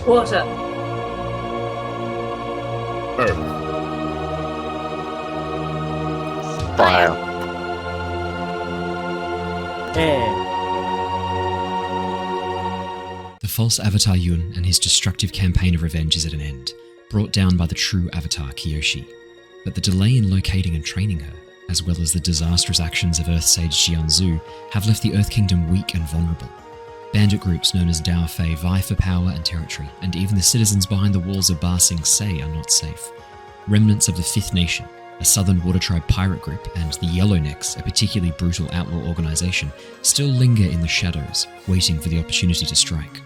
Water. Earth. Fire. Air. The false avatar Yun and his destructive campaign of revenge is at an end, brought down by the true avatar Kyoshi. But the delay in locating and training her, as well as the disastrous actions of Earth Sage Jianzhu, have left the Earth Kingdom weak and vulnerable. Bandit groups known as Dao Fei vie for power and territory, and even the citizens behind the walls of Ba Sing Se are not safe. Remnants of the Fifth Nation, a southern water tribe pirate group, and the Yellownecks, a particularly brutal outlaw organisation, still linger in the shadows, waiting for the opportunity to strike.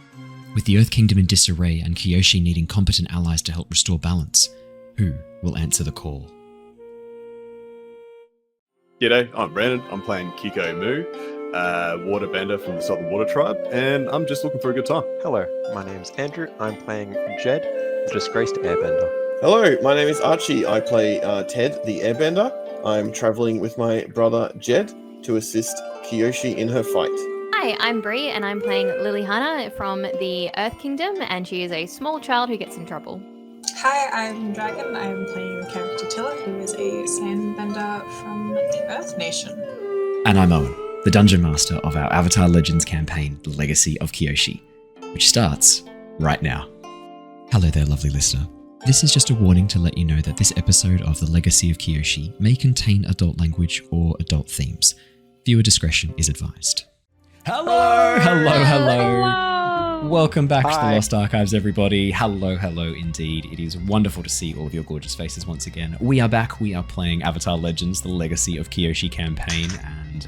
With the Earth Kingdom in disarray and Kyoshi needing competent allies to help restore balance, who will answer the call? G'day, I'm Brandon. I'm playing Keeko Moo, Waterbender from the Southern Water Tribe, and I'm just looking for a good time. Hello, my name's Andrew. I'm playing Jedd, the disgraced Airbender. Hello, my name is Archie. I play Ted, the Airbender. I'm traveling with my brother Jedd to assist Kyoshi in her fight. Hi, I'm Bree, and I'm playing Lilly from the Earth Kingdom, and she is a small child who gets in trouble. Hi, I'm Dragon. I'm playing the character Tilla, who is a Sandbender from the Earth Nation. And I'm Owen, the Dungeon Master of our Avatar Legends campaign, The Legacy of Kyoshi, which starts right now. Hello there, lovely listener. This is just a warning to let you know that this episode of The Legacy of Kyoshi may contain adult language or adult themes. Viewer discretion is advised. Hello. Welcome back to the Lost Archives, everybody. Hello indeed. It is wonderful to see all of your gorgeous faces once again. We are back. We are playing Avatar Legends, The Legacy of Kyoshi campaign, and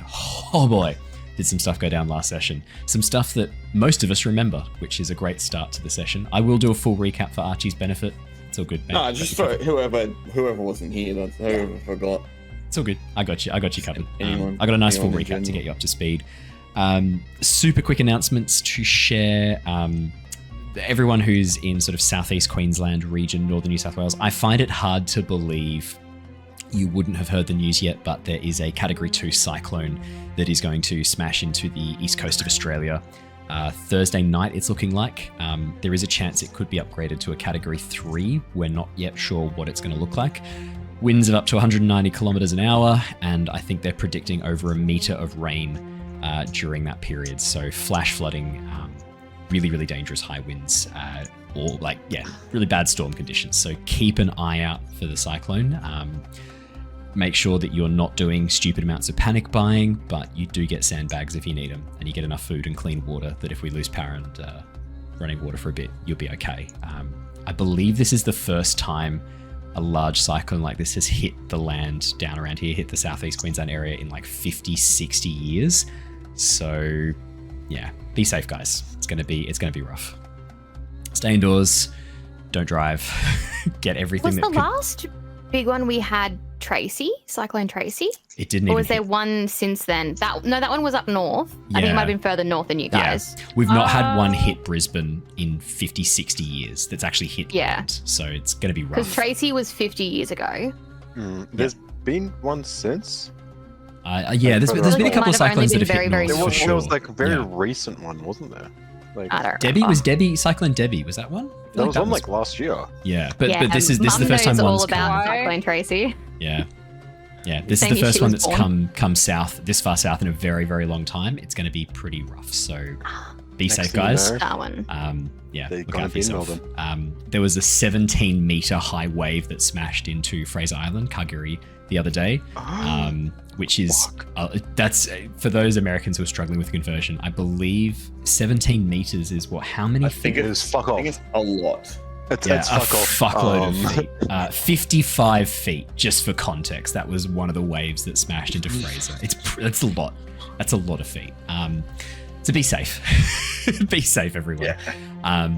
oh boy, did some stuff go down last session. Some stuff that most of us remember, which is a great start to the session. I will do a full recap for Archie's benefit. It's all good, man. No, just for whoever wasn't here, whoever forgot. It's all good. I got you covered. I got a nice full recap to get you up to speed. Super quick announcements to share. Everyone who's in sort of southeast Queensland region, northern New South Wales, I find it hard to believe you wouldn't have heard the news yet, but there is a Category 2 cyclone that is going to smash into the east coast of Australia. Thursday night, it's looking like. There is a chance it could be upgraded to a Category 3. We're not yet sure what it's going to look like. Winds of up to 190 kilometers an hour, and I think they're predicting over a meter of rain during that period. So flash flooding, really, really dangerous high winds, or really bad storm conditions. So keep an eye out for the cyclone. Make sure that you're not doing stupid amounts of panic buying, but you do get sandbags if you need them, and you get enough food and clean water that if we lose power and running water for a bit, you'll be okay. I believe this is the first time a large cyclone like this has hit the land down around here, hit the southeast Queensland area in like 50, 60 years. So yeah, be safe, guys. It's gonna be rough. Stay indoors, don't drive, get everything. Was the last big one we had Cyclone Tracy? It didn't. Or was there one since then? That one was up north. Yeah. I think it might have been further north than you guys. Yeah. We've not had one hit Brisbane in 50, 60 years that's actually hit land. So it's going to be rough. Because Tracy was 50 years ago. There's been one since. There's been a couple of cyclones that have hit north, for sure. There was like a very recent one, wasn't there? Like, I don't know. Cyclone Debbie, was that one? That was on like last year. Yeah, but this is the first time one's all about Cyclone Tracy. Yeah, this is the first one that's come south, this far south in a very, very long time. It's going to be pretty rough, so be safe, guys. That one. Look out for yourself. There was a 17-meter high wave that smashed into Fraser Island, Kaguri, the other day, which is that's for those Americans who are struggling with conversion. I believe 17 meters is how many feet? I think it is fuck off. I think it's a lot. It's fuckload of feet. 55 feet, just for context. That was one of the waves that smashed into Fraser. That's a lot. That's a lot of feet. So be safe. Be safe, everyone. Yeah.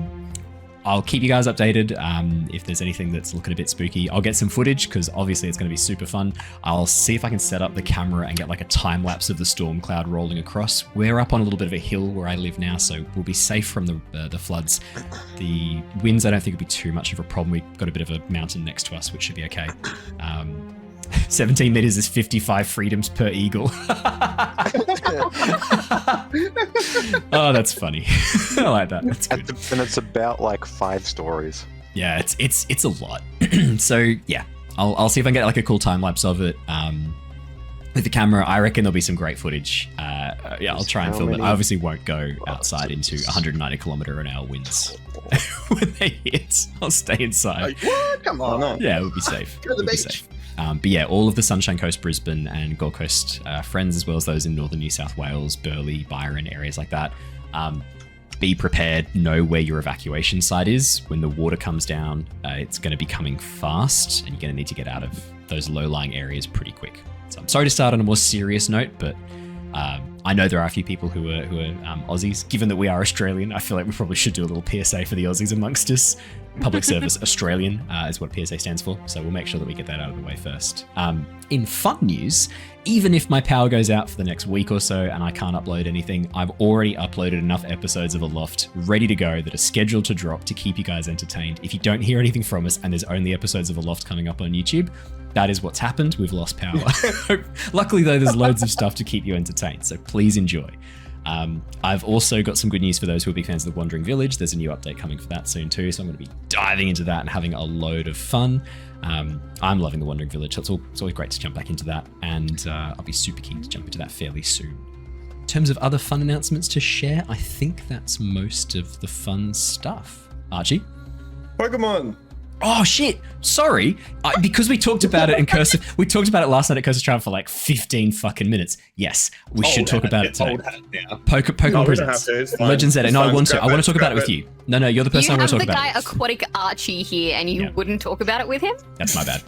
I'll keep you guys updated if there's anything that's looking a bit spooky. I'll get some footage because obviously it's going to be super fun. I'll see if I can set up the camera and get like a time lapse of the storm cloud rolling across. We're up on a little bit of a hill where I live now, so we'll be safe from the floods. The winds I don't think will be too much of a problem. We've got a bit of a mountain next to us, which should be okay. 17 meters is 55 freedoms per eagle. Oh, that's funny. I like that. That's good. And it's about like 5 stories. Yeah, it's a lot. So yeah, I'll see if I can get like a cool time lapse of it. With the camera, I reckon there'll be some great footage. Yeah, I'll try and film it. I obviously won't go outside into 190 kilometer an hour winds when they hit. I'll stay inside. Like, what? Come on. Yeah, it would be safe. Go to the It would be beach. safe. But yeah, all of the Sunshine Coast, Brisbane and Gold Coast friends, as well as those in northern New South Wales, Burleigh, Byron, areas like that. Be prepared, know where your evacuation site is. When the water comes down, it's going to be coming fast and you're going to need to get out of those low-lying areas pretty quick. So I'm sorry to start on a more serious note, but I know there are a few people who are Aussies. Given that we are Australian, I feel like we probably should do a little PSA for the Aussies amongst us. Public Service Australian is what PSA stands for, so we'll make sure that we get that out of the way first. In fun news, even if my power goes out for the next week or so and I can't upload anything, I've already uploaded enough episodes of Aloft ready to go that are scheduled to drop to keep you guys entertained. If you don't hear anything from us and there's only episodes of Aloft coming up on YouTube, that is what's happened. We've lost power. Luckily, though, there's loads of stuff to keep you entertained, so please enjoy. I've also got some good news for those who are big fans of The Wandering Village. There's a new update coming for that soon too, so I'm going to be diving into that and having a load of fun. I'm loving The Wandering Village. It's always great to jump back into that, and I'll be super keen to jump into that fairly soon. In terms of other fun announcements to share, I think that's most of the fun stuff. Archie? Pokemon. Oh shit! Sorry, because we talked about it in cursive. We talked about it last night at Cursive Trial for like 15 fucking minutes. Yes, we should talk about it today. Pokemon Presents Legends Zeta. No, I want to talk about it with you. No, you're the person I want to talk about. You have the guy AquaticArchie here, and you wouldn't talk about it with him. That's my bad.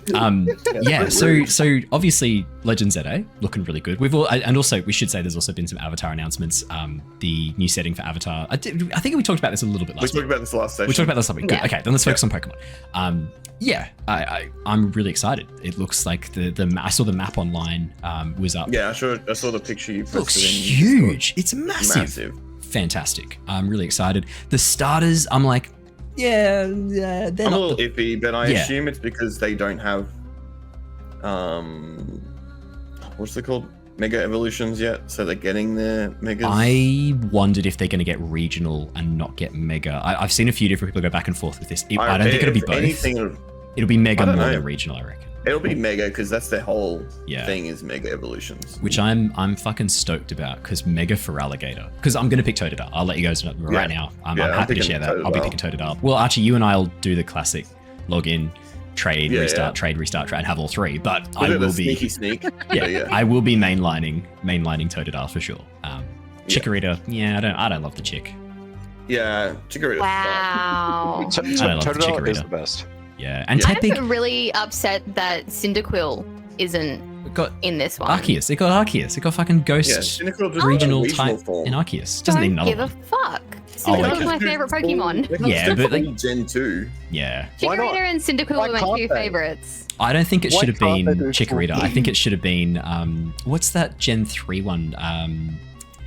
Yeah. So obviously Legends Zeta looking really good. And also we should say there's also been some Avatar announcements. The new setting for Avatar. I think we talked about this a little bit last. We talked about this last session. We talked about this last week. Good. Yeah. Okay, then let's focus on Pokemon. Yeah, I'm really excited. It looks like I saw the map online was up. Yeah, I saw the picture you posted. Looks huge. It's massive. Fantastic. I'm really excited. The starters, I'm like, they're I'm a little iffy, but I assume it's because they don't have what's it called? Mega evolutions yet, so they're getting their megas. I wondered if they're going to get regional and not get mega. I've seen a few different people go back and forth with this. I don't think it'll be both. It'll be mega more than regional, I reckon. It'll be mega because that's their whole thing is mega evolutions. Which I'm fucking stoked about because mega for alligator. Because I'm going to pick Totodile. I'll let you guys know right now. I'm happy to share that. I'll be picking Totodile. Well, Archie, you and I'll do the classic login. Trade, restart, and have all three. But I will be sneak. I will be mainlining Totodile for sure. Chikorita, I don't love the chick. Yeah, Chikorita. Wow. I don't love the Totodile Chikorita. is the best. Yeah, and I'm really upset that Cyndaquil isn't in this one. Arceus. It got Arceus. It got fucking Ghost regional type form. in Arceus. Doesn't need another give a one. fuck. Cyndaquil is my favorite Pokemon. Yeah, but like Gen 2. Yeah. Chikorita and Cyndaquil are my two favorites. I don't think it should have been Chikorita. full I think it should have been what's that Gen 3 one?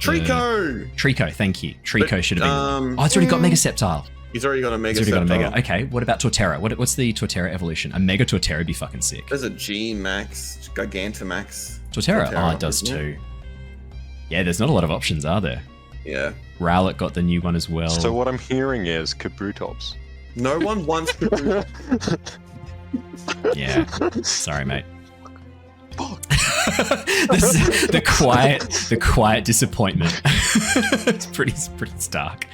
Trico. Thank you. Trico should have been. It's already got Mega Sceptile. He's already got a Mega. It's already got a Mega. Okay, what about Torterra? What's the Torterra evolution? A Mega Torterra would be fucking sick. There's a G Max, Gigantamax. Torterra, it does too. Yeah, there's not a lot of options, are there? Yeah. Rowlet got the new one as well. So what I'm hearing is Kabutops. No one wants to. Yeah. Sorry, mate. the quiet disappointment. It's pretty stark.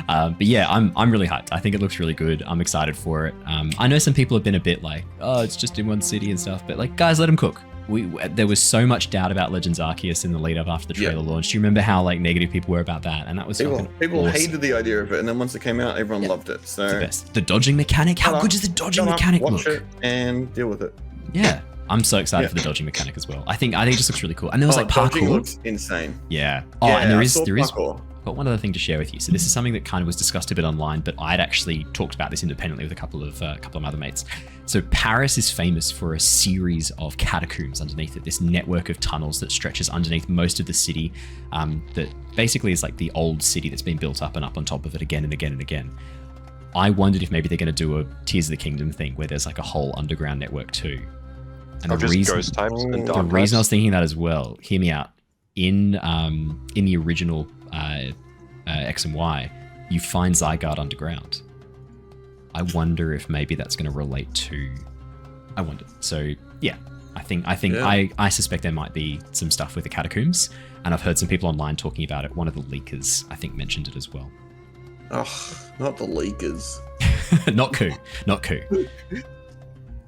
But yeah, I'm really hyped. I think it looks really good. I'm excited for it. I know some people have been a bit like, oh, it's just in one city and stuff, but like, guys, let them cook. There was so much doubt about Legends Arceus in the lead up after the trailer launch. Do you remember how like negative people were about that? And that was people awesome. hated the idea of it, and then once it came out, everyone loved it. So the best. The dodging mechanic. How good does the dodging mechanic look? Watch it and deal with it. Yeah. I'm so excited for the dodging mechanic as well. I think it just looks really cool. And there was like parkour. Dodging looks insane. Yeah. Oh, and there is parkour. I've got one other thing to share with you. So this is something that kind of was discussed a bit online, but I'd actually talked about this independently with a couple of other mates. So Paris is famous for a series of catacombs underneath it, this network of tunnels that stretches underneath most of the city, that basically is like the old city that's been built up and up on top of it again and again and again. I wondered if maybe they're going to do a Tears of the Kingdom thing where there's like a whole underground network too. And Or just ghost types and the dark reason I was types. thinking that as well, hear me out. In the original X and Y, you find Zygarde underground. I wonder if maybe that's going to relate to. I wonder. So yeah, I think I suspect there might be some stuff with the catacombs, and I've heard some people online talking about it. One of the leakers, I think, mentioned it as well. Oh, not the leakers. Not Koo.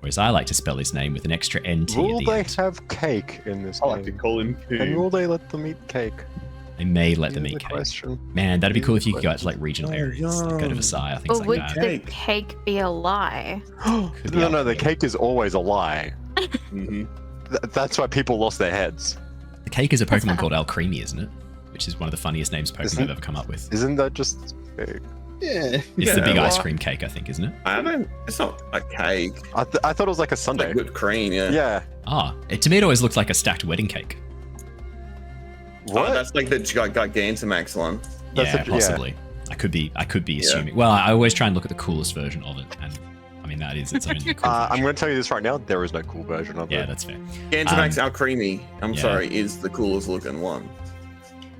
Whereas I like to spell his name with an extra NT Will at the they end. have cake in this I like to game? call him And Coon. will they let them eat cake? They may let Is them the eat cake. question. Man, that'd be Is cool the if you could go out to question. like regional Oh, areas, like go to yum. Versailles, things But like would that. the cake be a lie? Could be No, up the there. cake is always a lie. Mhm. That's why people lost their heads. The cake is a Pokemon called Alcremie, isn't it? Which is one of the funniest names Pokemon Isn't- have ever come up with. Isn't that just fake? Yeah. It's the big ice well, cream cake, I think, isn't it? I don't. It's not a cake. I thought it was like a It's sundae. like whipped cream. Yeah. Yeah. Ah, to me it always looked like a stacked wedding cake. What? Oh, that's like the Gigantamax one. That's Yeah, a- yeah. possibly. I could be assuming. Well, I always try and look at the coolest version of it, and I mean that is its own. cool I'm version. going to tell you this right now. There is no cool version of Yeah, it. that's fair. Gigantamax Alcremie, I'm yeah. sorry, is the coolest looking one.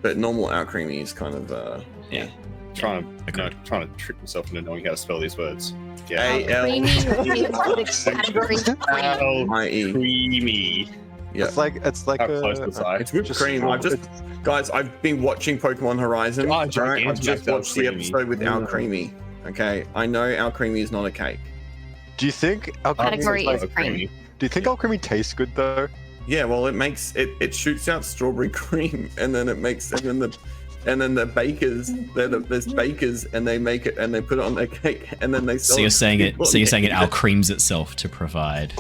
But normal Alcremie is kind of Yeah. Trying to trick myself into knowing how to spell these words. Yeah. Creamy is the category cream. I-E. Creamy. Yeah. It's like How close was I? It's whipped just- cream. Guys, I've been watching Pokemon Horizon. Oh, Alright, I've Gigantamax just watched the Alcremie. episode with Alcremie. Okay, I know Alcremie is not a cake. Do you think Alcremie Category tastes is cream. Do you think Alcremie tastes good though? Yeah, well, it shoots out strawberry cream, and then the bakers, there's bakers, and they make it and they put it on their cake, and then they sell So you're it. saying it Alcremes itself to provide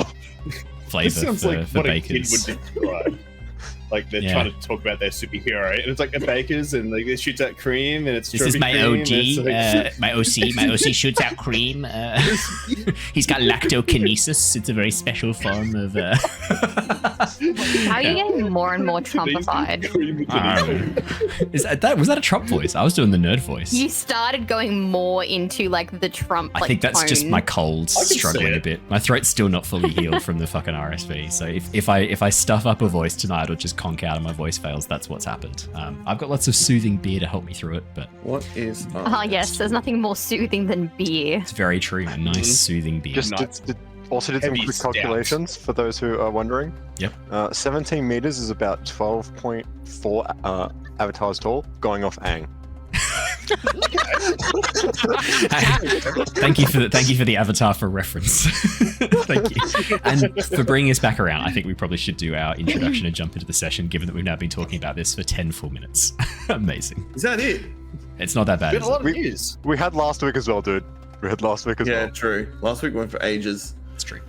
This flavor sounds for, like for what bakers. a kid would describe. Like they're Yeah. trying to talk about their superhero, and it's like a baker's, and like they shoots out cream, and it's This is my strawberry OG, cream, and it's like- my OC shoots out cream. He's got lactokinesis. It's a very special form of. How are you getting more and more Trumpified? Was that a Trump voice? I was doing the nerd voice. You started going more into like the Trump. I think that's just tone. my cold I can struggling see a it. bit. My throat's still not fully healed from the fucking RSV. So if I stuff up a voice tonight or just conk out and my voice fails, that's what's happened. I've got lots of soothing beer to help me through it, but What is? Ah, yes, there's nothing more soothing than beer. it's very true. A nice soothing beer. Just Nuts. also did some Heavy quick stout. calculations for those who are wondering. Yep. 17 meters is about 12.4 avatars tall, going off Aang. Thank you for the avatar for reference. Thank you. And for bringing us back around, I think we probably should do our introduction and jump into the session, given that we've now been talking about this for 10 full minutes. Amazing. Is that it? It's not that bad. We had Is a it? lot of news. We had last week as well, dude. We had last week as Yeah, well. true. Last week went for ages. It's true.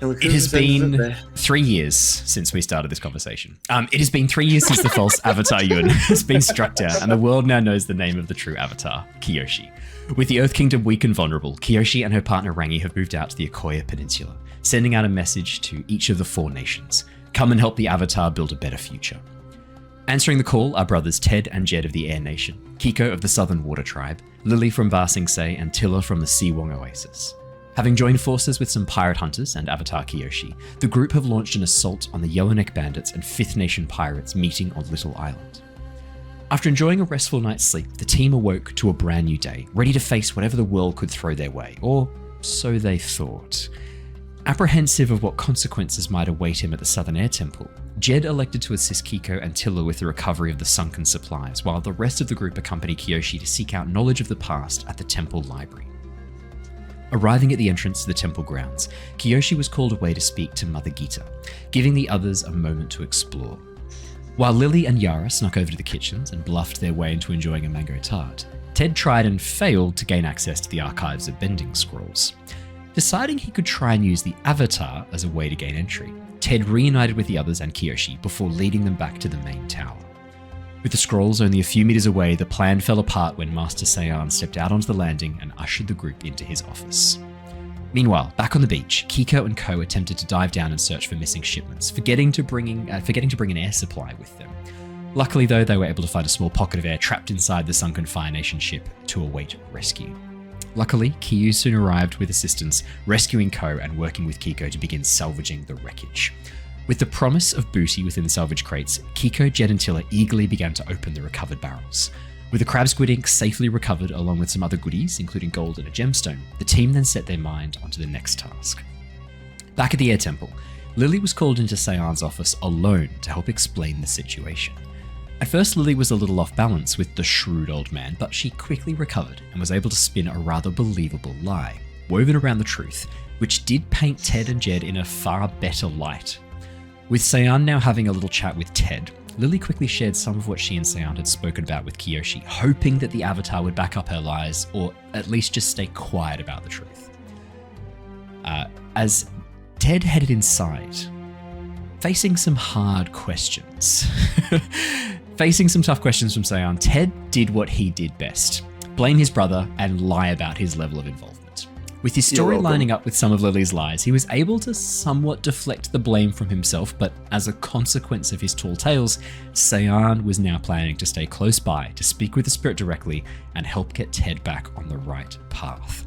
And look It who has ended up been there. 3 years since we started this conversation. It has been 3 years since the false avatar Yun has been struck down, and the world now knows the name of the true avatar, Kyoshi. With the Earth Kingdom weak and vulnerable, Kyoshi and her partner Rangi have moved out to the Akoya Peninsula, sending out a message to each of the 4 nations. Come and help the avatar build a better future. Answering the call are brothers Ted and Jedd of the Air Nation, Keeko of the Southern Water Tribe, Lilly from Ba Sing Se, and Tilla from the Seawong Oasis. Having joined forces with some pirate hunters and Avatar Kyoshi, the group have launched an assault on the Yellowneck Bandits and Fifth Nation pirates meeting on Little Island. After enjoying a restful night's sleep, the team awoke to a brand new day, ready to face whatever the world could throw their way, or so they thought. Apprehensive of what consequences might await him at the Southern Air Temple, Jedd elected to assist Keeko and Tilla with the recovery of the sunken supplies, while the rest of the group accompanied Kyoshi to seek out knowledge of the past at the temple library. Arriving at the entrance to the temple grounds, Kyoshi was called away to speak to Mother Gita, giving the others a moment to explore. While Lilly and Yara snuck over to the kitchens and bluffed their way into enjoying a mango tart, Ted tried and failed to gain access to the archives of bending scrolls. Deciding he could try and use the avatar as a way to gain entry, Ted reunited with the others and Kyoshi before leading them back to the main tower. With the scrolls only a few meters away, the plan fell apart when Master Saiyan stepped out onto the landing and ushered the group into his office. Meanwhile, back on the beach, Keeko and Co attempted to dive down and search for missing shipments, forgetting to bring an air supply with them. Luckily, though, they were able to find a small pocket of air trapped inside the sunken Fire Nation ship to await rescue. Luckily, Kyu soon arrived with assistance, rescuing Ko and working with Keeko to begin salvaging the wreckage. With the promise of booty within the salvage crates, Keeko, Jedd and Tilla eagerly began to open the recovered barrels. With the crab squid ink safely recovered along with some other goodies, including gold and a gemstone, the team then set their mind onto the next task. Back at the air temple, Lilly was called into Sean's office alone to help explain the situation. At first, Lilly was a little off balance with the shrewd old man, but she quickly recovered and was able to spin a rather believable lie, woven around the truth, which did paint Ted and Jedd in a far better light. With Sean now having a little chat with Ted, Lilly quickly shared some of what she and Sean had spoken about with Kyoshi, hoping that the Avatar would back up her lies, or at least just stay quiet about the truth. As Ted headed inside, facing some hard questions. Facing some tough questions from Sean, Ted did what he did best, blame his brother and lie about his level of involvement. With his story lining up with some of Lily's lies, he was able to somewhat deflect the blame from himself, but as a consequence of his tall tales, Sean was now planning to stay close by to speak with the spirit directly and help get Ted back on the right path.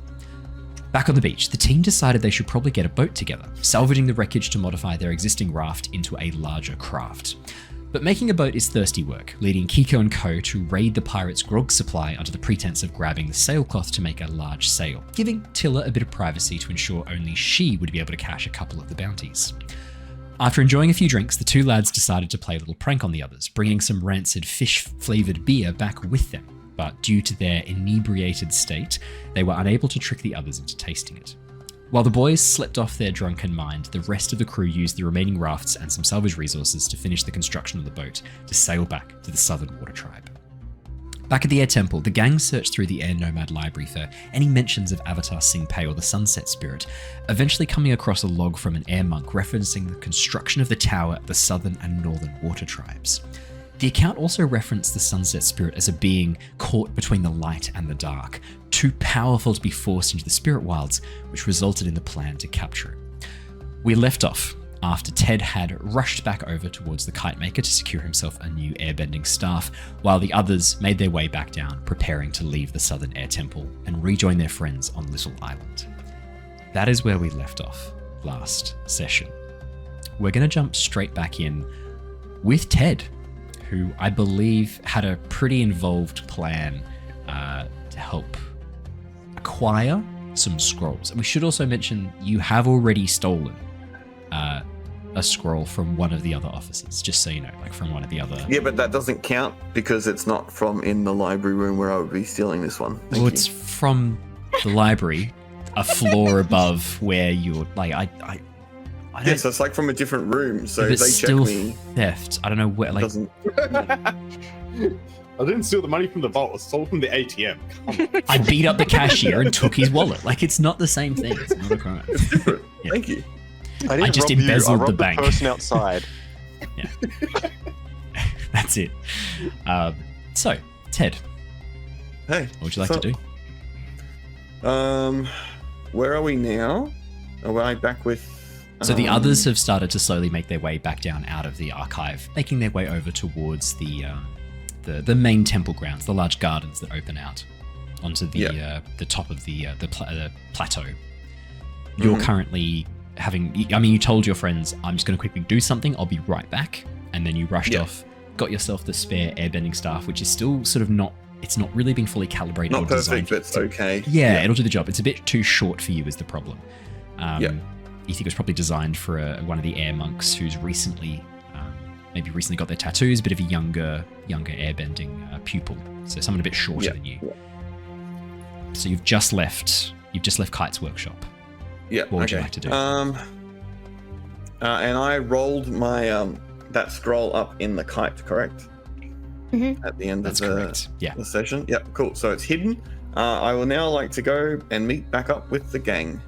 Back on the beach, the team decided they should probably get a boat together, salvaging the wreckage to modify their existing raft into a larger craft. But making a boat is thirsty work, leading Keeko and Ko to raid the pirates' grog supply under the pretense of grabbing the sailcloth to make a large sail, giving Tilla a bit of privacy to ensure only she would be able to cash a couple of the bounties. After enjoying a few drinks, the two lads decided to play a little prank on the others, bringing some rancid fish-flavoured beer back with them, but due to their inebriated state, they were unable to trick the others into tasting it. While the boys slept off their drunken mind, the rest of the crew used the remaining rafts and some salvage resources to finish the construction of the boat to sail back to the Southern Water Tribe. Back at the Air Temple, the gang searched through the Air Nomad library for any mentions of Avatar Sing Pei or the Sunset Spirit, eventually coming across a log from an air monk referencing the construction of the tower at the Southern and Northern Water Tribes. The account also referenced the Sunset Spirit as a being caught between the light and the dark, too powerful to be forced into the spirit wilds, which resulted in the plan to capture it. We left off after Ted had rushed back over towards the kite maker to secure himself a new airbending staff, while the others made their way back down, preparing to leave the Southern Air Temple and rejoin their friends on Little Island. That is where we left off last session. We're going to jump straight back in with Ted, who I believe had a pretty involved plan to help acquire some scrolls. And we should also mention you have already stolen a scroll from one of the other officers, just so you know, like from one of the other... Yeah, but that doesn't count because it's not from in the library room where I would be stealing this one. Thank you. It's from the library, a floor above where you're... Like, I don't... Yeah, so it's like from a different room, so If they it's check still me. theft. I don't know where, like... Doesn't... I didn't steal the money from the vault. I stole from the ATM. I beat up the cashier and took his wallet. Like, it's not the same thing. It's not a crime. It's different. Yeah. Thank you. I didn't just rob you, embezzled I robbed the bank. person outside. Yeah. That's it. So, Ted, Hey. what would you like to do? Where are we now? Are I back with... So the others have started to slowly make their way back down out of the archive, making their way over towards the main temple grounds, the large gardens that open out onto the top of the plateau. You're currently having... I mean, you told your friends, I'm just going to quickly do something, I'll be right back. And then you rushed off, got yourself the spare airbending staff, which is still sort of not... It's not really been fully calibrated. Not or designed. perfect, but it's okay. Yeah, it'll do the job. It's a bit too short for you is the problem. You think it was probably designed for one of the air monks who's recently got their tattoos, a bit of a younger airbending pupil. So someone a bit shorter than you. Yeah. So you've just left Kite's workshop. Yeah. What would you like to do? And I rolled my that scroll up in the kite, correct? Mm-hmm. At the end That's of correct. Yeah. the session. Yeah, cool. So it's hidden. I will now like to go and meet back up with the gang.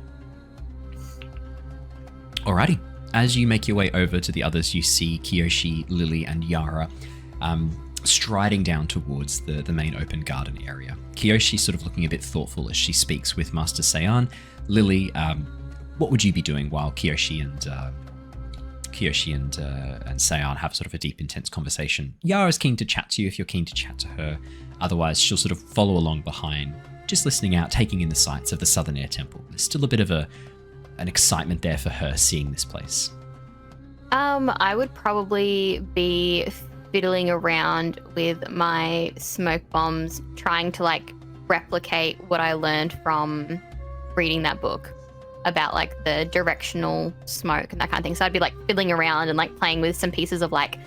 Alrighty. As you make your way over to the others, you see Kyoshi, Lilly, and Yara striding down towards the main open garden area. Kyoshi sort of looking a bit thoughtful as she speaks with Master Sean. Lilly, what would you be doing while Kyoshi and Seon have sort of a deep, intense conversation? Yara's keen to chat to you if you're keen to chat to her. Otherwise, she'll sort of follow along behind just listening out, taking in the sights of the Southern Air Temple. There's still a bit of an excitement there for her seeing this place. I would probably be fiddling around with my smoke bombs, trying to like replicate what I learned from reading that book about like the directional smoke and that kind of thing. So I'd be like fiddling around and like playing with some pieces of like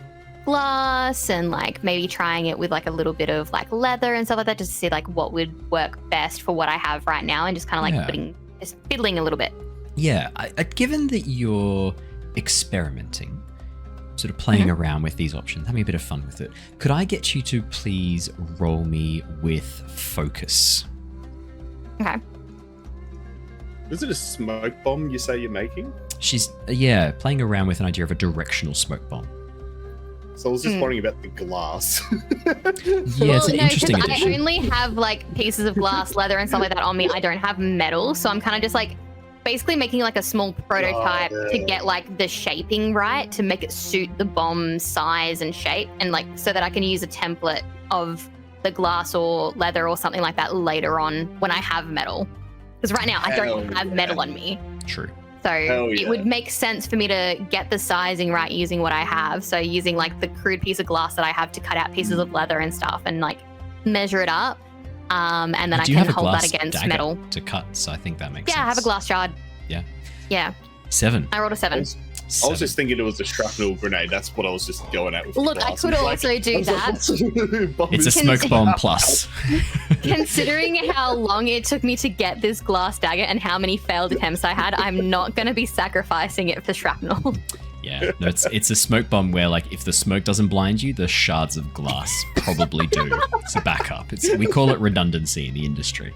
glass and like maybe trying it with like a little bit of like leather and stuff like that, just to see like what would work best for what I have right now, and just kind of like just fiddling a little bit. Yeah, given that you're experimenting, sort of playing around with these options, having a bit of fun with it, could I get you to please roll me with focus? Okay. Is it a smoke bomb you say you're making? She's, playing around with an idea of a directional smoke bomb. So I was just wondering about the glass. Yeah, it's an interesting addition. I only have like pieces of glass, leather and stuff like that on me. I don't have metal, so I'm kind of just like basically making like a small prototype to get like the shaping right, to make it suit the bomb size and shape, and like so that I can use a template of the glass or leather or something like that later on when I have metal. Because right now I don't have metal on me. True. So it would make sense for me to get the sizing right using what I have. So using like the crude piece of glass that I have to cut out pieces of leather and stuff and like measure it up. And then I can hold that against metal to cut. So I think that makes sense. Yeah, I have a glass shard. Yeah. Yeah. 7. I rolled a 7. I was just thinking it was a shrapnel grenade. That's what I was just going at. With Look, I could also do that. It's a smoke bomb plus. Considering how long it took me to get this glass dagger and how many failed attempts I had, I'm not going to be sacrificing it for shrapnel. Yeah, no, it's a smoke bomb where, like, if the smoke doesn't blind you, the shards of glass probably do. It's a backup. We call it redundancy in the industry.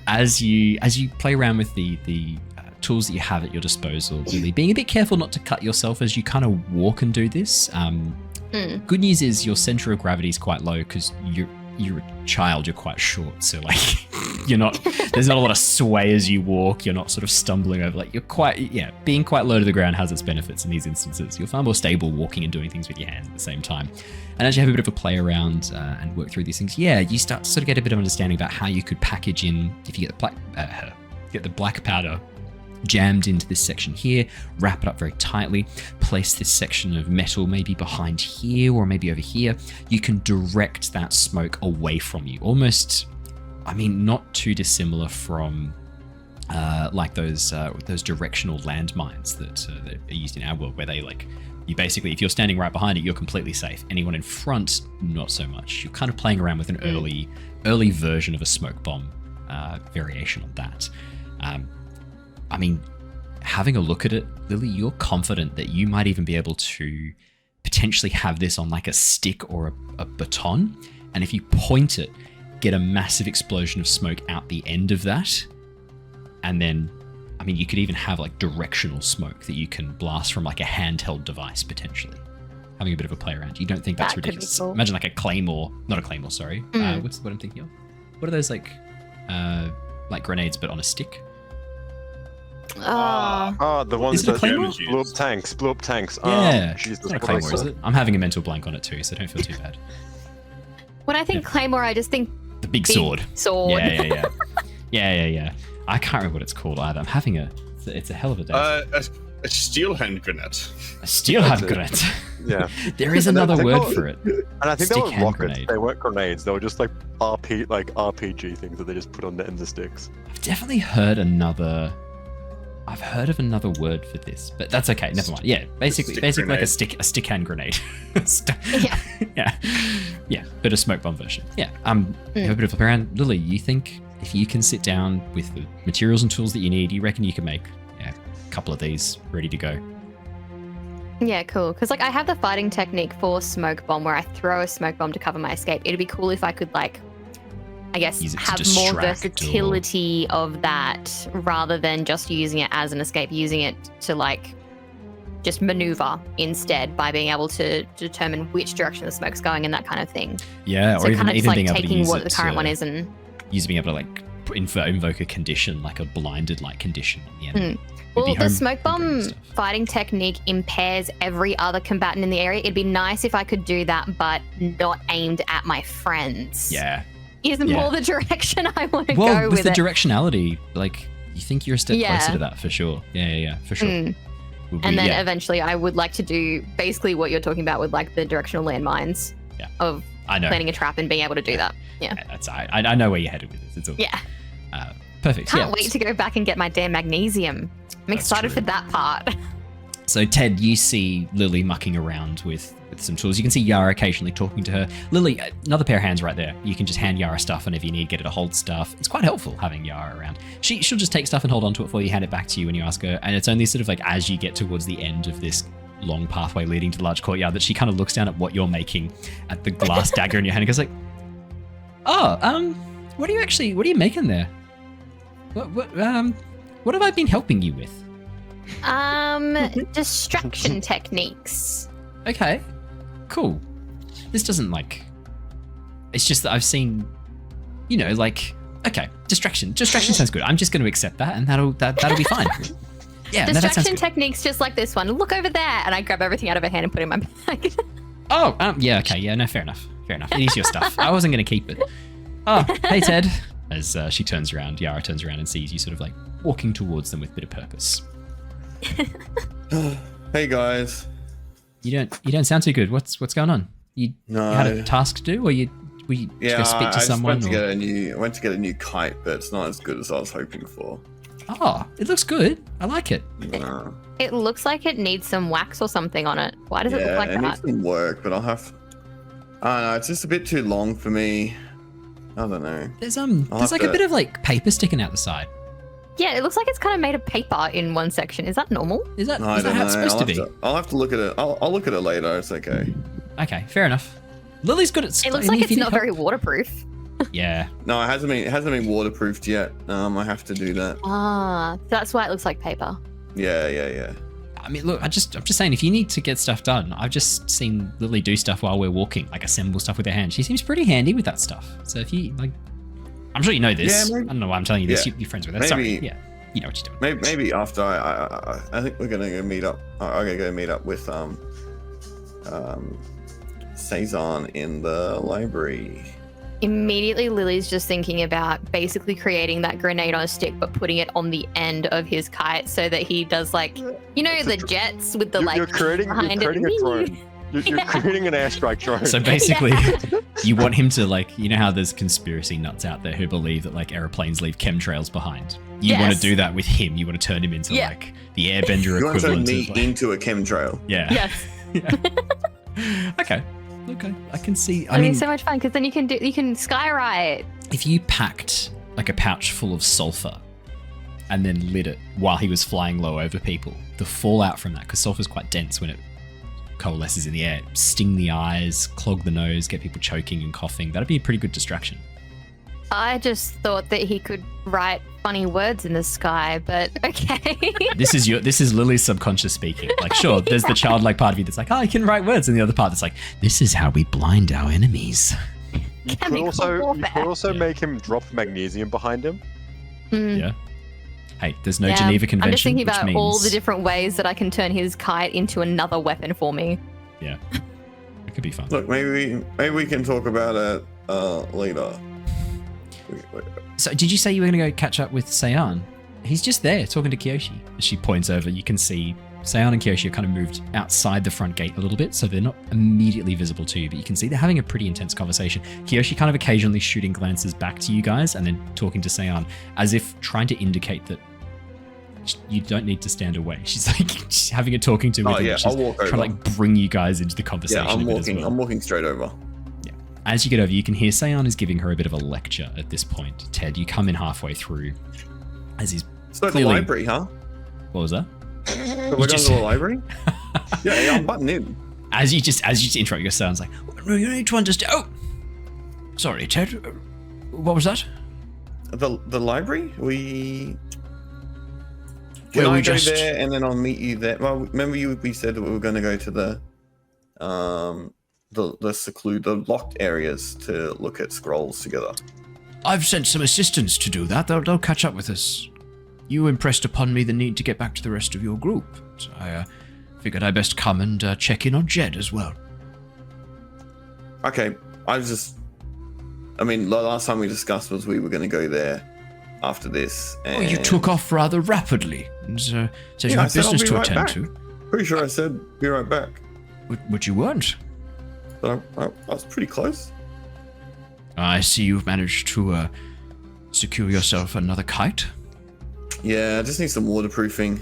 As you play around with the tools that you have at your disposal, really being a bit careful not to cut yourself as you kind of walk and do this. Good news is your center of gravity is quite low because you're a child, you're quite short, so like there's not a lot of sway as you walk, you're not sort of stumbling over, like you're quite, being quite low to the ground has its benefits in these instances. You're far more stable walking and doing things with your hands at the same time. And as you have a bit of a play around and work through these things, you start to sort of get a bit of understanding about how you could package in, if you get the black powder jammed into this section here, wrap it up very tightly, place this section of metal maybe behind here or maybe over here. You can direct that smoke away from you, almost, not too dissimilar from like those directional landmines that are used in our world, where they you basically, if you're standing right behind it, you're completely safe. Anyone in front, not so much. You're kind of playing around with an early version of a smoke bomb variation on that. Having a look at it, Lily, you're confident that you might even be able to potentially have this on like a stick or a baton, and if you point it, get a massive explosion of smoke out the end of that, and then, you could even have like directional smoke that you can blast from like a handheld device potentially. Having a bit of a play around. You don't think that's ridiculous? Cool. Imagine like a claymore, not a claymore, sorry. What's what I'm thinking of? What are those like grenades but on a stick? The ones that blew up tanks. Yeah, Jesus, it's not a claymore, is it? I'm having a mental blank on it too, so don't feel too bad. When I think claymore, I just think the big sword. Yeah. I can't remember what it's called either. I'm having it's a hell of a day. A steel hand grenade. A steel hand grenade. Yeah. There is another word for it. And I think they were rockets. Grenade. They weren't grenades. They were just like RPG things that they just put on the ends of sticks. I've definitely heard of another word for this, but that's okay. Never mind. Yeah, basically like a stick hand grenade. Yeah. Bit of smoke bomb version. Yeah. Have a bit of a play around. Lily, you think if you can sit down with the materials and tools that you need, you reckon you can make a couple of these ready to go? Yeah, cool. Because I have the fighting technique for smoke bomb where I throw a smoke bomb to cover my escape. It'd be cool if I could have more versatility of that rather than just using it as an escape, using it to just maneuver instead by being able to determine which direction the smoke's going and that kind of thing. Yeah, so or even being able to use what the current one is and being able to invoke a condition, like a blinded condition on the enemy. Well, the smoke bomb fighting technique impairs every other combatant in the area. It'd be nice if I could do that, but not aimed at my friends. Yeah. is more the direction I want to Well, go with with the it. directionality, like, you think you're a step closer to that for sure. Yeah, for sure. And then eventually I would like to do basically what you're talking about with like the directional landmines of planning a trap and being able to do that. Yeah. I know where you're headed with this. It's all perfect. Can't wait to go back and get my damn magnesium. I'm excited for that part. So Ted, you see Lilly mucking around with some tools. You can see Yara occasionally talking to her. Lilly, another pair of hands right there. You can just hand Yara stuff whenever you need, get her to hold stuff. It's quite helpful having Yara around. She'll just take stuff and hold onto it for you, hand it back to you when you ask her. And it's only sort of like as you get towards the end of this long pathway leading to the large courtyard that she kind of looks down at what you're making, at the glass dagger in your hand and goes like, what are you making there? What have I been helping you with? Distraction techniques. Okay, cool. This doesn't it's just that I've seen, okay, distraction sounds good. I'm just going to accept that, and that'll be fine. Yeah, distraction techniques just like this one. Look over there, and I grab everything out of her hand and put it in my bag. Yeah, okay, yeah, no, fair enough. It is your stuff. I wasn't going to keep it. Oh, hey Ted. As she turns around, Yara turns around and sees you sort of like walking towards them with a bit of purpose. Hey guys. You don't sound too good. What's going on? You had a task to do, or were you just go speak to someone? I went to get a new kite, but it's not as good as I was hoping for. Oh, it looks good. I like it. It looks like it needs some wax or something on it. Why does it look like that? It needs some work, but I don't know, it's just a bit too long for me. I don't know. There's like a bit of like paper sticking out the side. Yeah, it looks like it's kind of made of paper in one section. Is that normal? Is that how it's supposed to be? I'll have to look at it. I'll look at it later. It's okay. Okay, fair enough. Lily's good at. It looks like it's not very waterproof. Yeah. No, it hasn't been waterproofed yet. I have to do that. That's why it looks like paper. Yeah. I mean, look, I'm just saying, if you need to get stuff done, I've just seen Lilly do stuff while we're walking, like assemble stuff with her hands. She seems pretty handy with that stuff. So if you I'm sure you know this. I don't know why I'm telling you this. You're friends with her. Sorry. Yeah. You know what you're doing. Maybe after I think we're gonna go meet up. I'm gonna go meet up with Cezanne in the library. Immediately, Lily's just thinking about basically creating that grenade on a stick, but putting it on the end of his kite so that he does the jets with the you're creating a drone. You're creating an airstrike drone. So basically, you want him to how there's conspiracy nuts out there who believe that airplanes leave chemtrails behind. You want to do that with him. You want to turn him into the Airbender equivalent. You want to turn me into a chemtrail. Yeah. Yes. Yeah. Okay. I can see. It'll be so much fun because then you can skyride. If you packed a pouch full of sulfur and then lit it while he was flying low over people, the fallout from that, because sulfur's quite dense when it coalesces in the air, sting the eyes, clog the nose, get people choking and coughing. That'd be a pretty good distraction. I just thought that he could write funny words in the sky, but okay. This is Lily's subconscious speaking. Sure, there's the childlike part of you that's like, oh, he can write words, and the other part that's like, this is how we blind our enemies. You could also make him drop magnesium behind him. Yeah. Hey, there's no Geneva Convention. I'm just thinking about all the different ways that I can turn his kite into another weapon for me. Yeah. It could be fun. Look, maybe we can talk about it later. So did you say you were going to go catch up with Sayan? He's just there talking to Kyoshi. As she points over, you can see Sayan and Kyoshi are kind of moved outside the front gate a little bit, so they're not immediately visible to you, but you can see they're having a pretty intense conversation. Kyoshi kind of occasionally shooting glances back to you guys and then talking to Sayan as if trying to indicate that you don't need to stand away. She's having a talking to with him. I'll walk over. Trying to bring you guys into the conversation. Yeah, I'm walking straight over. As you get over, you can hear Sayan is giving her a bit of a lecture at this point. Ted, you come in halfway through as he's clearly... the library, huh? What was that? So we're going to the library? yeah, I'm butting in. As you just interrupt, your Sayan's like, no, you need to understand. Oh! Sorry, Ted. What was that? The library? Can I go there and then I'll meet you there? Well, remember we said that we were going to go to the locked areas to look at scrolls together. I've sent some assistants to do that. They'll catch up with us. You impressed upon me the need to get back to the rest of your group. So I figured I best come and check in on Jedd as well. Okay, I was just I mean, the last time we discussed was we were going to go there after this. And... Oh, you took off rather rapidly. And, said you I had said I'll business be to right attend back. to. Pretty sure I said be right back. But you weren't. But I was pretty close. I see you've managed to secure yourself another kite. Yeah, I just need some waterproofing.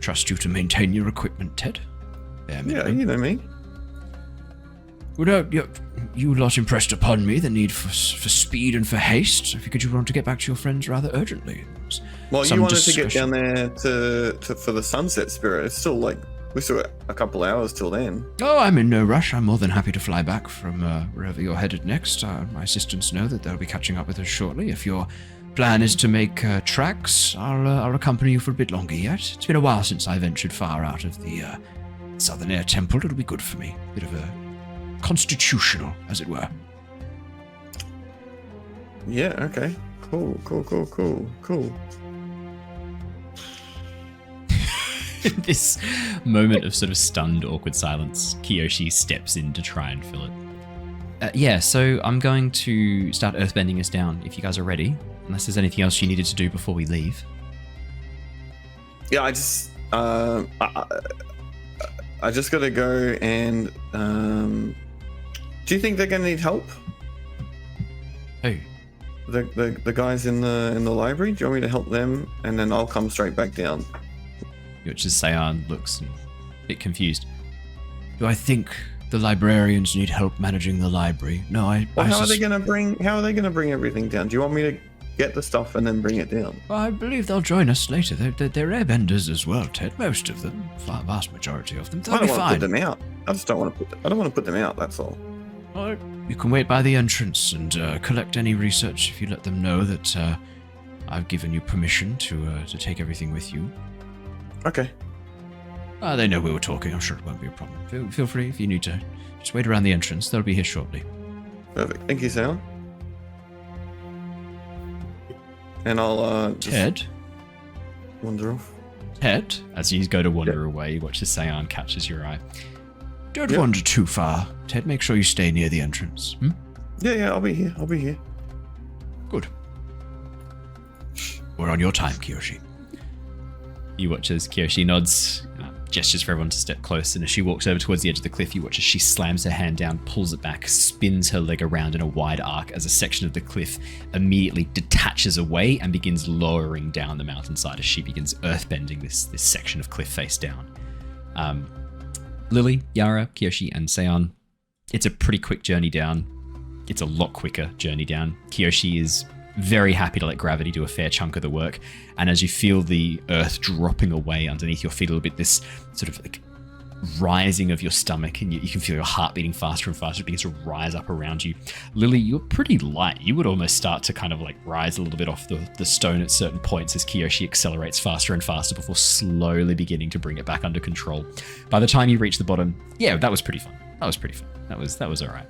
Trust you to maintain your equipment, Ted. Yeah, you know me. Well, you lot impressed upon me the need for speed and for haste. I figured you want to get back to your friends rather urgently. Well, you wanted to get down there to for the sunset spirit. It's still like we still got a couple hours till then. Oh, I'm in no rush. I'm more than happy to fly back from wherever you're headed next. My assistants know that they'll be catching up with us shortly. If your plan is to make tracks, I'll accompany you for a bit longer yet. It's been a while since I ventured far out of the Southern Air Temple. It'll be good for me. Bit of a constitutional, as it were. Yeah, okay. Cool. This moment of sort of stunned, awkward silence, Kyoshi steps in to try and fill it. Yeah, so I'm going to start earthbending us down if you guys are ready, unless there's anything else you needed to do before we leave. Yeah, I just I just gotta go and do you think they're gonna need help? Who? The guys in the library? Do you want me to help them and then I'll come straight back down? Which is Sayan looks a bit confused. Do I think the librarians need help managing the library? No, how are they gonna bring everything down? Do you want me to get the stuff and then bring it down? Well, I believe they'll join us later. They're airbenders as well, Ted. Most of them, vast majority of them. They'll I don't be want to fine. put them out. I just don't want to put them out. That's all. Well, you can wait by the entrance and collect any research if you let them know that I've given you permission to take everything with you. Okay. They know we were talking. I'm sure it won't be a problem. Feel free if you need to. Just wait around the entrance. They'll be here shortly. Perfect. Thank you, Sam. And I'll just Ted? wander off. Ted? As you go to wander away, you watch as Sayan catches your eye. Don't wander too far. Ted, make sure you stay near the entrance. Yeah, I'll be here. Good. We're on your time, Kyoshi. You watch as Kyoshi nods, gestures for everyone to step close, and as she walks over towards the edge of the cliff, you watch as she slams her hand down, pulls it back, spins her leg around in a wide arc as a section of the cliff immediately detaches away and begins lowering down the mountainside as she begins earthbending this section of cliff face down. Lilly, Yara, Kyoshi, and Sayan, it's a pretty quick journey down. It's a lot quicker journey down. Kyoshi is very happy to let gravity do a fair chunk of the work, and as you feel the earth dropping away underneath your feet a little bit, this sort of like rising of your stomach, and you can feel your heart beating faster and faster. It begins to rise up around you. Lilly, you're pretty light. You would almost start to kind of like rise a little bit off the stone at certain points as Kyoshi accelerates faster and faster before slowly beginning to bring it back under control. By the time you reach the bottom, yeah, that was pretty fun. That was all right.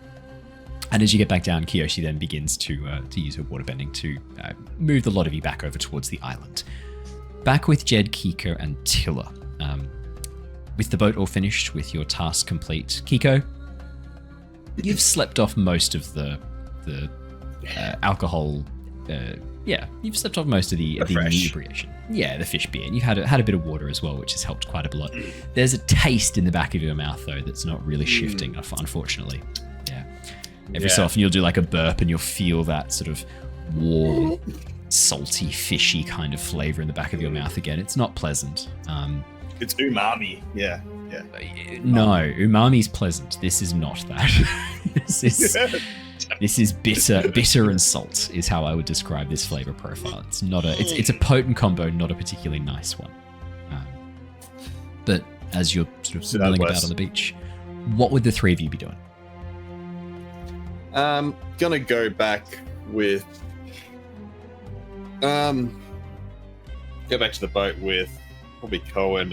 And as you get back down, Kyoshi then begins to use her waterbending to move the lot of you back over towards the island. Back with Jedd, Keeko, and Tilla. With the boat all finished, with your task complete, Keeko, you've slept off most of the alcohol. You've slept off most of the inebriation. Yeah, the fish beer. And you've had a bit of water as well, which has helped quite a lot. There's a taste in the back of your mouth, though, that's not really shifting, unfortunately. Yeah. Every so often you'll do like a burp and you'll feel that sort of warm, salty, fishy kind of flavor in the back of your mouth again. It's not pleasant. It's umami. Yeah. No, umami's pleasant. This is not that. This is bitter and salt is how I would describe this flavor profile. It's not it's a potent combo, not a particularly nice one. But as you're sort of milling about on the beach, what would the three of you be doing? Gonna go back with go back to the boat with probably Co and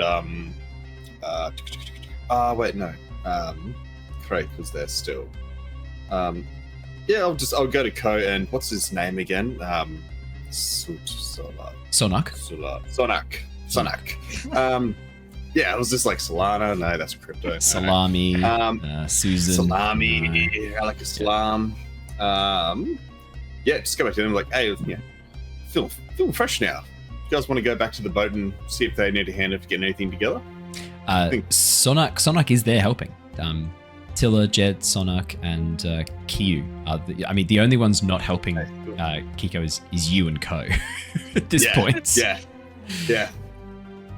Craig was there still. I'll go to Co and what's his name again? Sonak. It was just like Solana. No, that's crypto. Salami. Susan. Salami. I like a salam. Yeah, just go back to them like, hey, yeah, feeling fresh now. You guys want to go back to the boat and see if they need a hand if getting anything together? Sonak is there helping. Tilla, Jedd, Sonak, and Kyu are the only ones not helping Keeko is you and Ko at this point. Yeah.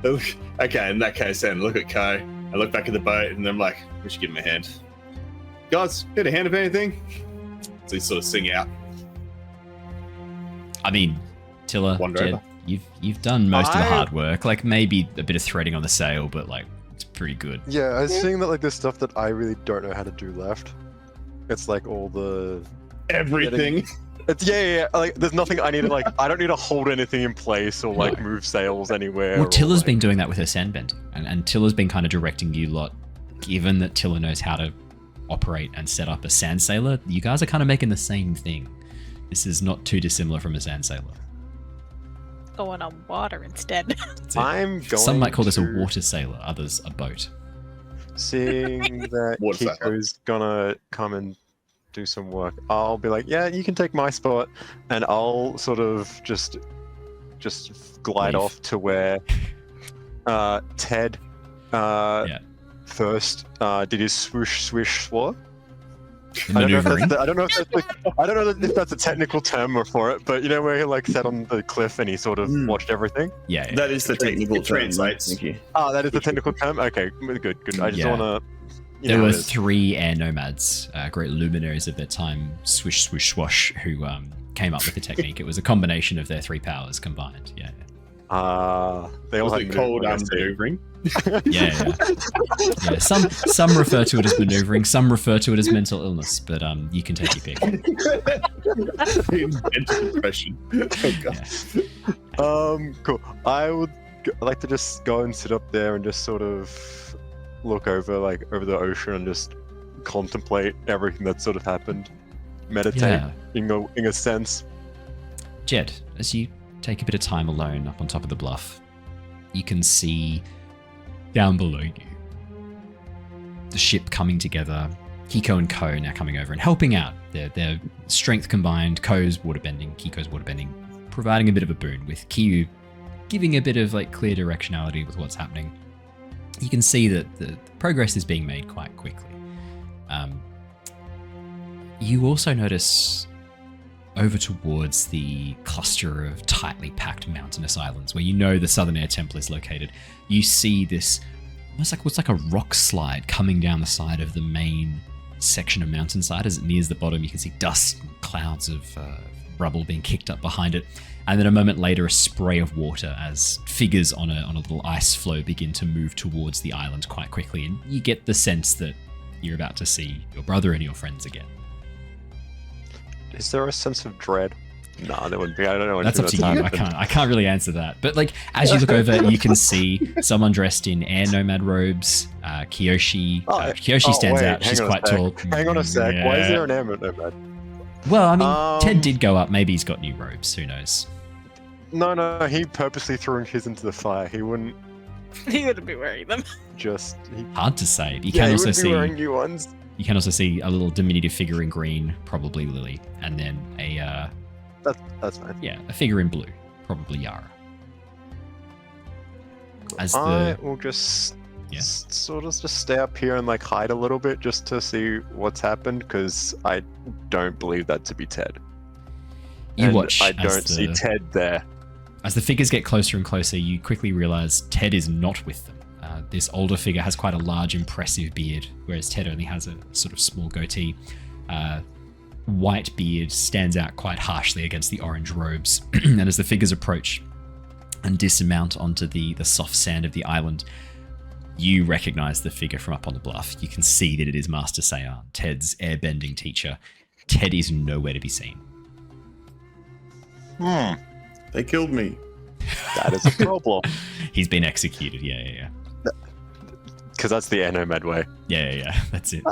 Okay, in that case then, look at Ko. I look back at the boat and I'm like, we should give him a hand. Guys, need a hand of anything? So he's sort of sing out. I mean, Tilla, Jedd, you've done most of the hard work. Like maybe a bit of threading on the sail, but like it's pretty good. Yeah, I was seeing that like there's stuff that I really don't know how to do left. It's like all the everything. Like there's nothing I need to like. I don't need to hold anything in place or like move sails anywhere. Well, Tilla's been doing that with her sandbending, and Tilla's been kind of directing you lot. Given that Tilla knows how to operate and set up a sand sailor, you guys are kind of making the same thing. This is not too dissimilar from a sand sailor. Going on water instead. Some might call this a water sailor, others a boat. Seeing that Keeko's gonna come and do some work, I'll be like, yeah, you can take my spot, and I'll sort of just glide off to where Ted first did his swoosh swish swore. I don't know if that's a technical term for it, but you know where he like sat on the cliff and he sort of watched everything. Yeah, that is the technical term. Thank you. Oh, that is the technical term. Okay, good. I just want to. There were 3 air nomads, great luminaries of their time, swish, swish, swash, who came up with the technique. It was a combination of their 3 powers combined. Yeah. They all had cold maneuvering. Yeah. Some refer to it as maneuvering, some refer to it as mental illness, but you can take your pick. Mental depression. Oh, God. Cool. I would like to just go and sit up there and just sort of look over the ocean and just contemplate everything that's sort of happened. Meditate in a sense. Jedd, as you take a bit of time alone up on top of the bluff, you can see down below you the ship coming together. Keeko and Ko now coming over and helping out. Their strength combined, Ko's waterbending, Keeko's waterbending, providing a bit of a boon, with Kyu giving a bit of like clear directionality with what's happening. You can see that the progress is being made quite quickly. You also notice over towards the cluster of tightly packed mountainous islands where you know the Southern Air Temple is located, you see this almost like what's like a rock slide coming down the side of the main section of mountainside. As it nears the bottom, you can see dust and clouds of rubble being kicked up behind it. And then a moment later, a spray of water as figures on a little ice floe begin to move towards the island quite quickly. And you get the sense that you're about to see your brother and your friends again. Is there a sense of dread? No, there wouldn't be. I don't know. That's up to you. I can't really answer that. But like, as you look over, you can see someone dressed in air nomad robes. Kyoshi. Kyoshi stands out. She's quite tall. Hang on a sec. Yeah. Why is there an air nomad? Well, I mean, Ted did go up. Maybe he's got new robes. Who knows? No. He purposely threw his into the fire. He wouldn't be wearing them. Hard to say. You can also see wearing new ones. You can also see a little diminutive figure in green, probably Lilly, and then a that's fine. Yeah, a figure in blue, probably Yara. I will just sort of just stay up here and like hide a little bit just to see what's happened, because I don't believe that to be Ted. You watch. I don't see Ted there. As the figures get closer and closer, you quickly realize Ted is not with them. This older figure has quite a large, impressive beard, whereas Ted only has a sort of small goatee. White beard stands out quite harshly against the orange robes. And as the figures approach and dismount onto the soft sand of the island, you recognize the figure from up on the bluff. You can see that it is Master Sayan, Ted's airbending teacher. Ted is nowhere to be seen. They killed me. That is a problem. He's been executed, yeah. Because that's the air nomad way. Yeah, that's it.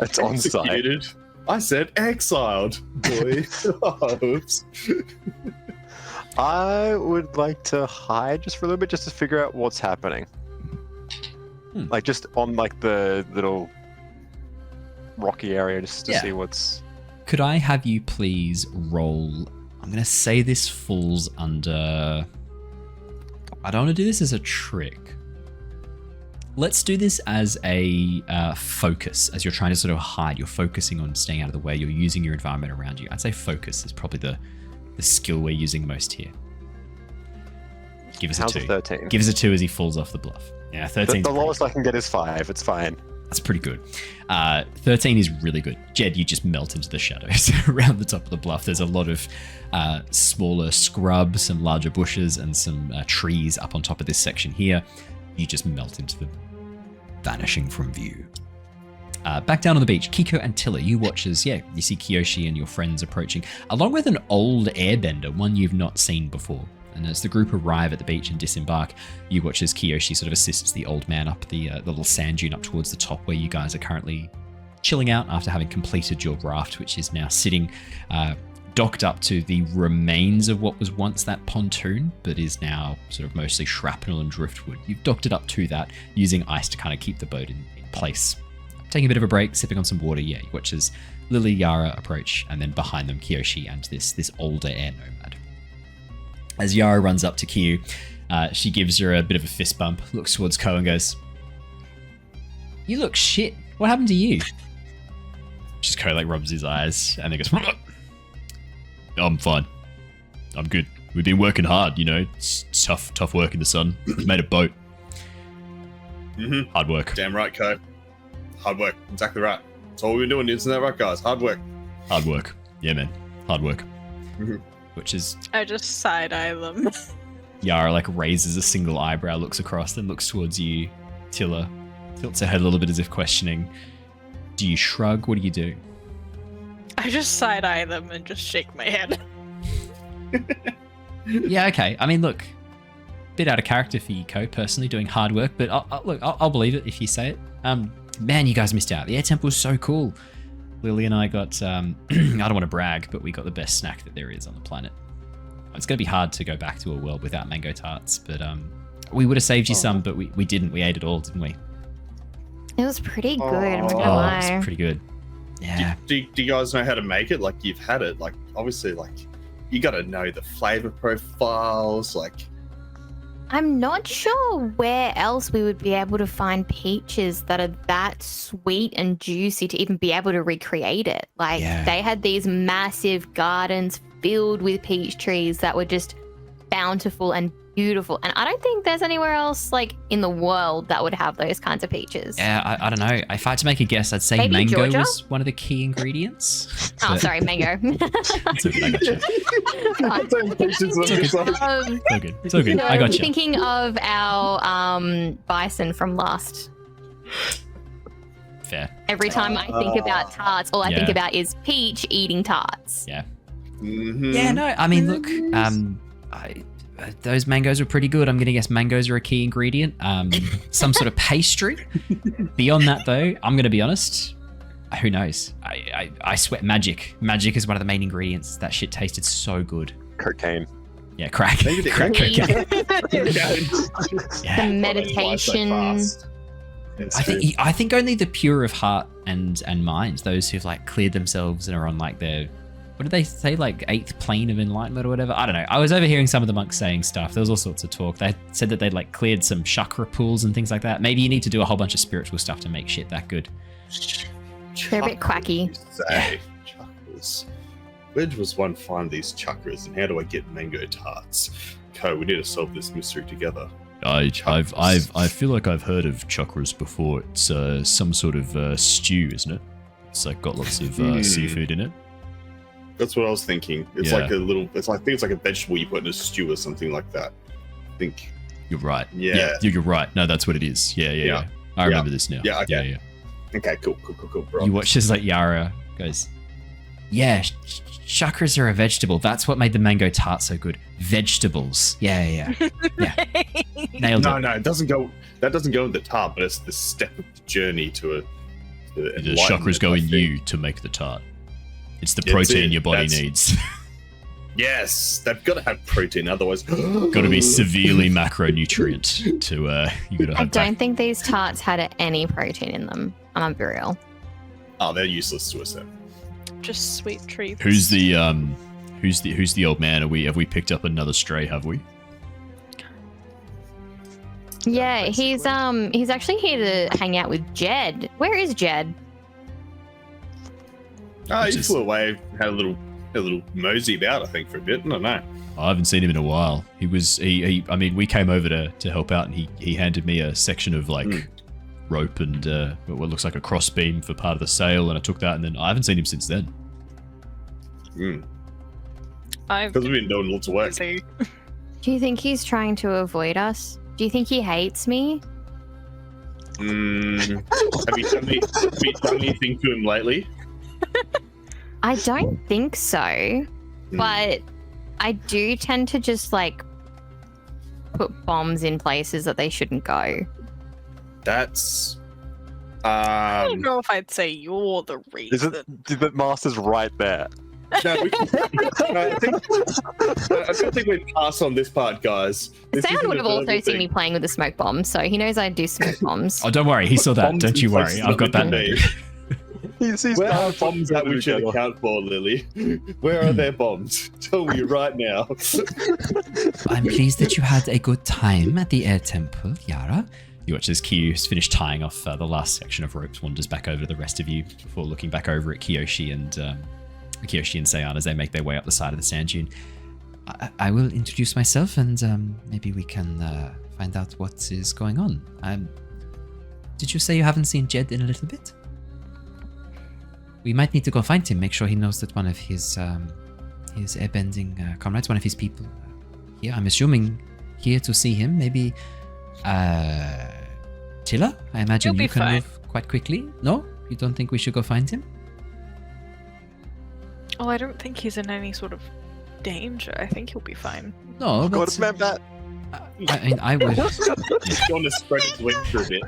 It's on site. I said exiled, boy. Oops. I would like to hide just for a little bit, just to figure out what's happening. Like just on like the little rocky area just to Yeah. see what's. Could I have you please roll? I'm going to say this falls under. I don't want to do this as a trick. Let's do this as a focus, as you're trying to sort of hide. You're focusing on staying out of the way. You're using your environment around you. I'd say focus is probably the skill we're using most here. Give us How's a a 2. 13? Give us a 2 as he falls off the bluff. Yeah, 13. The lowest I can get is 5. It's fine. That's pretty good. 13 is really good. Jedd, you just melt into the shadows around the top of the bluff. There's a lot of smaller scrub, some larger bushes, and some trees up on top of this section here. You just melt into them, vanishing from view. Back down on the beach, Keeko and Tilla, you watch as, you see Kyoshi and your friends approaching, along with an old airbender, one you've not seen before. And as the group arrive at the beach and disembark, you watch as Kyoshi sort of assists the old man up the little sand dune up towards the top where you guys are currently chilling out after having completed your raft, which is now sitting docked up to the remains of what was once that pontoon, but is now sort of mostly shrapnel and driftwood. You've docked it up to that, using ice to kind of keep the boat in place. Taking a bit of a break, sipping on some water, you watch as Lilly, Yara approach, and then behind them Kyoshi and this older air nomad. As Yara runs up to Kyu, she gives her a bit of a fist bump, looks towards Ko and goes, "You look shit. What happened to you?" Just Ko rubs his eyes and then goes, "I'm fine. I'm good. We've been working hard, It's tough work in the sun. We made a boat. Mm-hmm. Hard work. Damn right, Ko. Hard work. Exactly right. That's all we've been doing, isn't that right, guys? Hard work. Hard work. Yeah, man. Hard work." Mm-hmm. Which is... I just side-eye them. Yara raises a single eyebrow, looks across, then looks towards you, Tilla. Tilts her head a little bit as if questioning. Do you shrug? What do you do? I just side-eye them and just shake my head. Yeah, okay. I mean, look, bit out of character for you, Ko, personally, doing hard work, but I'll believe it if you say it. Man, you guys missed out. The air temple was so cool. Lilly and I got, I don't want to brag, but we got the best snack that there is on the planet. It's going to be hard to go back to a world without mango tarts, but we would have saved you some, but we didn't. We ate it all, didn't we? It was pretty good, I'm not gonna Oh, lie. it's pretty good. Yeah. Do you guys know how to make it? You've had it. Obviously, you got to know the flavor profiles. I'm not sure where else we would be able to find peaches that are that sweet and juicy to even be able to recreate it. They had these massive gardens filled with peach trees that were just bountiful and beautiful. And I don't think there's anywhere else in the world that would have those kinds of peaches. Yeah, I don't know. If I had to make a guess, I'd say Maybe mango Georgia? was one of the key ingredients. Oh, But- sorry, mango. It's okay, I got you. It's all good. It's all good. No, I got you. Thinking of our bison from last. Fair. Every time I think about tarts, all I think Yeah. about is Peach eating tarts. Yeah. Mm-hmm. Yeah, no, I mean, look, those mangoes were pretty good. I'm going to guess mangoes are a key ingredient. Some sort of pastry. Beyond that, though, I'm going to be honest. Who knows? I sweat magic. Magic is one of the main ingredients. That shit tasted so good. Cocaine. Yeah, crack. Maybe Crack cocaine. The meditation. I think only the pure of heart and mind, those who've cleared themselves and are on their, what did they say, 8th plane of enlightenment or whatever? I don't know. I was overhearing some of the monks saying stuff. There was all sorts of talk. They said that they'd cleared some chakra pools and things like that. Maybe you need to do a whole bunch of spiritual stuff to make shit that good. They're a bit quacky. Chakras. Where does one find these chakras, and how do I get mango tarts? Ko, we need to solve this mystery together. I feel like I've heard of chakras before. It's some sort of stew, isn't it? It's got lots of seafood in it. That's what I was thinking. It's Yeah. I think it's like a vegetable you put in a stew or something like that. I think. You're right. Yeah. You're right. No, that's what it is. Yeah. I remember this now. Yeah, okay. Yeah. Okay, cool, bro. You watch as Yara goes, yeah, chakras are a vegetable. That's what made the mango tart so good. Vegetables. Yeah. Nailed it. No, it doesn't go. That doesn't go in the tart, but it's the step of the journey to it. The chakras go in you to make the tart. It's the That's protein it. your body That's- needs. Yes, they've got to have protein, otherwise. Got to be severely macronutrient to you got to I have. don't think these tarts had any protein in them. I'm gonna be real. Oh, they're useless to us then. Just sweet treats. Who's the old man? Have we picked up another stray? Have we? Yeah, he's actually here to hang out with Jedd. Where is Jedd? Oh, he flew away, had a little mosey about, I think, for a bit. I don't know. I haven't seen him in a while. He we came over to help out, and he handed me a section of rope and what looks like a crossbeam for part of the sail, and I took that, and then I haven't seen him since then. Because we've been doing lots of work. Do you think he's trying to avoid us? Do you think he hates me? Have you done anything to him lately? I don't think so, but I do tend to just put bombs in places that they shouldn't go. That's. I don't know if I'd say you're the reason. Is it the master's right there? No, I don't think we'd pass on this part, guys. Sam would have also seen me playing with the smoke bomb, so he knows I do smoke bombs. Oh, don't worry, he saw that. Don't you worry, I've got that. Where are bombs that we should account for, Lily? Where are their bombs? Tell me right now. I'm pleased that you had a good time at the air temple, Yara. You watch as Kyu has finished tying off the last section of ropes, wanders back over to the rest of you before looking back over at Kyoshi and Sayan as they make their way up the side of the sand dune. I will introduce myself, and maybe we can find out what is going on. Did you say you haven't seen Jedd in a little bit? We might need to go find him, make sure he knows that one of his airbending comrades, one of his people here, I'm assuming here to see him, maybe Tilla? I imagine you can move quite quickly. No? You don't think we should go find him? Oh, I don't think he's in any sort of danger. I think he'll be fine. No, God, smack that. I mean, I would. He's going to spread his wings for a bit.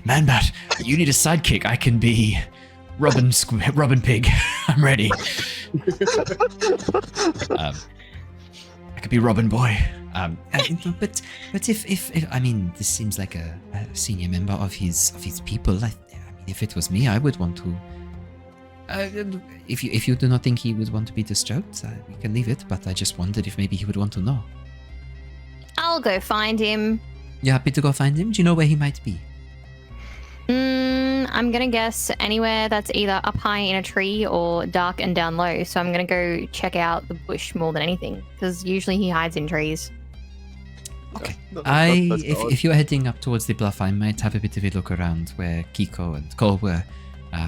Man-Bat, you need a sidekick. I can be Robin Pig. I'm ready. I could be Robin Boy. But if I mean, this seems like a senior member of his people. I mean, if it was me, I would want to. If you do not think he would want to be disturbed, we can leave it. But I just wondered if maybe he would want to know. I'll go find him. You happy to go find him? Do you know where he might be? I'm gonna guess anywhere that's either up high in a tree or dark and down low. So I'm gonna go check out the bush more than anything, because usually he hides in trees. Okay. If you're heading up towards the bluff, I might have a bit of a look around where Keeko and Cole were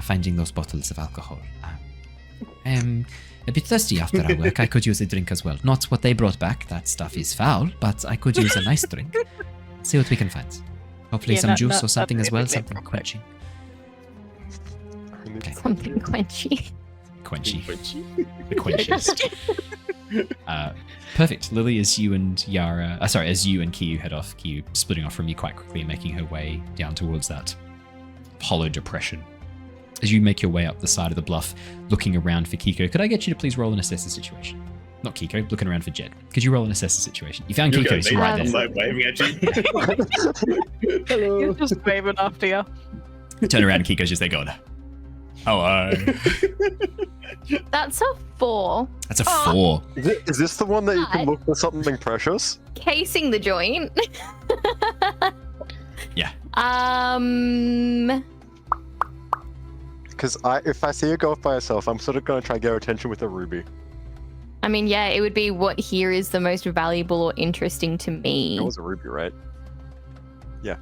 finding those bottles of alcohol. I'm a bit thirsty after our work. I could use a drink as well. Not what they brought back. That stuff is foul, but I could use a nice drink. See what we can find. Hopefully some juice or something as well. Something quenching. Okay. Something quenchy. The quenches. Perfect. Lily, as you and Kyu head off, Kyu splitting off from you quite quickly, making her way down towards that hollow depression. As you make your way up the side of the bluff, looking around for Keeko, could I get you to please roll and assess the situation? Not Keeko, looking around for Jedd. Could you roll and assess the situation? You found Keeko, so you're right there. Like waving at you. Hello. He's just waving after you. Turn around and Keiko's just there going, hello. That's a 4. That's a 4. Is this the one that you can look for something precious? Casing the joint. Yeah. Because if I see her go off by herself, I'm sort of going to try and get her attention with a ruby. I mean, yeah, it would be what here is the most valuable or interesting to me. It was a ruby, right? Yeah.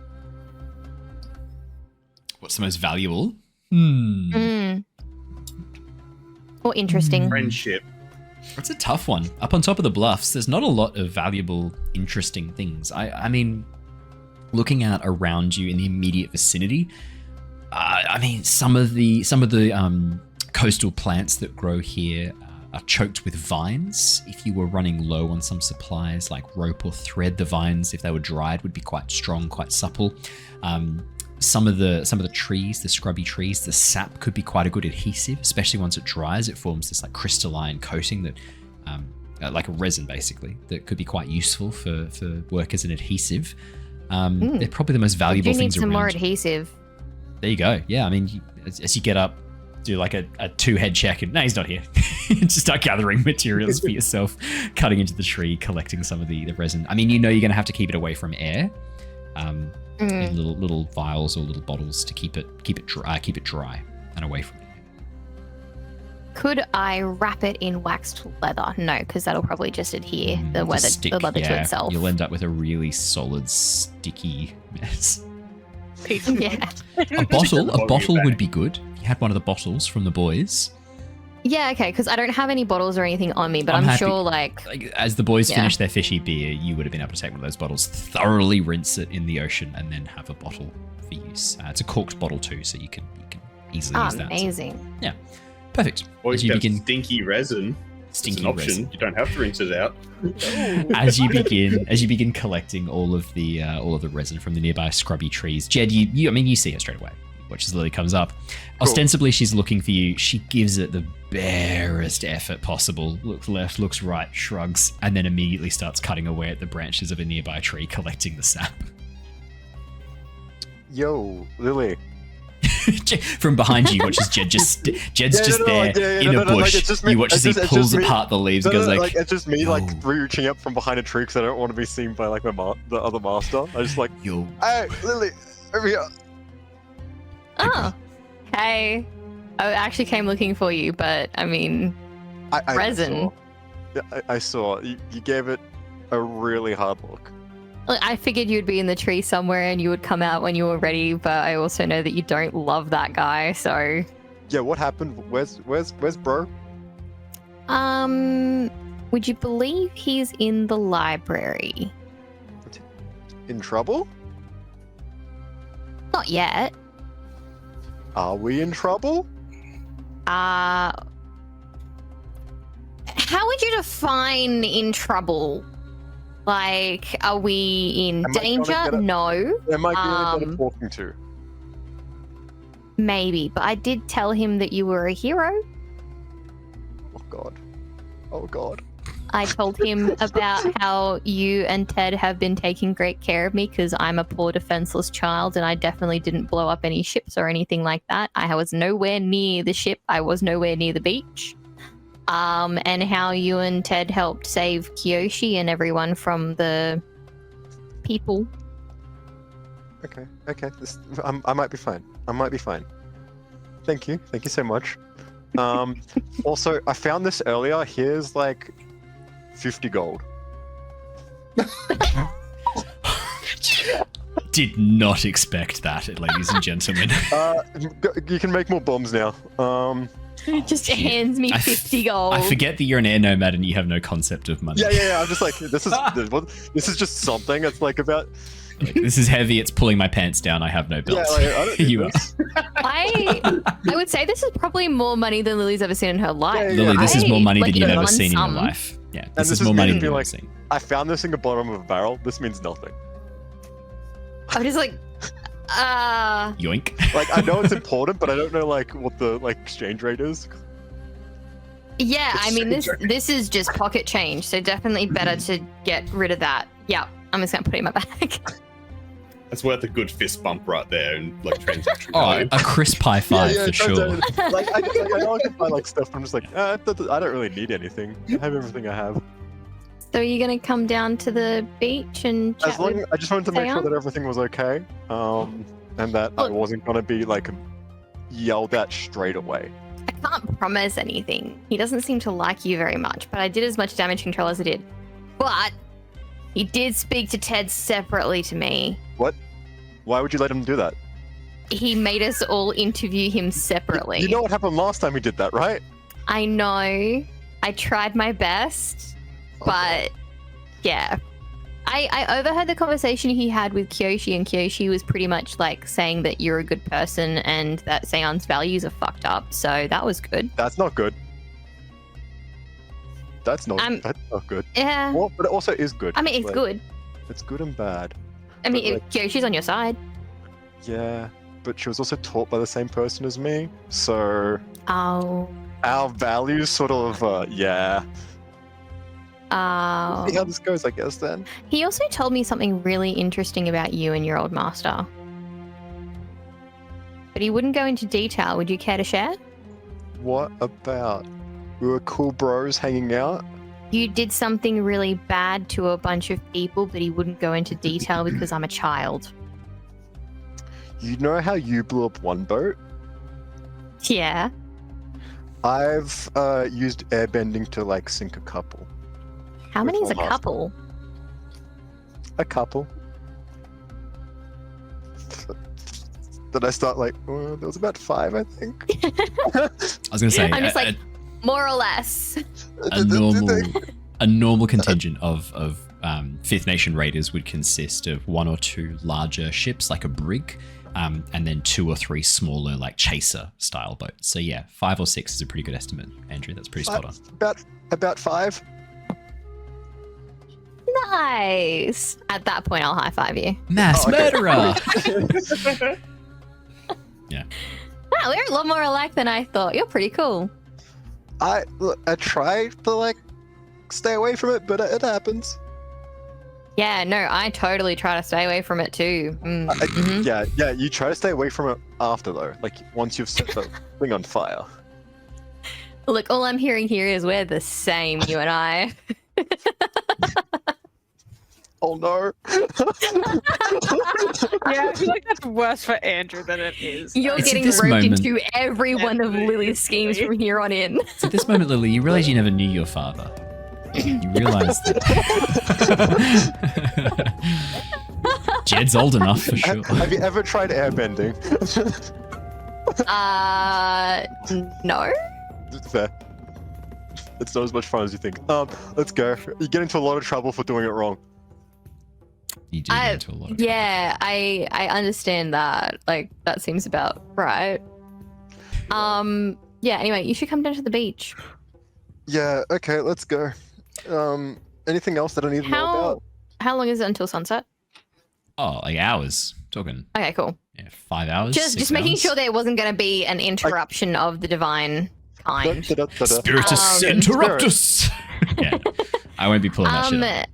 What's the most valuable? Or interesting. Friendship. It's a tough one. Up on top of the bluffs, there's not a lot of valuable, interesting things. I mean, looking out around you in the immediate vicinity, I mean, some of the coastal plants that grow here are choked with vines. If you were running low on some supplies like rope or thread, the vines, if they were dried, would be quite strong, quite supple. Some of the trees, the scrubby trees, the sap could be quite a good adhesive, especially once it dries. It forms this like crystalline coating that, like a resin basically, that could be quite useful for work as an adhesive. They're probably the most valuable things around. You need some more adhesive. There you go. Yeah, I mean, as you get up, do like a 2-head check, and no, he's not here. Just start gathering materials for yourself, cutting into the tree, collecting some of the resin. I mean, you know you're going to have to keep it away from air, in little vials or little bottles to keep it dry and away from it. Could I wrap it in waxed leather? No, because that'll probably just adhere the leather to itself. You'll end up with a really solid, sticky mess. Yeah. A bottle would be good. You had one of the bottles from the boys. Yeah, okay, because I don't have any bottles or anything on me, but I'm sure, like as the boys finish their fishy beer, you would have been able to take one of those bottles, thoroughly rinse it in the ocean, and then have a bottle for use. It's a corked bottle too, so you can easily use that. Amazing. So, yeah, perfect. Or As you you have begin, stinky resin. It's an option. resin. You don't have to rinse it out. as you begin collecting all of the resin from the nearby scrubby trees, Jedd, you see her straight away. Watch as Lilly comes up. Cool. Ostensibly, she's looking for you. She gives it the barest effort possible. Looks left, looks right, shrugs, and then immediately starts cutting away at the branches of a nearby tree, collecting the sap. Yo, Lilly. From behind you, watches Jedd Jedd's there in a bush. You watch as he pulls apart the leaves. Goes like, it's just me reaching up from behind a tree because I don't want to be seen by like the other master. I just like, yo, hey, Lilly, over here. Oh, hey. I actually came looking for you, but I mean, resin. I saw. You gave it a really hard look. Look, I figured you'd be in the tree somewhere and you would come out when you were ready, but I also know that you don't love that guy, so. Yeah, what happened? Where's bro? Would you believe he's in the library? In trouble? Not yet. Are we in trouble? How would you define in trouble? Like, are we in danger? No. Am I being talking to? Maybe, but I did tell him that you were a hero. Oh God. I told him about how you and Ted have been taking great care of me because I'm a poor defenseless child and I definitely didn't blow up any ships or anything like that. I was nowhere near the ship. I was nowhere near the beach. And how you and Ted helped save Kyoshi and everyone from the people. Okay. I might be fine. Thank you so much. Also, I found this earlier. Here's like 50 gold. Did not expect that, ladies and gentlemen. You can make more bombs now. He just hands me 50 gold. I forget that you're an air nomad and you have no concept of money. Yeah. I'm just like, this is just something. It's like about. Like, this is heavy. It's pulling my pants down. I have no belt. Yeah, you are. I would say this is probably more money than Lily's ever seen in her life. Yeah. Lilly, this is more money than you've ever seen in your life. Yeah, this is more money than you've ever seen. I found this in the bottom of a barrel. This means nothing. I'm just like, yoink. Like, I know it's important, but I don't know like what the exchange rate is. Yeah, I mean this is just pocket change, so definitely better to get rid of that. Yeah, I'm just gonna put it in my bag. That's worth a good fist bump right there and like transaction. A crisp high five for sure. Like I know I can buy like stuff, but I'm just like, I don't really need anything. I have everything I have. So are you gonna come down to the beach and chat with I just wanted to make sure that everything was okay, and that I wasn't gonna be like yelled at straight away. I can't promise anything. He doesn't seem to like you very much, but I did as much damage control as I did. But he did speak to Ted separately to me. What? Why would you let him do that? He made us all interview him separately. You know what happened last time he did that, right? I know. I tried my best, but yeah. I overheard the conversation he had with Kyoshi, and Kyoshi was pretty much like saying that you're a good person and that Seon's values are fucked up. So that was good. That's not good. That's not good. Yeah. Well, but it also is good. I mean, it's good. It's good and bad. I mean, Kyoshi's on your side. Yeah, but she was also taught by the same person as me, so... Oh. Our values sort of, yeah. Oh. See how this goes, I guess, then. He also told me something really interesting about you and your old master. but he wouldn't go into detail. Would you care to share? What about? We were cool bros hanging out. You did something really bad to a bunch of people, but he wouldn't go into detail because I'm a child. You know how you blew up one boat? Yeah. I've used airbending to like sink a couple. How many is a one couple? A couple. Did I start like? There was about 5, I think. I was gonna say I'm just like, more or less. a normal contingent of 5th Nation raiders would consist of 1 or 2 larger ships, like a brig, and then 2 or 3 smaller, like chaser style boats. So yeah, 5 or 6 is a pretty good estimate, Andrew. That's pretty spot on. About 5. Nice. At that point, I'll high five you. Mass murderer. Yeah. Wow, we're a lot more alike than I thought. You're pretty cool. I try to like stay away from it, but it happens. Yeah, no, I totally try to stay away from it too. Yeah, you try to stay away from it after though. Like once you've set the thing on fire. Look, all I'm hearing here is we're the same, you and I. Oh no. Yeah, I feel like that's worse for Andrew than it is. You're It's at getting this roped moment- into every one of Lily's schemes from here on in. So at this moment, Lily, you realize you never knew your father. You realize that Jedd's old enough for sure. Have you ever tried airbending? No. Fair. It's not as much fun as you think. Let's go. You get into a lot of trouble for doing it wrong. You do get into a lot of Yeah, I understand that. Like, that seems about right. Yeah, anyway, you should come down to the beach. Yeah, okay, let's go. Anything else that I need to know about? How long is it until sunset? Oh, like hours. Talking. Okay, cool. Yeah, 5 hours. Just 6 making hours? sure there wasn't going to be an interruption of the divine kind. Spiritus interruptus. Yeah, I won't be pulling that shit up.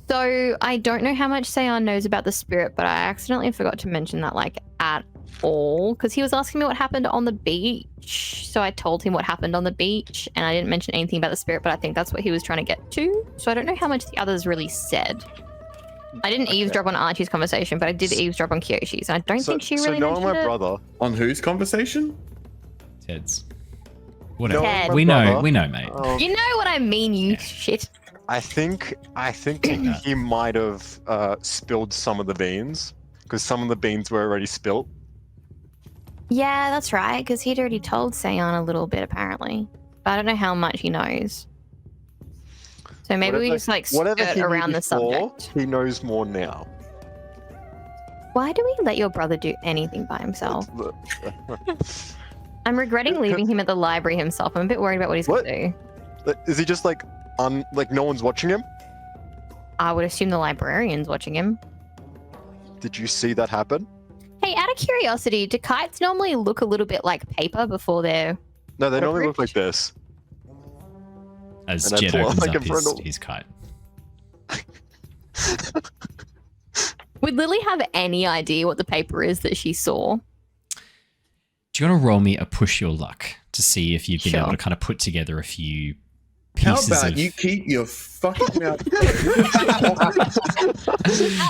So I don't know how much Seon knows about the spirit, but I accidentally forgot to mention that like at all because he was asking me what happened on the beach. So I told him what happened on the beach, and I didn't mention anything about the spirit, but I think that's what he was trying to get to. So I don't know how much the others really said. I didn't eavesdrop on Archie's conversation, but I did eavesdrop on Kyoshi's, and I don't think she really knowing mentioned my it. brother. On whose conversation? Ted's. Whatever. Ted. We know, mate. You know what I mean, you shit. I think he might have spilled some of the beans because some of the beans were already spilt. Yeah, that's right, because he'd already told Seon a little bit, apparently. But I don't know how much he knows. So maybe we just, like, skirt around the subject. He knows more now. Why do we let your brother do anything by himself? I'm regretting leaving him at the library himself. I'm a bit worried about what he's going to do. Is he just, like no one's watching him? I would assume the librarian's watching him. Did you see that happen? Hey, out of curiosity, do kites normally look a little bit like paper before they're... No, they normally look like this. As And I Jedd pull out, opens like, up in front of- his kite. Would Lily have any idea what the paper is that she saw? Do you want to roll me a push your luck to see if you've been Sure. able to kind of put together a few How pieces about of you keep your fucking mouth?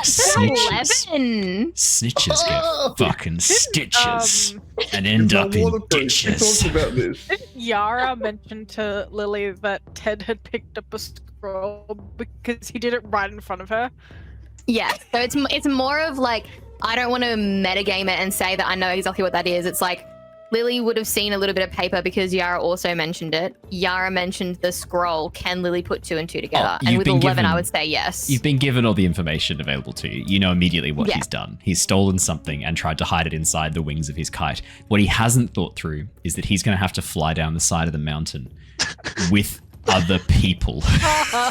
snitches? 11! Snitches get fucking stitches and end up in ditches. We talked about this. Yara mentioned to Lily that Ted had picked up a scroll because he did it right in front of her. Yeah, so it's more of like, I don't want to metagame it and say that I know exactly what that is. It's like, Lily would have seen a little bit of paper because Yara also mentioned it. Yara mentioned the scroll. Can Lily put 2 and 2 together? And with 11, I would say yes. You've been given all the information available to you. You know immediately what Yeah. he's done. He's stolen something and tried to hide it inside the wings of his kite. What he hasn't thought through is that he's going to have to fly down the side of the mountain with other people. Oh,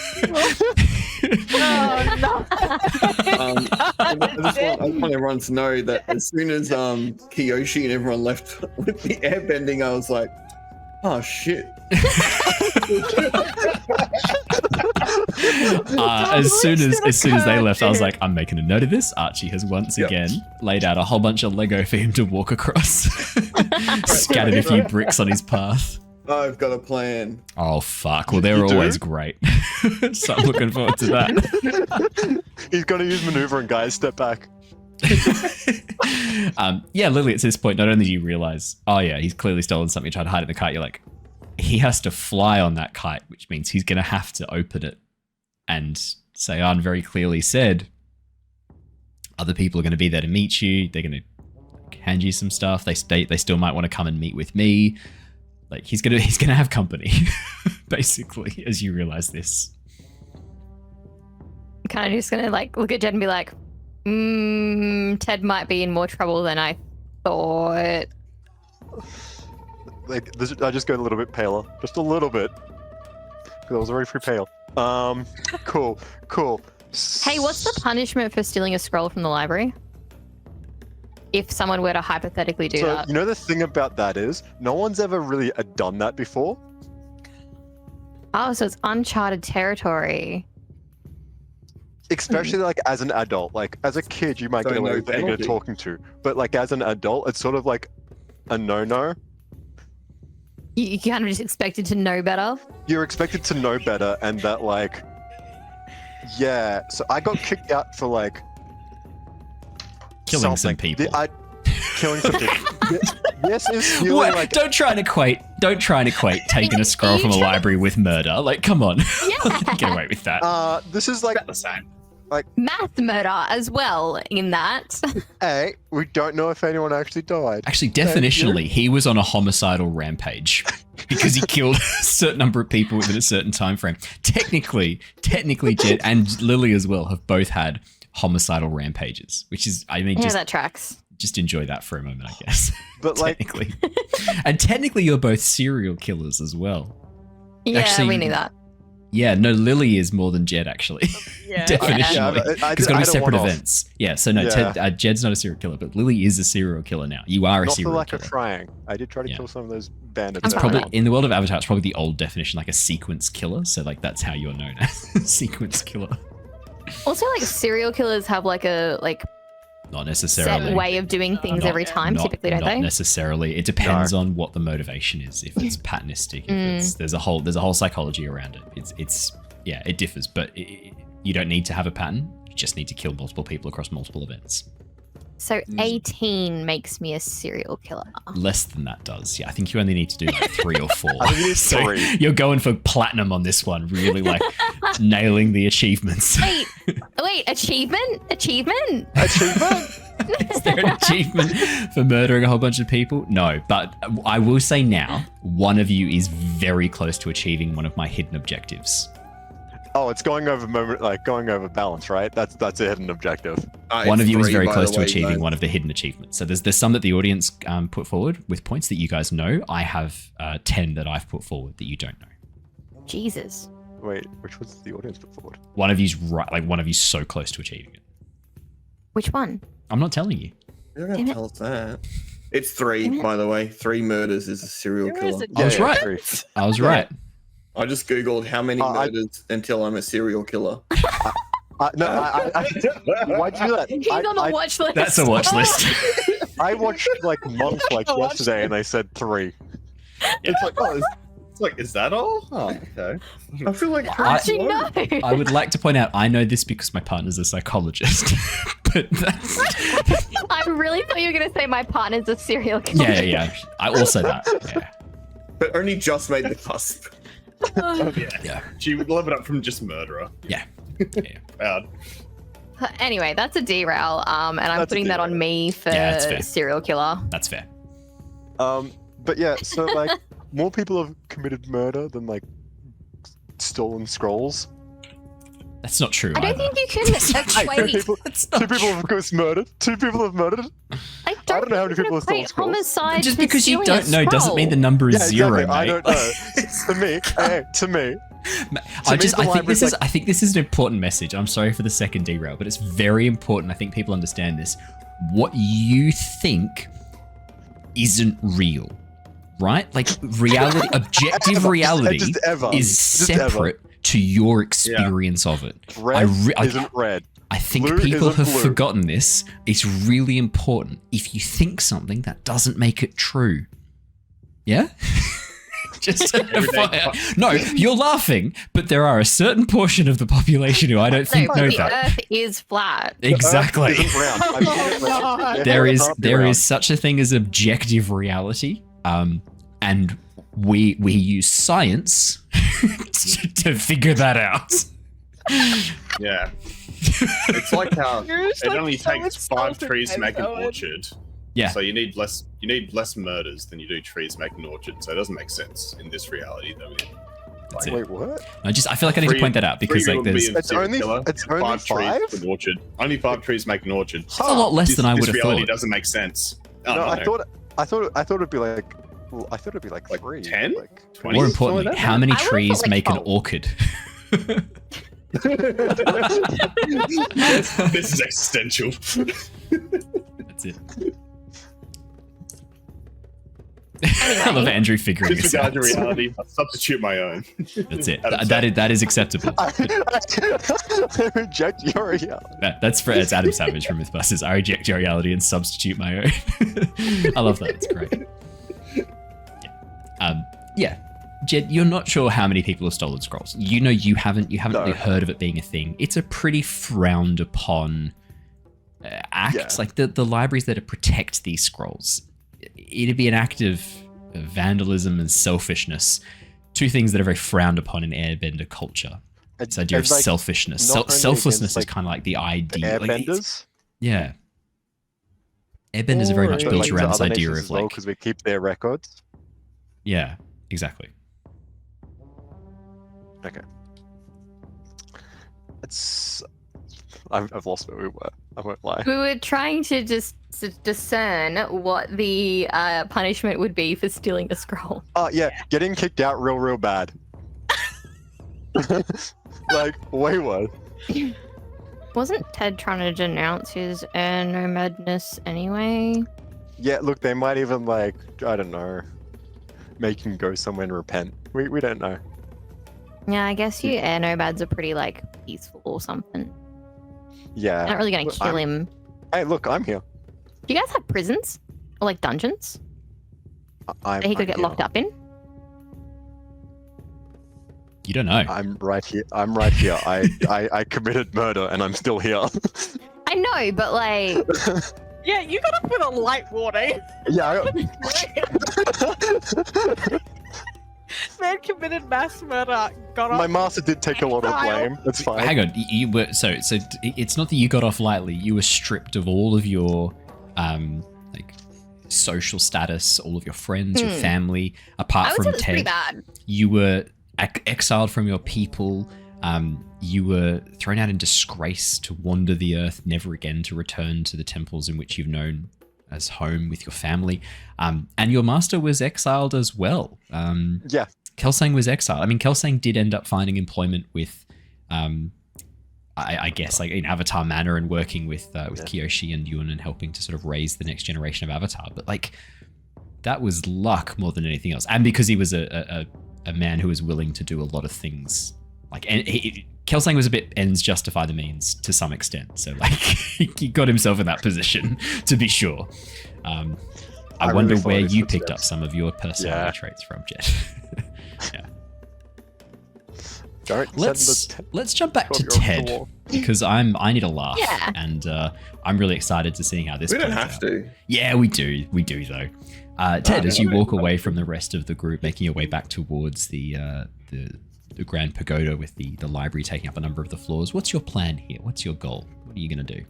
no. I just want everyone to know that as soon as Kyoshi and everyone left with the airbending, I was like, oh shit. as soon as they left, I was like, I'm making a note of this. Archie has once again laid out a whole bunch of Lego for him to walk across. Scattered a few bricks on his path. I've got a plan. Oh fuck! Well, they're always great. So I'm looking forward to that. He's gonna use maneuvering, guys. Step back. Yeah, Lilly, at this point, not only do you realize, oh yeah, he's clearly stolen something, tried to hide it in the kite, you're like, he has to fly on that kite, which means he's going to have to open it and Sayan very clearly said, other people are going to be there to meet you, they're going to hand you some stuff, they still might want to come and meet with me. Like, he's gonna have company, basically, as you realize this. I'm kind of just gonna like look at Jedd and be like, Ted might be in more trouble than I thought. Like, I just got a little bit paler, just a little bit, because I was already pretty pale. Cool. Hey, what's the punishment for stealing a scroll from the library? If someone were to hypothetically do that. You know, the thing about that is, no one's ever really done that before. Oh, so it's uncharted territory. Especially like as an adult, like as a kid, you might get away with being talking to, but like as an adult, it's sort of like a no-no. You kind of just expected to know better. You're expected to know better, and that like, yeah. So I got kicked out for like killing some people. Killing some people. Yes, is what? Like, don't try and equate taking a scroll from a library with murder. Like, come on. Yeah. Get away with that. This is like the same. Like math murder as well in that. Hey, we don't know if anyone actually died. Actually, definitionally, he was on a homicidal rampage because he killed a certain number of people within a certain time frame. Technically, Jedd and Lilly as well have both had homicidal rampages, which is, I mean, that tracks. Just enjoy that for a moment, I guess. But technically, and technically, you're both serial killers as well. Yeah, actually, we knew that. Yeah, no, Lilly is more than Jedd, actually. Yeah. Definitionally. It's got to be separate events. Yeah, so no, Yeah. Jedd's not a serial killer, but Lilly is a serial killer now. You are a Not for serial lack killer. of trying. I did try to kill some of those bandits. It's probably, in the world of Avatar, it's probably the old definition, like a sequence killer. So like that's how you're known as sequence killer. Also, like serial killers have like a not necessarily set way of doing things every time. Typically, don't they? Not necessarily. It depends on what the motivation is. If it's patternistic, there's a whole psychology around it. It differs, but you don't need to have a pattern. You just need to kill multiple people across multiple events. So 18 makes me a serial killer. Less than that does. Yeah, I think you only need to do like 3 or 4. I think you need so 3. You're going for platinum on this one, really like nailing the achievements. Wait, achievement? Achievement? Is there an achievement for murdering a whole bunch of people? No, but I will say now, one of you is very close to achieving one of my hidden objectives. Oh, it's going over balance, right? That's a hidden objective. One of you is very close to achieving one of the hidden achievements. So there's some that the audience put forward with points that you guys know. I have 10 that I've put forward that you don't know. Jesus. Wait, which was the audience put forward? One of you's right, like one of you's so close to achieving it. Which one? I'm not telling you. You're going to tell us that. It's 3, by the way. 3 murders is a serial killer. I was right. I was right. I just googled how many murders until I'm a serial killer. Why'd you do that? He's on the watch list. That's a watch list. I watched like Monk yesterday, and they said 3. It's like, is that all? Oh, okay. I feel like I would like to point out, I know this because my partner's a psychologist, but that's... I really thought you were going to say my partner's a serial killer. Yeah. I also that. Yeah. But only just made the cusp. Yeah. She would level it up from just murderer. Yeah. Bad. Anyway, that's a derail, and I'm putting that on me for serial killer. That's fair. But yeah, so like more people have committed murder than like stolen scrolls. That's not true. I don't think you can equate. 2 people have murdered. 2 people have murdered. I don't know how many people have stolen scrolls. Homicide just because you don't know doesn't mean the number is 0, exactly. mate. I don't know. to me. I think this is an important message. I'm sorry for the second derail, but it's very important. I think people understand this. What you think isn't real, right? Like reality, objective reality is separate to your experience of it. Red isn't red. I think Blue people isn't have blue. forgotten this. It's really important. If you think something, that doesn't make it true. Yeah? Just FYI. No, you're laughing, but there are a certain portion of the population who I don't think know the that. Earth is flat. Exactly. Isn't round. I've seen it round. There It is can't be there round. is such a thing as objective reality, and we use science to figure that out. Yeah. It's like how You're just it like only so takes 5 insulted trees to by make an Owen. orchard. Yeah. So you need less murders than you do trees making an orchard. So it doesn't make sense in this reality that we're in. That's it. Wait, what? I feel like I need to point that out because like there's It's only 5? trees for an orchard. Only 5 trees make an orchard. that's a lot less than I would This have reality thought. doesn't make sense. No, I thought it'd be like. Well, I thought it'd be like 3. 10? Like, 20? More Something importantly, like that? how many I would've trees thought, like, make an 12. orchid? This is existential. That's it. I love Andrew figuring this out. Disregard your reality. I'll substitute my own. That's it. Adam That is acceptable. I reject your reality. It's Adam Savage from Mythbusters. I reject your reality and substitute my own. I love that. It's great. Yeah. Jedd, you're not sure how many people have stolen scrolls. You know you haven't really heard of it being a thing. It's a pretty frowned upon act. Yeah. Like the libraries that protect these scrolls. It'd be an act of vandalism and selfishness. 2 things that are very frowned upon in Airbender culture. This idea of like, selfishness. not only Selflessness against, is kind of like the ideal. Airbenders. Yeah. Airbenders are very much built around this idea of like... because we keep their records. Yeah, exactly. Okay. I've lost where we were. I won't lie. We were trying to just discern what the punishment would be for stealing a scroll. Oh yeah, getting kicked out real bad. Like way worse. Wasn't Ted trying to denounce his nomadness anyway? Yeah, look, they might even like, I don't know, make him go somewhere and repent. We don't know. Yeah, I guess you air nomads are pretty like peaceful or something. Yeah. Not really gonna Look, kill him. Hey, look, I'm here. Do you guys have prisons or like dungeons that he could get locked up in? You don't know. I'm right here. I committed murder and I'm still here. I know, but like, Yeah, you got up with a light warning. Yeah. Man committed mass murder. Got up. My master did take a lot of blame. That's fine. Hang on, you were so it's not that you got off lightly. You were stripped of all of your like social status, all of your friends, your family. Apart I would from say that's pretty Ted, bad. you were exiled from your people. You were thrown out in disgrace to wander the earth, never again to return to the temples in which you've known as home with your family. And your master was exiled as well. Yeah. Kelsang was exiled. I mean, Kelsang did end up finding employment with, I guess, like in Avatar Manor and working with Kyoshi and Ewan and helping to sort of raise the next generation of Avatar. But like, that was luck more than anything else. And because he was a man who was willing to do a lot of things. Like, and Kelsang was a bit ends justify the means to some extent. So like, he got himself in that position, to be sure. I wonder really where followed his you picked footsteps. up some of your personality traits from, Jedd. Yeah. Don't Let's jump back to 12-year-old to the Ted wall. because I need a laugh. Yeah. And I'm really excited to seeing how this We don't plays have out. to. Yeah, we do. We do though. Ted, as you walk away from the rest of the group, making your way back towards the Grand Pagoda with the library taking up a number of the floors, what's your plan here? What's your goal? What are you going to do?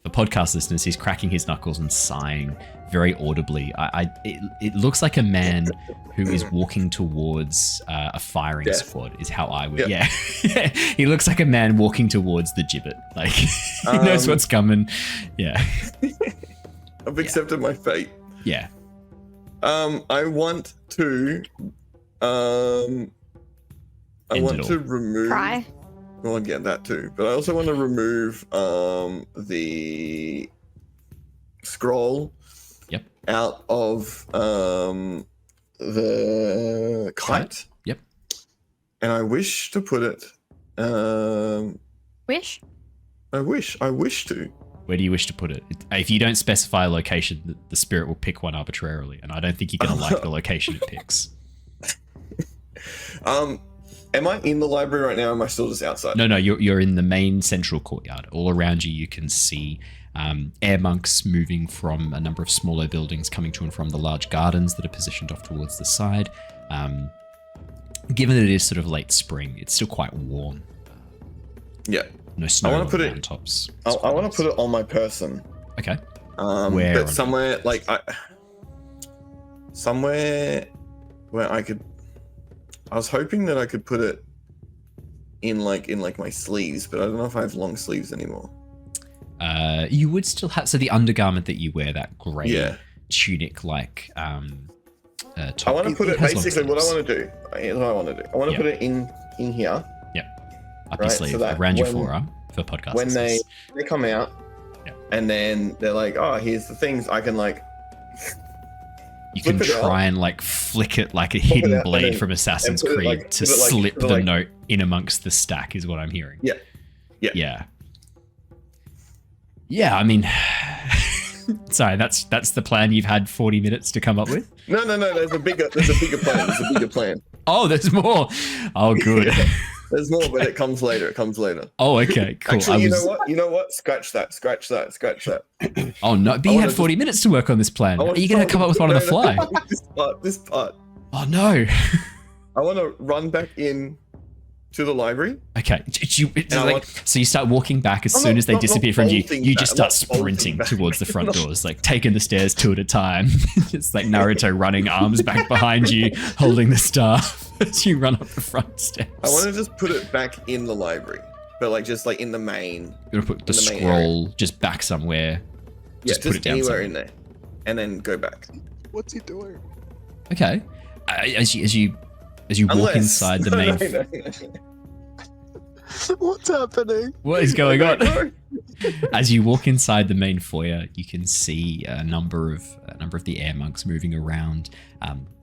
For podcast listeners, he's cracking his knuckles and sighing very audibly. It looks like a man who is walking towards a firing squad, is how I would. Yeah. He looks like a man walking towards the gibbet. Like, he knows what's coming. Yeah. I've accepted my fate. Yeah. I want to remove. Cry. Well, I get that too, but I also want to remove the scroll Yep. out of the kite. Yep. And I wish to put it. Wish? I wish to. Where do you wish to put it? If you don't specify a location, the spirit will pick one arbitrarily, and I don't think you're going to like the location it picks. Am I in the library right now? Or am I still just outside? No, you're in the main central courtyard. All around you, you can see air monks moving from a number of smaller buildings coming to and from the large gardens that are positioned off towards the side. Given that it is sort of late spring, it's still quite warm. Yeah. No snow I on the mountaintops. I want to put it on my person. Okay. Where? But somewhere like somewhere where I could. I was hoping that I could put it in my sleeves, but I don't know if I have long sleeves anymore. You would still have the undergarment that you wear, that grey tunic like top. I want to put it basically. What I want to do. Here's what I want to do. I want to put it in here. Up your sleeve, so around your forearm for podcast. When they come out, and then they're like, "Oh, here's the things." I can like. You can try and like flick it like a hidden blade from Assassin's Creed to slip the note in amongst the stack, is what I'm hearing. Yeah. I mean, sorry, that's the plan you've had 40 minutes to come up with? No. There's a bigger plan. Oh, there's more. Oh, good. There's more, but it comes later. Oh, okay, cool. Actually, you know what? Scratch that. Oh, no. But you had 40 minutes to work on this plan. Are you going to come up with one on the fly? This part. Oh, no. I want to run back in to the library. Okay. So you start walking back as soon as they disappear from you. You just start sprinting towards the front doors, like taking the stairs two at a time. It's like Naruto running, arms back behind you, holding the staff as you run up the front steps. I want to just put it back in the library, but like just like in the main. You're gonna put the scroll just back somewhere. Just put it down anywhere in there, and then go back. What's he doing? Okay. As you walk inside the main. What's happening? What is going on? As you walk inside the main foyer, you can see a number of the air monks moving around.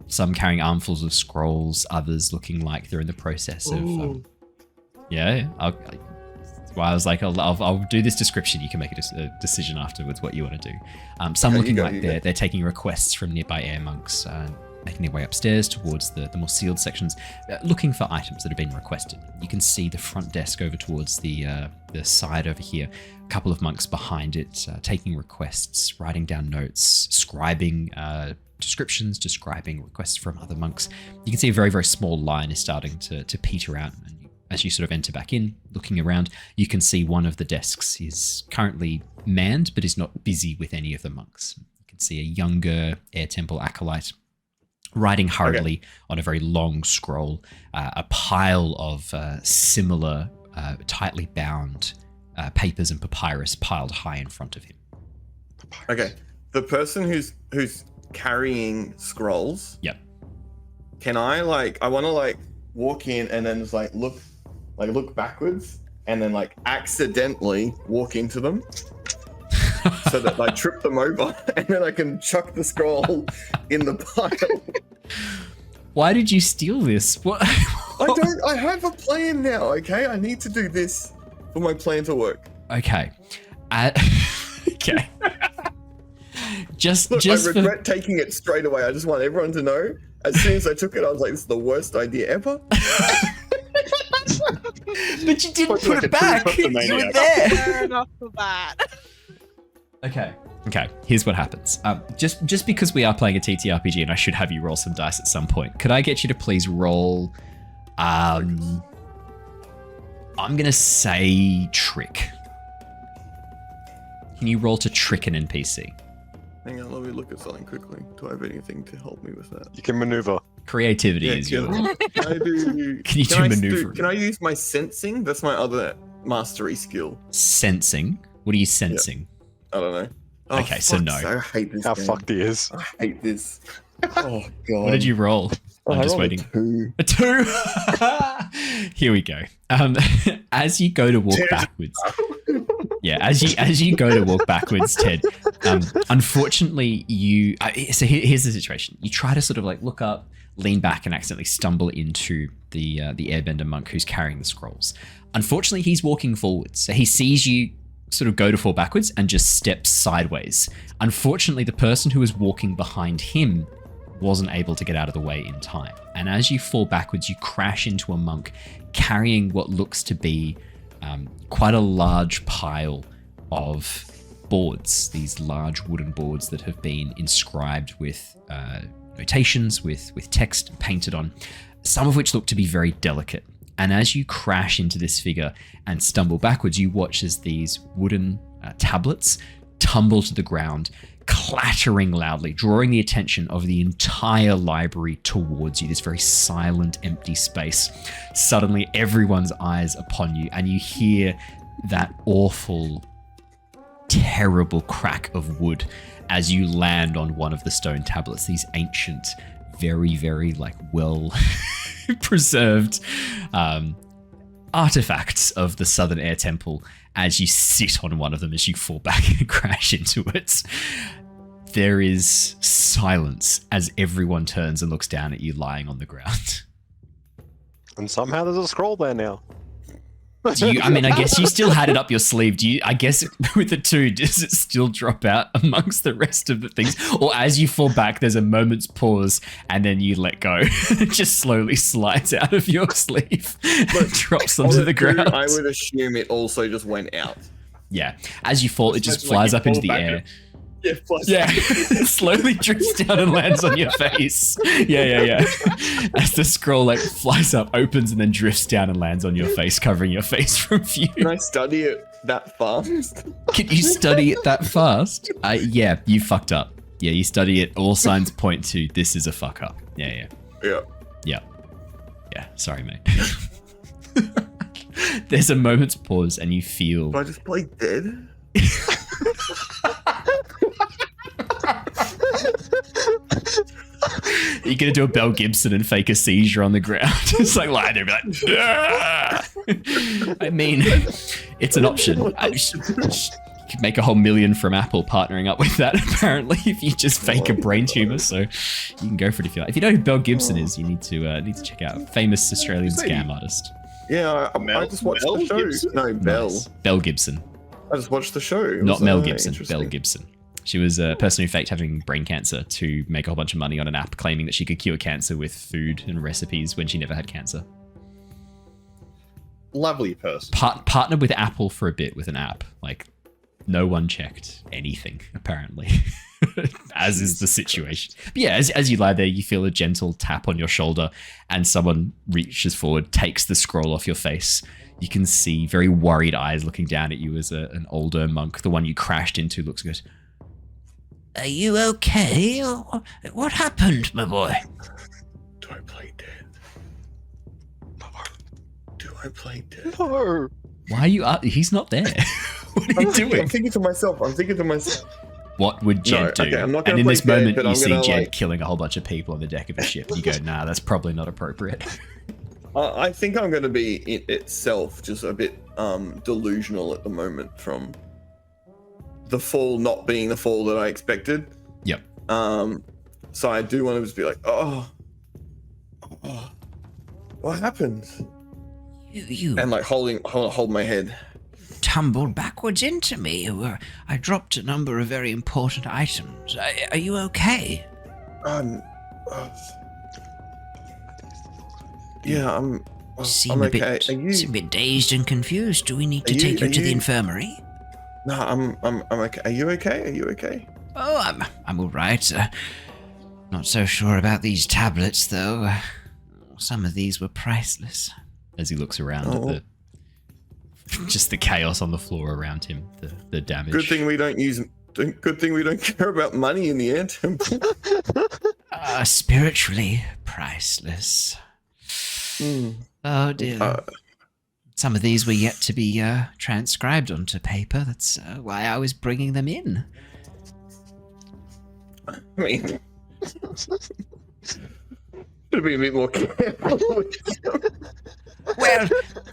Some carrying armfuls of scrolls, others looking like they're in the process of. I was like, I'll do this description. You can make a decision afterwards what you want to do. Some looking like they're taking requests from nearby air monks, making their way upstairs towards the more sealed sections, looking for items that have been requested. You can see the front desk over towards the side over here. A couple of monks behind it, taking requests, writing down notes, scribing descriptions, describing requests from other monks. You can see a very, very small line is starting to peter out. And as you sort of enter back in, looking around, you can see one of the desks is currently manned, but is not busy with any of the monks. You can see a younger Air Temple acolyte writing hurriedly on a very long scroll, a pile of similar, tightly bound papers and papyrus piled high in front of him. Okay, the person who's carrying scrolls. Yep. Can I want to walk in and then just look backwards and then accidentally walk into them. So that I trip them over, and then I can chuck the scroll in the pile. Why did you steal this? What? I have a plan now. Okay, I need to do this for my plan to work. Okay. Okay. Just I regret taking it straight away. I just want everyone to know. As soon as I took it, I was like, "This is the worst idea ever." But you didn't put it back. You were there. Fair enough for that. Okay. Here's what happens. Just because we are playing a TTRPG and I should have you roll some dice at some point, could I get you to please roll? I'm gonna say trick. Can you roll to trick an NPC? Hang on, let me look at something quickly. Do I have anything to help me with that? You can maneuver. Creativity is yours. Can you do maneuvering? Can I use my sensing? That's my other mastery skill. Sensing? What are you sensing? Yep. I don't know. Oh, okay, so no. I hate this. How game. fucked he is. I hate this. Oh god. What did you roll? I'm just waiting. A 2. Here we go. As you go to walk backwards, Yeah, as you go to walk backwards, Ted, unfortunately, so here's the situation. You try to sort of like look up, lean back, and accidentally stumble into the Airbender monk who's carrying the scrolls. Unfortunately, he's walking forwards, so he sees you sort of go to fall backwards and just steps sideways. Unfortunately, the person who was walking behind him wasn't able to get out of the way in time. And as you fall backwards, you crash into a monk carrying what looks to be quite a large pile of boards, these large wooden boards that have been inscribed with notations, with text painted on, some of which look to be very delicate. And as you crash into this figure and stumble backwards, you watch as these wooden tablets tumble to the ground, clattering loudly, drawing the attention of the entire library towards you, this very silent, empty space. Suddenly, everyone's eyes upon you, and you hear that awful, terrible crack of wood as you land on one of the stone tablets, these ancient, very, very like well preserved artifacts of the Southern Air Temple. As you sit on one of them, as you fall back and crash into it, there is silence as everyone turns and looks down at you lying on the ground. And somehow there's a scroll there now. I guess you still had it up your sleeve. I guess with the two, does it still drop out amongst the rest of the things? Or as you fall back, there's a moment's pause and then you let go. It just slowly slides out of your sleeve and drops onto the ground. I would assume it also just went out. Yeah. As you fall, it just flies up into the air. Yeah, it slowly drifts down and lands on your face. Yeah. As the scroll like flies up, opens, and then drifts down and lands on your face, covering your face from view. Can I study it that fast? Can you study it that fast? Yeah, you fucked up. Yeah, you study it. All signs point to this is a fuck up. Yeah. Yeah. Sorry, mate. There's a moment's pause, and you feel. Do I just play dead? You're gonna do a Bell Gibson and fake a seizure on the ground. It's like lying there, be like, "Argh!" I mean, it's an option. You could make a whole million from Apple partnering up with that. Apparently, if you just fake a brain tumor, so you can go for it if you like. If you know who Bell Gibson is, you need to check out. Famous Australian scam artist. Yeah, I just watched the show. Gibson? No, Bell. Nice. Bell Gibson. I just watched the show. Not Mel Gibson. Bell Gibson. She was a person who faked having brain cancer to make a whole bunch of money on an app claiming that she could cure cancer with food and recipes when she never had cancer. Lovely person. Partnered with Apple for a bit with an app. Like, no one checked anything, apparently. As is the situation. But yeah, as you lie there, you feel a gentle tap on your shoulder and someone reaches forward, takes the scroll off your face. You can see very worried eyes looking down at you as an older monk, the one you crashed into, looks and goes, "Are you okay? What happened, my boy?" Do I play dead? No. Do I play dead? No. Why are you up? He's not there. What are you doing? I'm thinking to myself. What would Jedd do? Okay, I'm not and gonna in play this dead, moment, but you I'm see gonna, Jedd killing a whole bunch of people on the deck of a ship. And you go, nah, that's probably not appropriate. I think I'm going to be in itself just a bit delusional at the moment from the fall not being the fall that I expected. Yep. So I do want to just be like, oh, what happened? You And like hold my head. tumbled backwards into me. I dropped a number of very important items. Are you okay? Yeah, I'm Seem okay. Seem a bit dazed and confused. Do we need to take you to the infirmary? No, I'm okay. Are you okay? Oh, I'm all right. Not so sure about these tablets, though. Some of these were priceless. As he looks around at just the chaos on the floor around him, the damage. Good thing we don't care about money in the Air Temple. Spiritually priceless. Oh dear. Some of these were yet to be transcribed onto paper. That's why I was bringing them in. I mean, should be a bit more careful. Well,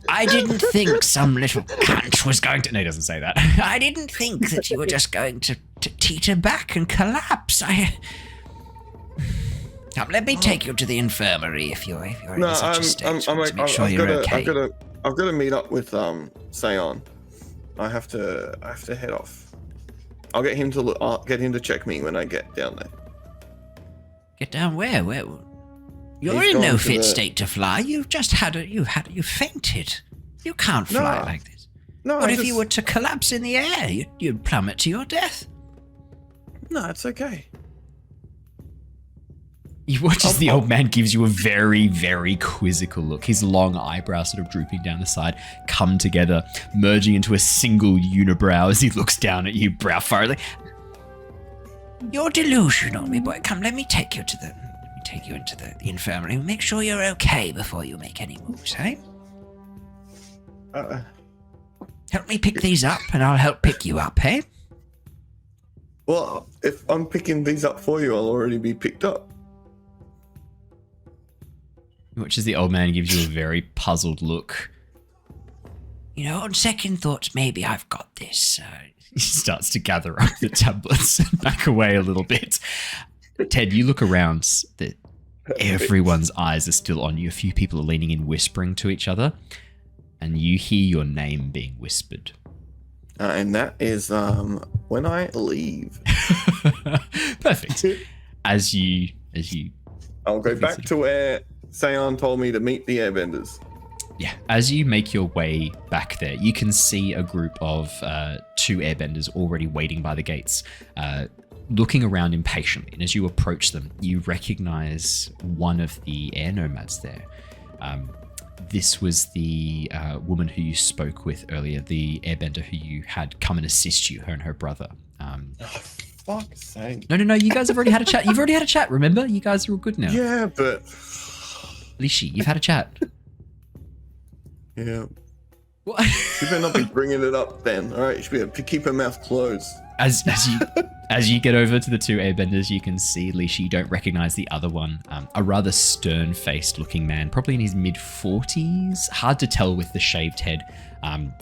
I didn't think some little cunt was going to... No, he doesn't say that. I didn't think that you were just going to teeter back and collapse. Come, let me take you to the infirmary if you're in such a state. I've got to meet up with Seon. I have to head off. I'll get him to check me when I get down there. Get down where? Where? You're in no fit state to fly. You fainted. You can't fly like this. No. What if you were to collapse in the air? You'd plummet to your death. No, it's okay. You watch as the old man gives you a very, very quizzical look. His long eyebrows sort of drooping down the side come together, merging into a single unibrow as he looks down at you, brow furrowed. You're delusional, me boy. Come, let me take you into the infirmary. Make sure you're okay before you make any moves, hey? Help me pick these up, and I'll help pick you up, hey? Well, if I'm picking these up for you, I'll already be picked up. Which is the old man gives you a very puzzled look. On second thoughts, maybe I've got this. He starts to gather up the tablets and back away a little bit. Ted, you look around. Everyone's eyes are still on you. A few people are leaning in, whispering to each other. And you hear your name being whispered. And that is when I leave. Perfect. As you I'll go back to where Seon told me to meet the Airbenders. Yeah, as you make your way back there, you can see a group of 2 Airbenders already waiting by the gates, looking around impatiently. And as you approach them, you recognize one of the air nomads there. This was the woman who you spoke with earlier, the Airbender who you had come and assist you, her and her brother. Fuck's sake. No, you guys have already had a chat. You've already had a chat, remember? You guys are all good now. Yeah, but... Lishi, you've had a chat. Yeah. What? She better not be bringing it up then. All right, she better keep her mouth closed. As you get over to the 2 Airbenders, you can see Lishi. You don't recognize the other one. A rather stern-faced looking man, probably in his mid-40s. Hard to tell with the shaved head.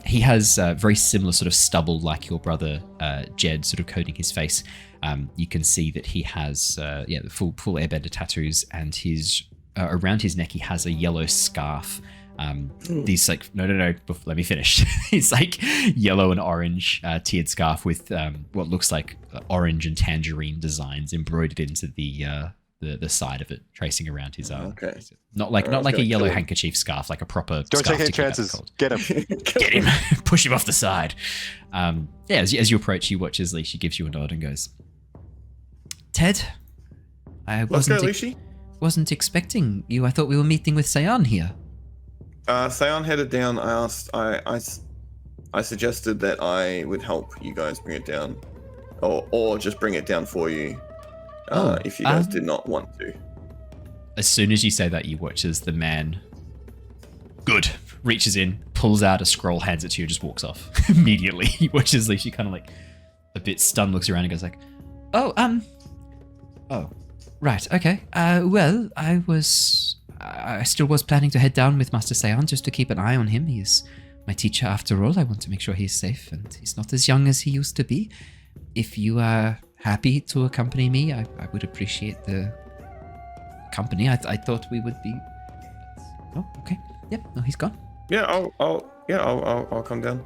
He has very similar sort of stubble like your brother Jedd, sort of coating his face. You can see that he has the full Airbender tattoos, and his around his neck he has a yellow scarf. These no, let me finish. It's like yellow and orange tiered scarf with what looks like orange and tangerine designs embroidered into the side of it, tracing around his arm. Okay. Not like a yellow handkerchief scarf, like a proper. Don't scarf take any to keep out chances. cold. Get him. Get him. Push him off the side. As you approach, you watch as Lishi gives you a nod and goes, "Ted, I wasn't expecting you. I thought we were meeting with Seon here." Seon headed down. I suggested that I would help you guys bring it down, or just bring it down for you, if you guys did not want to. As soon as you say that, you watch as the man, reaches in, pulls out a scroll, hands it to you, and just walks off immediately. He watches Lishi kind of like a bit stunned, looks around and goes like, "Oh, right, okay. Well, I still was planning to head down with Master Seon just to keep an eye on him. He is my teacher after all. I want to make sure he's safe and he's not as young as he used to be. If you are happy to accompany me, I would appreciate the company. I thought we would be... Oh, okay. Yep, no, he's gone. Yeah, I'll come down.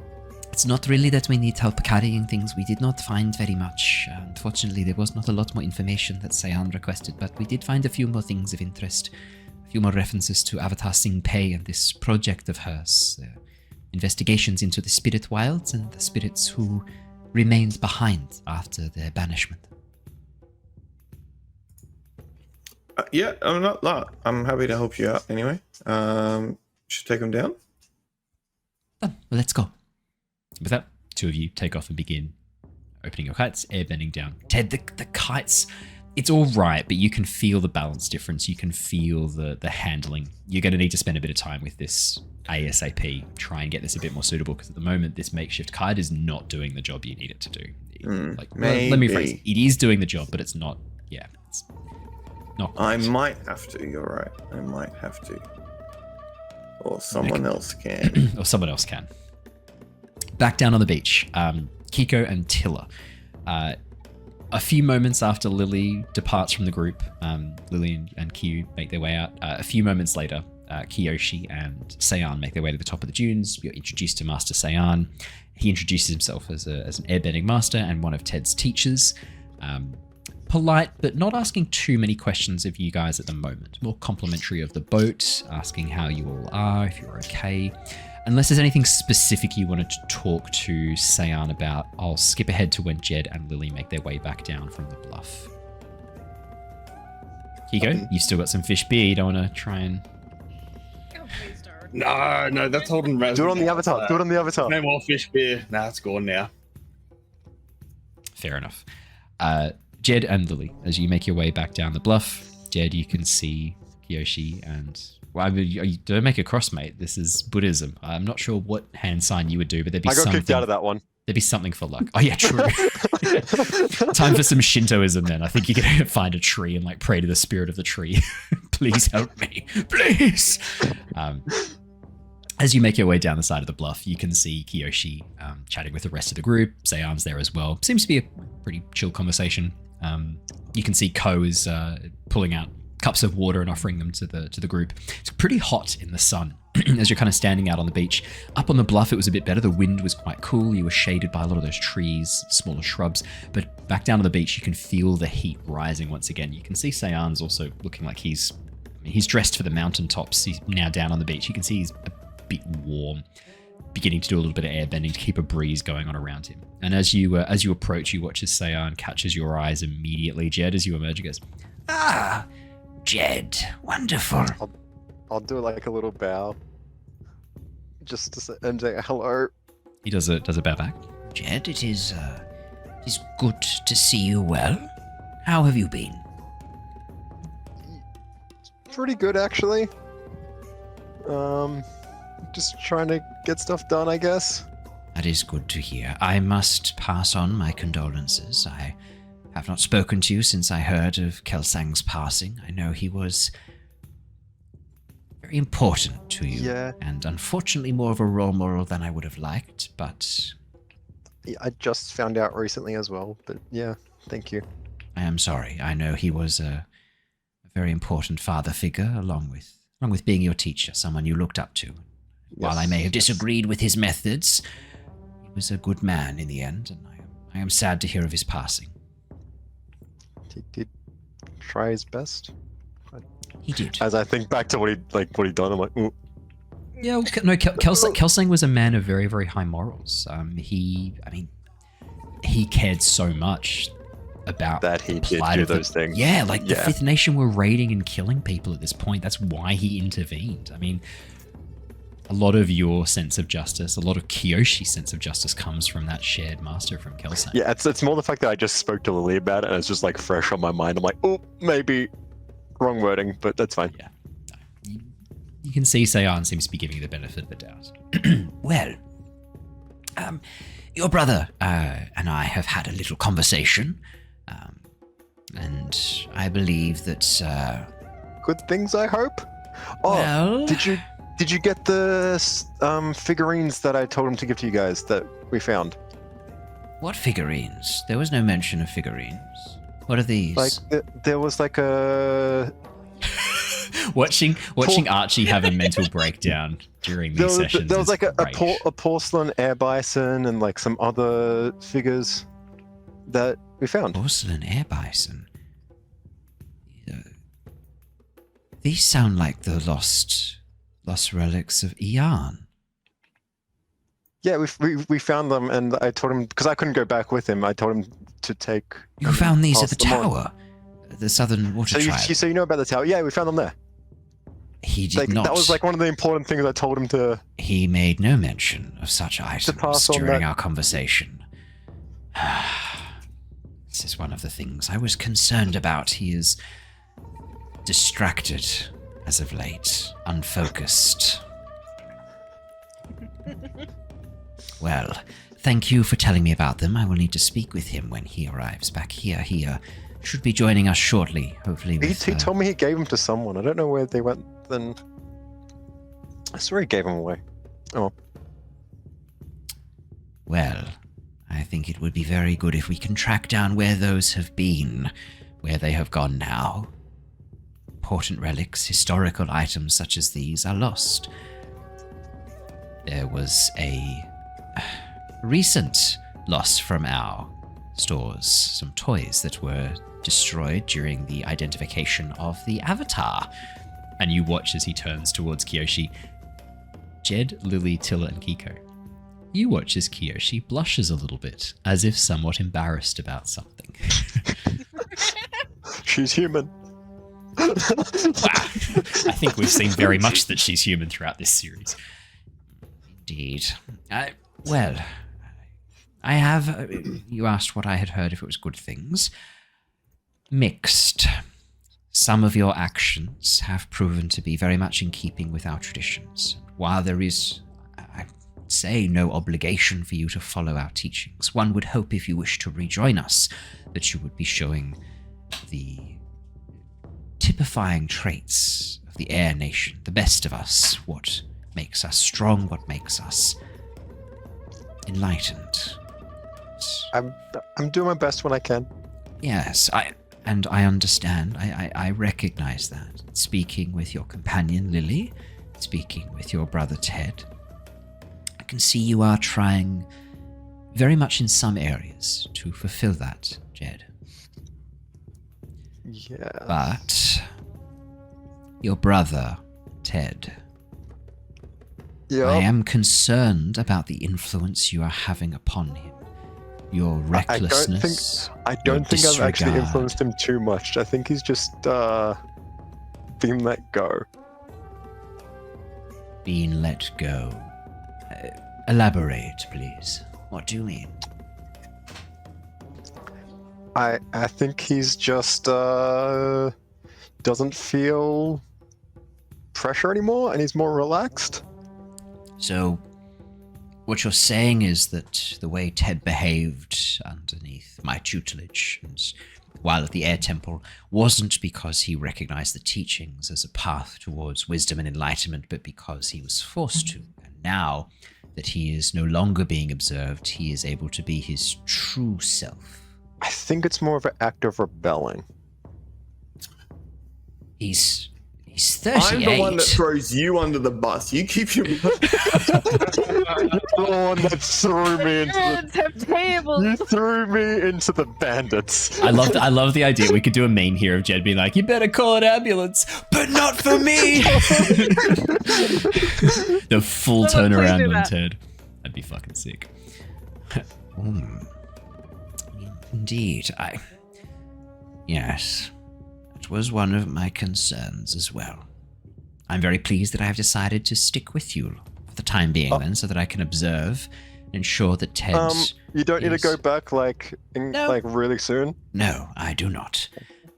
It's not really that we need help carrying things. We did not find very much. Unfortunately, there was not a lot more information that Seon requested, but we did find a few more things of interest. A few more references to Avatar Sing Pei and this project of hers. Investigations into the spirit wilds and the spirits who remained behind after their banishment. Yeah, I'm happy to help you out anyway. Should take them down? Done. Well, let's go. With that, 2 of you take off and begin opening your kites, airbending down. Ted, the kites, it's all right, but you can feel the balance difference. You can feel the handling. You're going to need to spend a bit of time with this ASAP. Try and get this a bit more suitable, because at the moment, this makeshift kite is not doing the job you need it to do. Let me rephrase. It is doing the job, but it's not. Yeah, it's not. I might have to. You're right. I might have to. Or someone else can. Or someone else can. Back down on the beach, Keeko and Tilla. A few moments after Lilly departs from the group, Lilly and Kyu make their way out. A few moments later, Kyoshi and Sayan make their way to the top of the dunes. You're introduced to Master Sayan. He introduces himself as an airbending master and one of Ted's teachers. Polite, but not asking too many questions of you guys at the moment. More complimentary of the boat, asking how you all are, if you're okay. Unless there's anything specific you wanted to talk to Sayan about, I'll skip ahead to when Jedd and Lilly make their way back down from the bluff. Keeko, you've still got some fish beer. You don't want to try and... No, that's holding resin. Do it on the avatar. Do it on the avatar. No more fish beer. Nah, it's gone now. Fair enough. Jedd and Lilly, as you make your way back down the bluff, Jedd, you can see Kyoshi and... Well, I mean, you don't make a cross, mate. This is Buddhism. I'm not sure what hand sign you would do, but there'd be something... I got kicked out of that one. There'd be something for luck. Oh, yeah, true. Time for some Shintoism, then. I think you're going to find a tree and, like, pray to the spirit of the tree. Please help me. Please! As you make your way down the side of the bluff, you can see Kyoshi chatting with the rest of the group. Sayan's there as well. Seems to be a pretty chill conversation. You can see Ko is pulling out cups of water and offering them to the group. It's pretty hot in the sun as you're kind of standing out on the beach. Up on the bluff, it was a bit better. The wind was quite cool. You were shaded by a lot of those trees, smaller shrubs. But back down on the beach, you can feel the heat rising once again. You can see Sayan's also looking like he's dressed for the mountaintops. He's now down on the beach. You can see he's a bit warm, beginning to do a little bit of airbending to keep a breeze going on around him. And as you approach, you watch as Sayan catches your eyes immediately. Jedd, as you emerge, he goes, "Ah, Jedd, wonderful." I'll do like a little bow, just to say, and say hello. He does a bow back. Jedd, it is good to see you well. How have you been? Pretty good, actually. Just trying to get stuff done, I guess. That is good to hear. I must pass on my condolences. I have not spoken to you since I heard of Kelsang's passing. I know he was very important to you. Yeah. And unfortunately more of a role model than I would have liked, but... Yeah, I just found out recently as well, but yeah, thank you. I am sorry. I know he was a very important father figure, along with being your teacher, someone you looked up to. Yes. While I may have disagreed with his methods, he was a good man in the end, and I am sad to hear of his passing. He did try his best. He did. As I think back to what he done, I'm like, ooh. Yeah, no, Kelsang was a man of very, very high morals. He cared so much about that he did do those things. Yeah, like the Fifth Nation were raiding and killing people at this point. That's why he intervened. I mean, a lot of your sense of justice, a lot of Kyoshi's sense of justice comes from that shared master from Kelsang. Yeah, it's more the fact that I just spoke to Lilly about it and it's just like fresh on my mind. I'm like, oh, maybe wrong wording, but that's fine. Yeah. You can see Sayan seems to be giving you the benefit of the doubt. Well, your brother and I have had a little conversation, and I believe that... Good things, I hope? Oh, well... Did you get the figurines that I told him to give to you guys that we found? What figurines? There was no mention of figurines. What are these? Like, there was like a... watching Archie have a mental breakdown during these sessions. There was like a porcelain air bison and like some other figures that we found. Porcelain air bison? These sound like the lost relics of Eon. Yeah, we found them, and I told him, because I couldn't go back with him, I told him to take... You found these at the tower? The Southern Water Tribe? So you know about the tower? Yeah, we found them there. He did not. That was like one of the important things I told him to... He made no mention of such items during our conversation. This is one of the things I was concerned about. He is distracted as of late, unfocused. Well, thank you for telling me about them. I will need to speak with him when he arrives back here. He should be joining us shortly, hopefully. He told me he gave them to someone. I don't know where they went then. I swear he gave them away. Oh. Well, I think it would be very good if we can track down where those have been, where they have gone now. Important relics, historical items such as these are lost. There was a recent loss from our stores, some toys that were destroyed during the identification of the Avatar. And you watch as he turns towards Kyoshi. Jedd, Lilly, Tilla, and Keeko. You watch as Kyoshi blushes a little bit, as if somewhat embarrassed about something. She's human. Wow. I think we've seen very much that she's human throughout this series. Indeed. Well, I have... you asked what I had heard, if it was good things. Mixed. Some of your actions have proven to be very much in keeping with our traditions. While there is, I would say, no obligation for you to follow our teachings, one would hope if you wish to rejoin us that you would be showing the typifying traits of the Air Nation, the best of us, what makes us strong, what makes us enlightened. I'm doing my best when I can. Yes, I understand. I recognize that. Speaking with your companion Lilly, speaking with your brother Ted, I can see you are trying very much in some areas to fulfill that, Jedd. Yeah. But your brother, Ted, Yeah. I am concerned about the influence you are having upon him. Your recklessness. I don't think I've actually disregard. influenced him too much. I think he's just been let go. Being let go. Elaborate, please. What do you mean? I think he's just doesn't feel pressure anymore, and he's more relaxed. So, what you're saying is that the way Ted behaved underneath my tutelage, and while at the Air Temple, wasn't because he recognized the teachings as a path towards wisdom and enlightenment, but because he was forced to. And now that he is no longer being observed, he is able to be his true self. I think it's more of an act of rebelling. He's 38. I'm the one that throws you under the bus. You keep your. You're the one that threw me into Parents have tables. You threw me into the bandits. I love the idea. We could do a meme here of Jedd being like, "You better call an ambulance, but not for me." The full Someone please turnaround do on that. Ted. That'd be fucking sick. Indeed, Yes, it was one of my concerns as well. I'm very pleased that I have decided to stick with you for the time being, then, so that I can observe and ensure that Ted. You don't need to go back like really soon. No, I do not.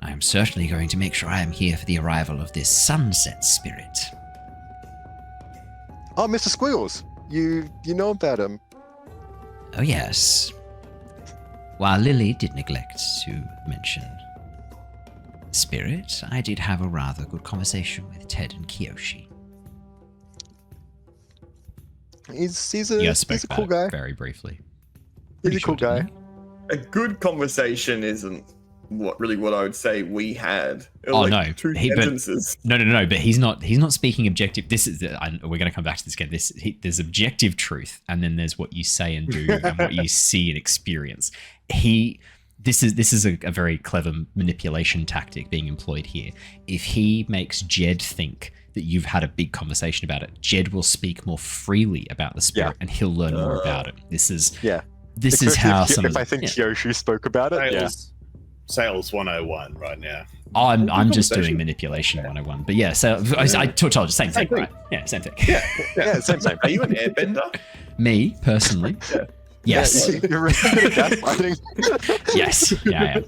I am certainly going to make sure I am here for the arrival of this sunset spirit. Oh, Mr. Squiggles, you know about him. Oh yes. While Lilly did neglect to mention spirit, I did have a rather good conversation with Ted and Kyoshi. He's Yeah, a spoke cool about guy. it very briefly. He's a cool guy. A good conversation isn't what I would say we had. It was Oh, like no. two But sentences. No. But he's not speaking objective. This is we're going to come back to this again. There's objective truth, and then there's what you say and do, and what you see and experience. This is a very clever manipulation tactic being employed here. If he makes Jedd think that you've had a big conversation about it, Jedd will speak more freely about the spirit, and he'll learn more about it. This is how some. If I think Kyoshi spoke about it, Sales 101 right now. I'm just doing manipulation 101. But yeah, so I told you, same thing, right? Yeah, same thing. Yeah, same. Are you an airbender? Me, personally. Yes. You're really good at gaslighting. Yes. Yeah, I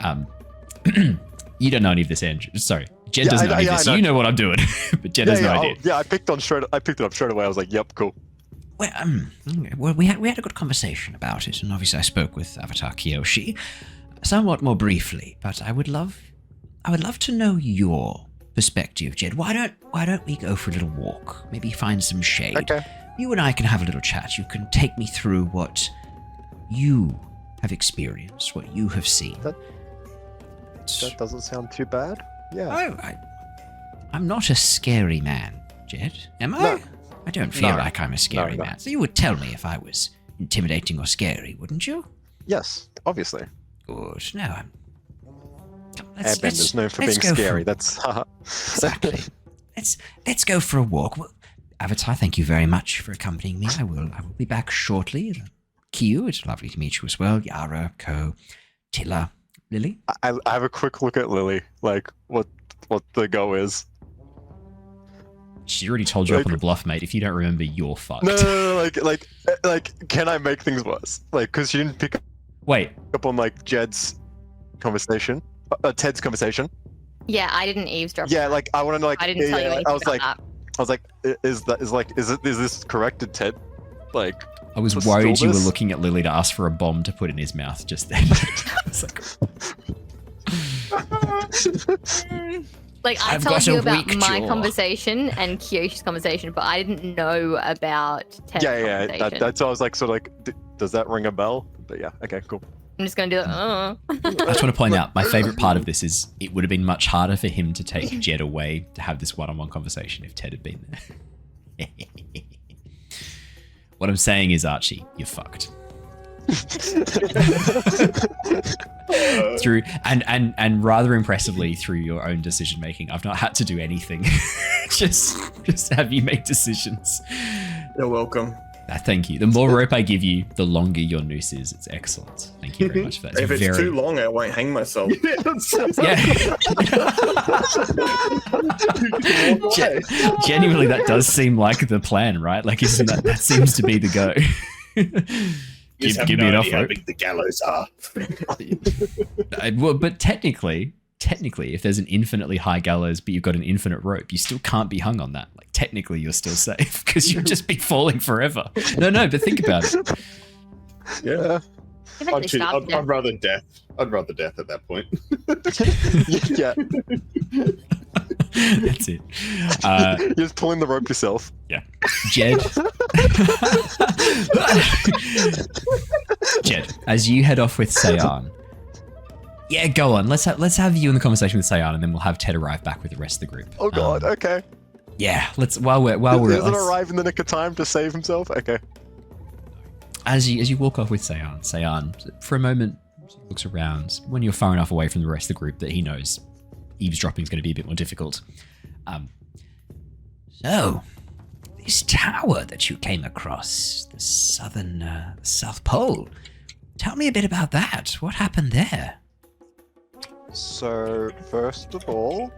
am. Yeah. You don't know any of this, Andrew. Sorry. Jedd doesn't know any of this. You know what I'm doing, but Jedd has no idea. I picked it up straight away. I was like, "Yep, cool." Well, we had a good conversation about it, and obviously I spoke with Avatar Kyoshi somewhat more briefly, but I would love to know your perspective, Jedd, why don't we go for a little walk? Maybe find some shade. Okay. You and I can have a little chat. You can take me through what you have experienced, what you have seen. That doesn't sound too bad. Yeah. I'm not a scary man, Jedd, am I? No. I don't feel No. like I'm a scary No. man. So you would tell me if I was intimidating or scary, wouldn't you? Yes, obviously. Good. No, Airbender's known for being scary. That's exactly. Let's go for a walk. Well, Avatar, thank you very much for accompanying me. I will be back shortly. Kyu, it's lovely to meet you as well. Yara, Ko, Tilla, Lilly. I have a quick look at Lilly, like what the go is. She already told you up on the bluff, mate. If you don't remember, you're fucked. No, like, can I make things worse? Like, because she didn't pick Wait. up on like Jedd's conversation, Ted's conversation. Yeah, I didn't eavesdrop. Yeah, like I want to know, like I didn't tell you anything about that. is this corrected, Ted? Like, I was let's worried stall you were this? looking at Lilly to ask for a bomb to put in his mouth just then. It's Like, I I've told got you a about weak my jaw. conversation and Kyoshi's conversation, but I didn't know about Ted's yeah. conversation. That's why I was like, sort of like, does that ring a bell? But yeah, okay, cool. I'm just gonna do it. I just want to point out, my favorite part of this is it would have been much harder for him to take Jedd away to have this one-on-one conversation if Ted had been there. What I'm saying is, Archie, you're fucked. Through and rather impressively through your own decision making, I've not had to do anything. just have you make decisions. You're welcome. Thank you. The more rope I give you, the longer your noose is. It's excellent. Thank you very much for that. If it's too long, I won't hang myself. Genuinely, that does seem like the plan, right? Like, isn't that seems to be the go? Give me enough how rope. big the gallows are. Well, but technically, if there's an infinitely high gallows, but you've got an infinite rope, you still can't be hung on that. Like, technically, you're still safe because you'll just be falling forever. No, but think about it. Yeah. I'd rather death. I'd rather death at that point. Yeah. That's it. You're just pulling the rope yourself. Yeah. Jedd. Jedd, as you head off with Sayan. Yeah, go on. Let's have you in the conversation with Sayan, and then we'll have Ted arrive back with the rest of the group. Oh god, okay. Yeah, let's while we're Doesn't arrive in the nick of time to save himself? Okay. As you walk off with Sayan, for a moment looks around. When you're far enough away from the rest of the group that he knows eavesdropping is going to be a bit more difficult. So, this tower that you came across, the South Pole, tell me a bit about that. What happened there? So, first of all,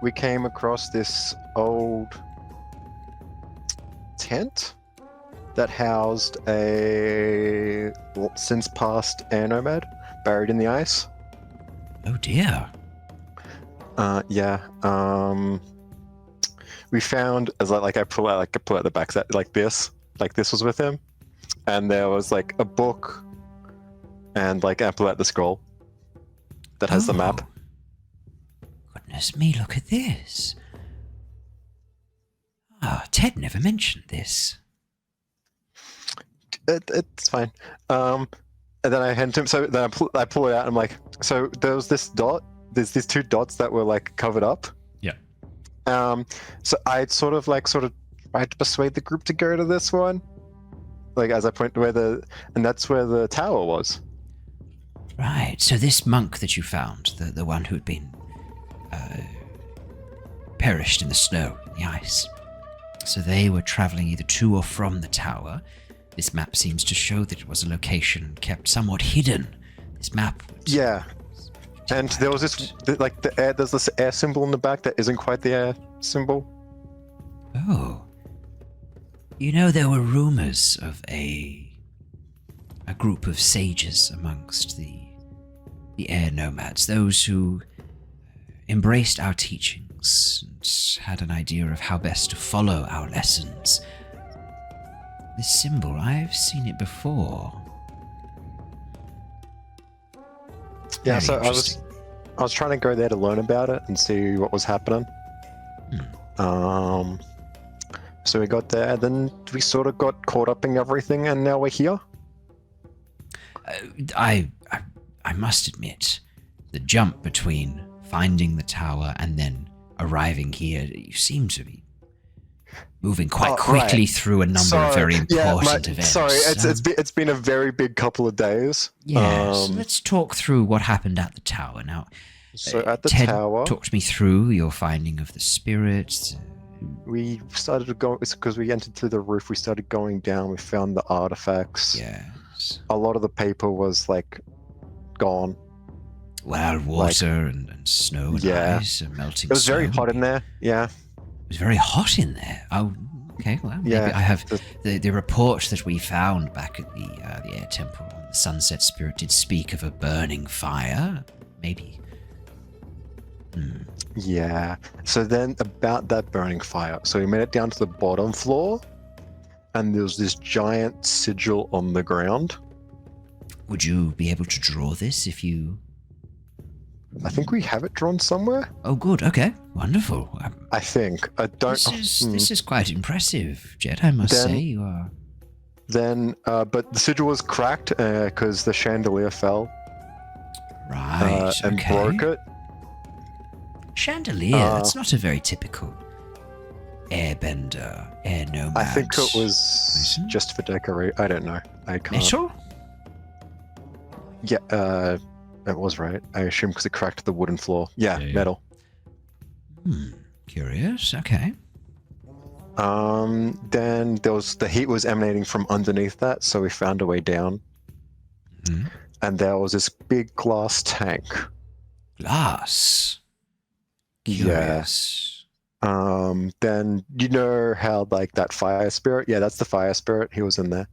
we came across this old tent that housed a since passed air nomad buried in the ice. Oh dear. Yeah. We found as I pull out the back set like this was with him, and there was like a book, and like I pull out the scroll that has the map. Goodness me, look at this. Ted never mentioned this. It's fine. And then I hand to him. So then I pull it out. And I'm like, so there was this dot. There's these two dots that were like covered up. Yeah. So I'd sort of tried to persuade the group to go to this one, like as I point to and that's where the tower was. Right. So this monk that you found, the one who had been perished in the snow, in the ice. So they were traveling either to or from the tower. This map seems to show that it was a location kept somewhat hidden. This map. Yeah. And there was this, there's this air symbol in the back that isn't quite the air symbol. Oh. You know, there were rumors of a group of sages amongst the air nomads, those who embraced our teachings and had an idea of how best to follow our lessons. This symbol, I've seen it before. Yeah, Very so I was trying to go there to learn about it and see what was happening. So we got there, then we sort of got caught up in everything, and now we're here. I must admit, the jump between finding the tower and then arriving here, you seem to be moving quite quickly through a number of very important events. Sorry, it's been a very big couple of days. Yes, let's talk through what happened at the tower. Now, so at the Ted tower, talked me through your finding of the spirits. We started to go, it's because we entered through the roof, we started going down, we found the artifacts. Yes. A lot of the paper was, like, gone. Well, water and snow and ice and melting It was snow. very hot in there, yeah. It was very hot in there. Oh, okay, well, maybe I have the report that we found back at the air temple. The sunset spirit did speak of a burning fire, maybe. Yeah. So then about that burning fire, so we made it down to the bottom floor, and there was this giant sigil on the ground. Would you be able to draw this if you... I think we have it drawn somewhere. Oh, good. Okay. Wonderful. I think. I don't... This is quite impressive, Jedd, I must say. You are... Then, but the sigil was cracked because the chandelier fell. Right, and broke it. Chandelier, that's not a very typical airbender, air nomad. I think it was just for decorate. I don't know. I can't. Metal? Yeah, it was right. I assume because it cracked the wooden floor. Yeah, metal. Curious. Okay. Then there was the heat was emanating from underneath that, so we found a way down. And there was this big glass tank. Glass. Curious. Yeah. Then you know how like that fire spirit? Yeah, that's the fire spirit. He was in there.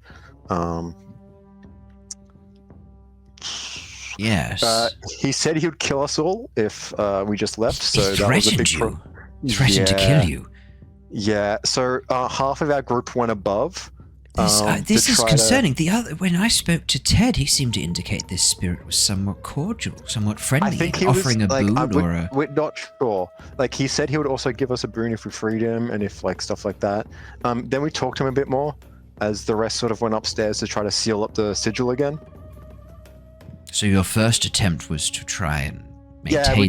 Yes. He said he would kill us all if we just left. So he that was a big threatened to kill you. Yeah. So half of our group went above. This is concerning. When I spoke to Ted, he seemed to indicate this spirit was somewhat cordial, somewhat friendly, I think he offering was, a boon or a... We're not sure. Like, he said he would also give us a boon if we freed him and if, like, stuff like that. Then we talked to him a bit more as the rest sort of went upstairs to try to seal up the sigil again. So your first attempt was to try and maintain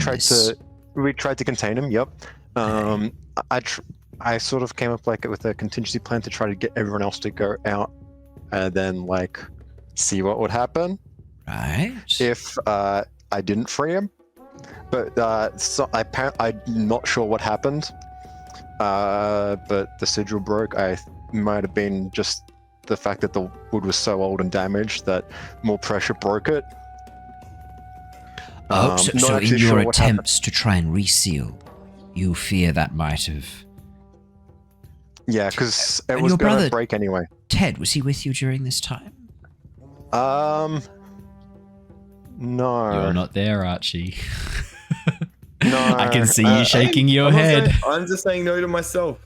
we tried to contain him, yep. I sort of came up like with a contingency plan to try to get everyone else to go out and then like see what would happen. Right. If I didn't free him. But so I'm not sure what happened. But the sigil broke. I might have been just the fact that the wood was so old and damaged that more pressure broke it. So in your attempts to try and reseal, you fear that might have... Yeah, because it was going to break anyway. Ted, was he with you during this time? No. You're not there, Archie. No. I can see you shaking your head. I'm just saying no to myself.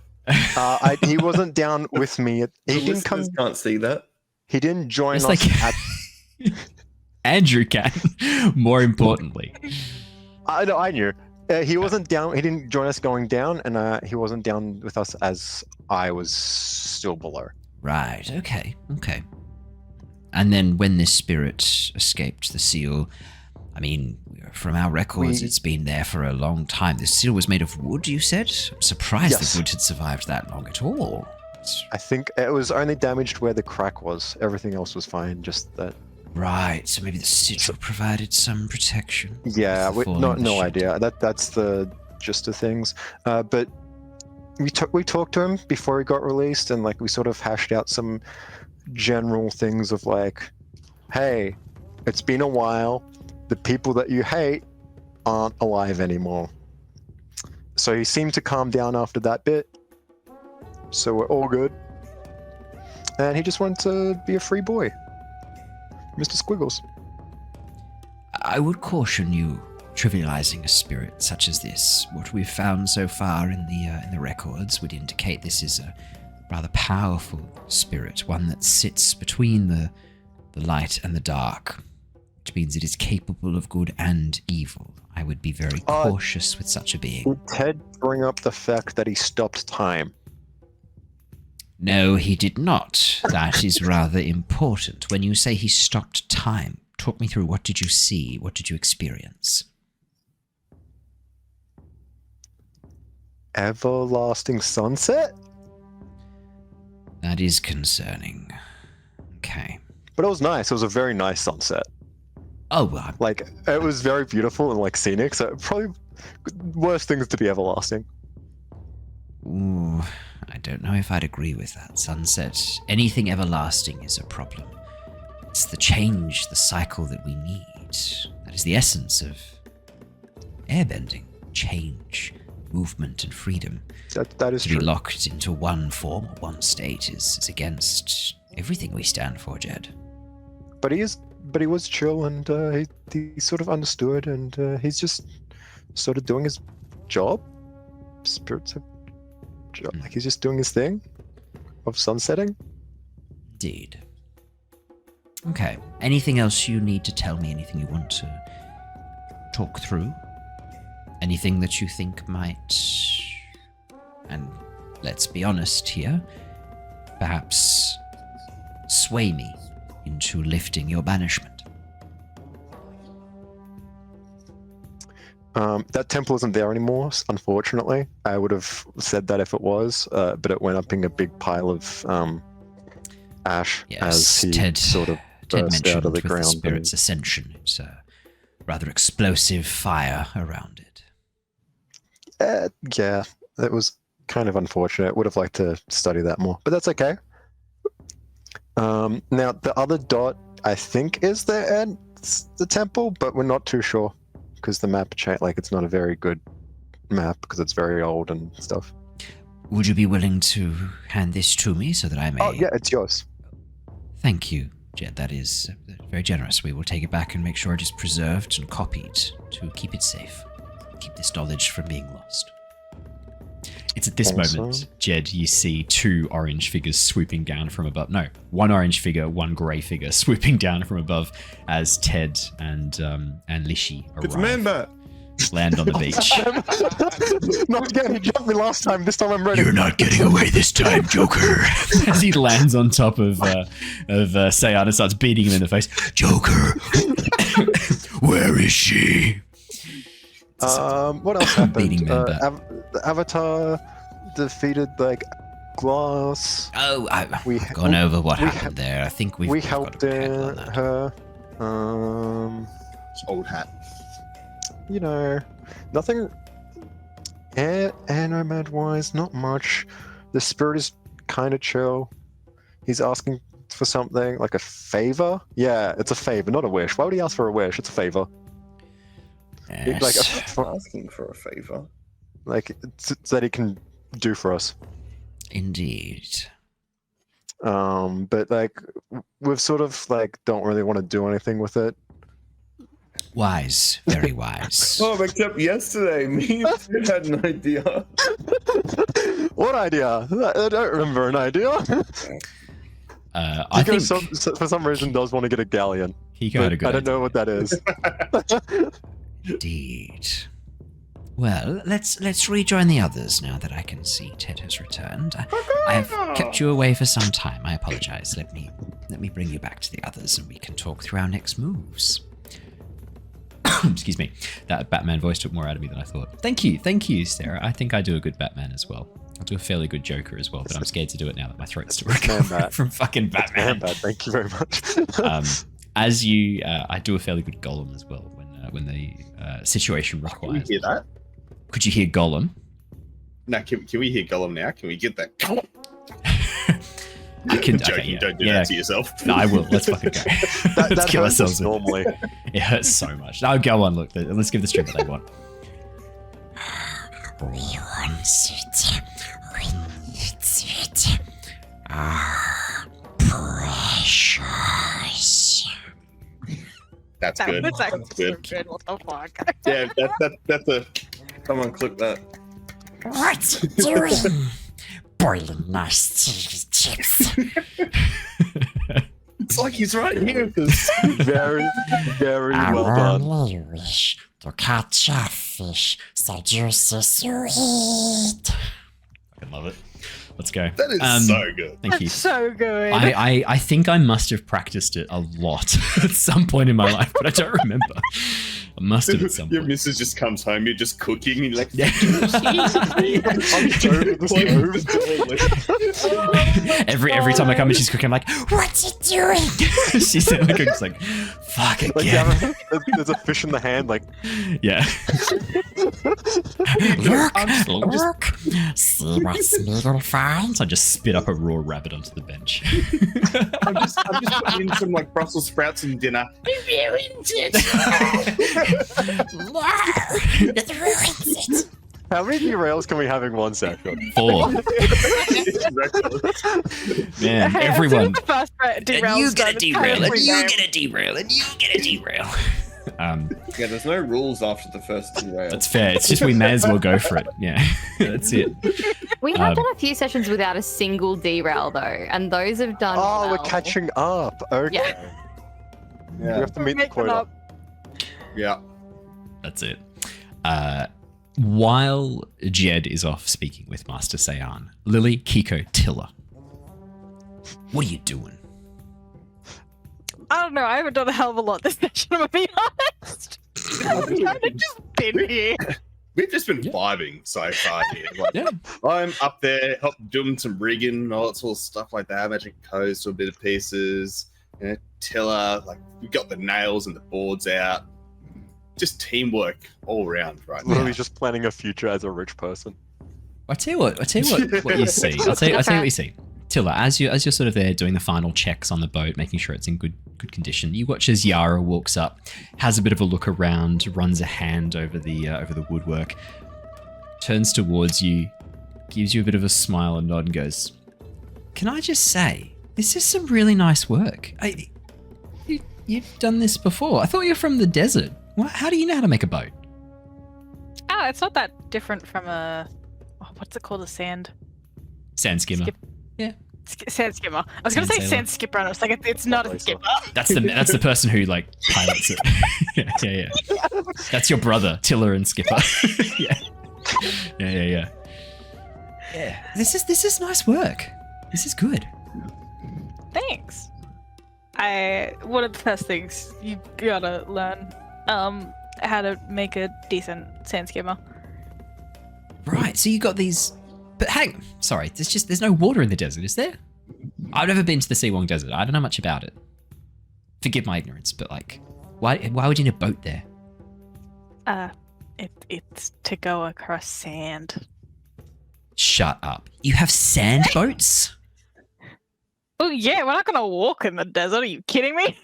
He wasn't down with me. He didn't come. Can't see that. He didn't join us. Andrew can. More importantly, I knew. He wasn't down. He didn't join us going down, and he wasn't down with us as I was still below. Right. Okay. And then when this spirit escaped the seal, I mean, from our records, it's been there for a long time. The seal was made of wood, you said? I'm surprised the wood had survived that long at all. I think it was only damaged where the crack was. Everything else was fine, just that. Right, so maybe the sigil provided some protection. Yeah, no idea. That's the gist of things. But we talked to him before he got released, and like we sort of hashed out some general things of like, hey, it's been a while. The people that you hate aren't alive anymore. So he seemed to calm down after that bit. So we're all good. And he just wanted to be a free boy. Mr. Squiggles. I would caution you trivializing a spirit such as this. What we've found so far in the records would indicate this is a rather powerful spirit, one that sits between the light and the dark. which means it is capable of good and evil. I would be very cautious with such a being. Did Ted bring up the fact that he stopped time? No, he did not. That is rather important. When you say he stopped time, talk me through, what did you see? What did you experience? Everlasting sunset? That is concerning. Okay. But it was nice. It was a very nice sunset. Oh, well, Like, it was very beautiful and, like, scenic, so probably worst things to be everlasting. ooh, I don't know if I'd agree with that. Sunset, anything everlasting is a problem. It's the change, the cycle that we need. That is the essence of airbending. Change, movement, and freedom. That is To true. be locked into one form or one state is against everything we stand for, Jedd. But he was chill, and he sort of understood, and he's just sort of doing his job. Spirits have job. Like, he's just doing his thing of sunsetting. Indeed. Okay. Anything else you need to tell me? Anything you want to talk through? Anything that you think might, and let's be honest here, perhaps sway me into lifting your banishment? That temple isn't there anymore, unfortunately. I would have said that if it was, but it went up in a big pile of ash as he Ted sort of Ted burst mentioned out of the with ground. the spirit's ascension. It's a rather explosive fire around it. Yeah, it was kind of unfortunate. Would have liked to study that more, but that's okay. Now, the other dot, I think, is the temple, but we're not too sure because the map changed. Like, it's not a very good map because it's very old and stuff. Would you be willing to hand this to me so that I may... Oh, yeah, it's yours. Thank you, Jedd. That is very generous. We will take it back and make sure it is preserved and copied to keep it safe. Keep this knowledge from being lost. It's at this moment, Jedd, you see two orange figures swooping down from above. No, one orange figure, one grey figure swooping down from above as Ted and Lishi arrive. It's Member. Land on the beach. Not again, he jumped me last time. This time I'm ready. You're not getting away this time, Joker. As he lands on top of Sayad and starts beating him in the face. Joker, where is she? What else happened? Beating Member. The Avatar defeated, like, Glass. Oh, I've gone over what happened there. I think We we've helped got a handle on that. her. Old hat. You know, nothing. Nomad wise, not much. The spirit is kind of chill. He's asking for something, like a favor. Yeah, it's a favor, not a wish. Why would he ask for a wish? It's a favor. Yes. Like Asking for a favor. like it's that he can do for us. Indeed. But like we've sort of like don't really want to do anything with it. Wise. Very wise. Oh, except yesterday, me and Sid had an idea. What idea? I don't remember an idea. I think for some reason does want to get a galleon. Keeko had a good I don't know what that is. Indeed. Well, let's rejoin the others now that I can see Ted has returned. I have kept you away for some time. I apologize. Let me bring you back to the others and we can talk through our next moves. Excuse me. That Batman voice took more out of me than I thought. Thank you, Sarah. I think I do a good Batman as well. I'll do a fairly good Joker as well, but I'm scared to do it now that my throat's still recovering from fucking Batman. Thank you very much. As you, I do a fairly good Golem as well when the situation requires. Can we hear that? Could you hear Golem? No, can we hear Golem now? Can we get that? I can. Joking, okay, yeah, don't do yeah. that to yourself. No, I will. Let's fucking go. Let's that kill hurts ourselves. normally. It hurts so much. No, go on. Look, let's give the stream what they want. We want it. We need it. Our precious. That's That good. was actually That's so good. good. What the fuck? Yeah, that's a. Someone click that. What's it doing? Boiling nice cheese chips. looks like he's right here. 'Cause Very, very well done. wish to catch a fish so juicy sweet. I love it. Let's go. that is so good. Thank you. That's so good. I think I must have practiced it a lot at some point in my life, but I don't remember. I must have at some Your point. missus just comes home, you're just cooking, and you're like, Yeah. every time I come in, she's cooking. I'm like, What's it doing? she's like, just like, fuck Like, again. there's a fish in the hand, like, Yeah. Look, see what Smeagol found? So I just spit up a raw rabbit onto the bench. I'm just putting in some like Brussels sprouts in dinner. It ruins it. No, it ruins it. how many derails can we have in one session? 4. Man, Hey, everyone. as soon as the first derail And you is get a done, it's derail, and every you game. get a derail, and you get a derail. Yeah, there's no rules after the first derail. That's fair. It's just we may as well go for it. Yeah, that's it. We have Um, done a few sessions without a single derail though, and those have done. Oh, well. we're catching up. Okay. Yeah. We have to meet the Make them quota. up. Yeah. That's it. While Jedd is off speaking with Master Sayan, Lilly, Keeko, Tilla. What are you doing? I don't know. I haven't done a hell of a lot this session, I'm gonna be honest. I've kind of just been here. We've just been vibing so far here. Like, Yeah. I'm up there doing some rigging, all that sort of stuff like that. Magic codes to a bit of pieces. You know, Tilla, like we got the nails and the boards out. Just teamwork all around right now. Literally just planning a future as a rich person. I tell you what you see. I'll tell you what you see. Tilla, as you're sort of there doing the final checks on the boat, making sure it's in good condition, you watch as Yara walks up, has a bit of a look around, runs a hand over the woodwork, turns towards you, gives you a bit of a smile and nod, and goes, "Can I just say, this is some really nice work. You've done this before. I thought you were from the desert. How do you know how to make a boat?" Oh, it's not that different from a. Oh, what's it called? A sand. Sand skimmer. Sand skimmer. I was going to say Sand sailor. sand skipper, and I was like, it's not a skipper. That's the person who like pilots it. yeah. That's your brother, Tiller and Skipper. Yeah. This is nice work. This is good. Thanks. One of the first things you gotta learn, how to make a decent sand skimmer. Right. So you got these. But sorry. There's no water in the desert, is there? I've never been to the Seawong Desert. I don't know much about it. Forgive my ignorance, but like, why would you need a boat there? It's to go across sand. Shut up. You have sand boats? Oh yeah, we're not gonna walk in the desert. Are you kidding me?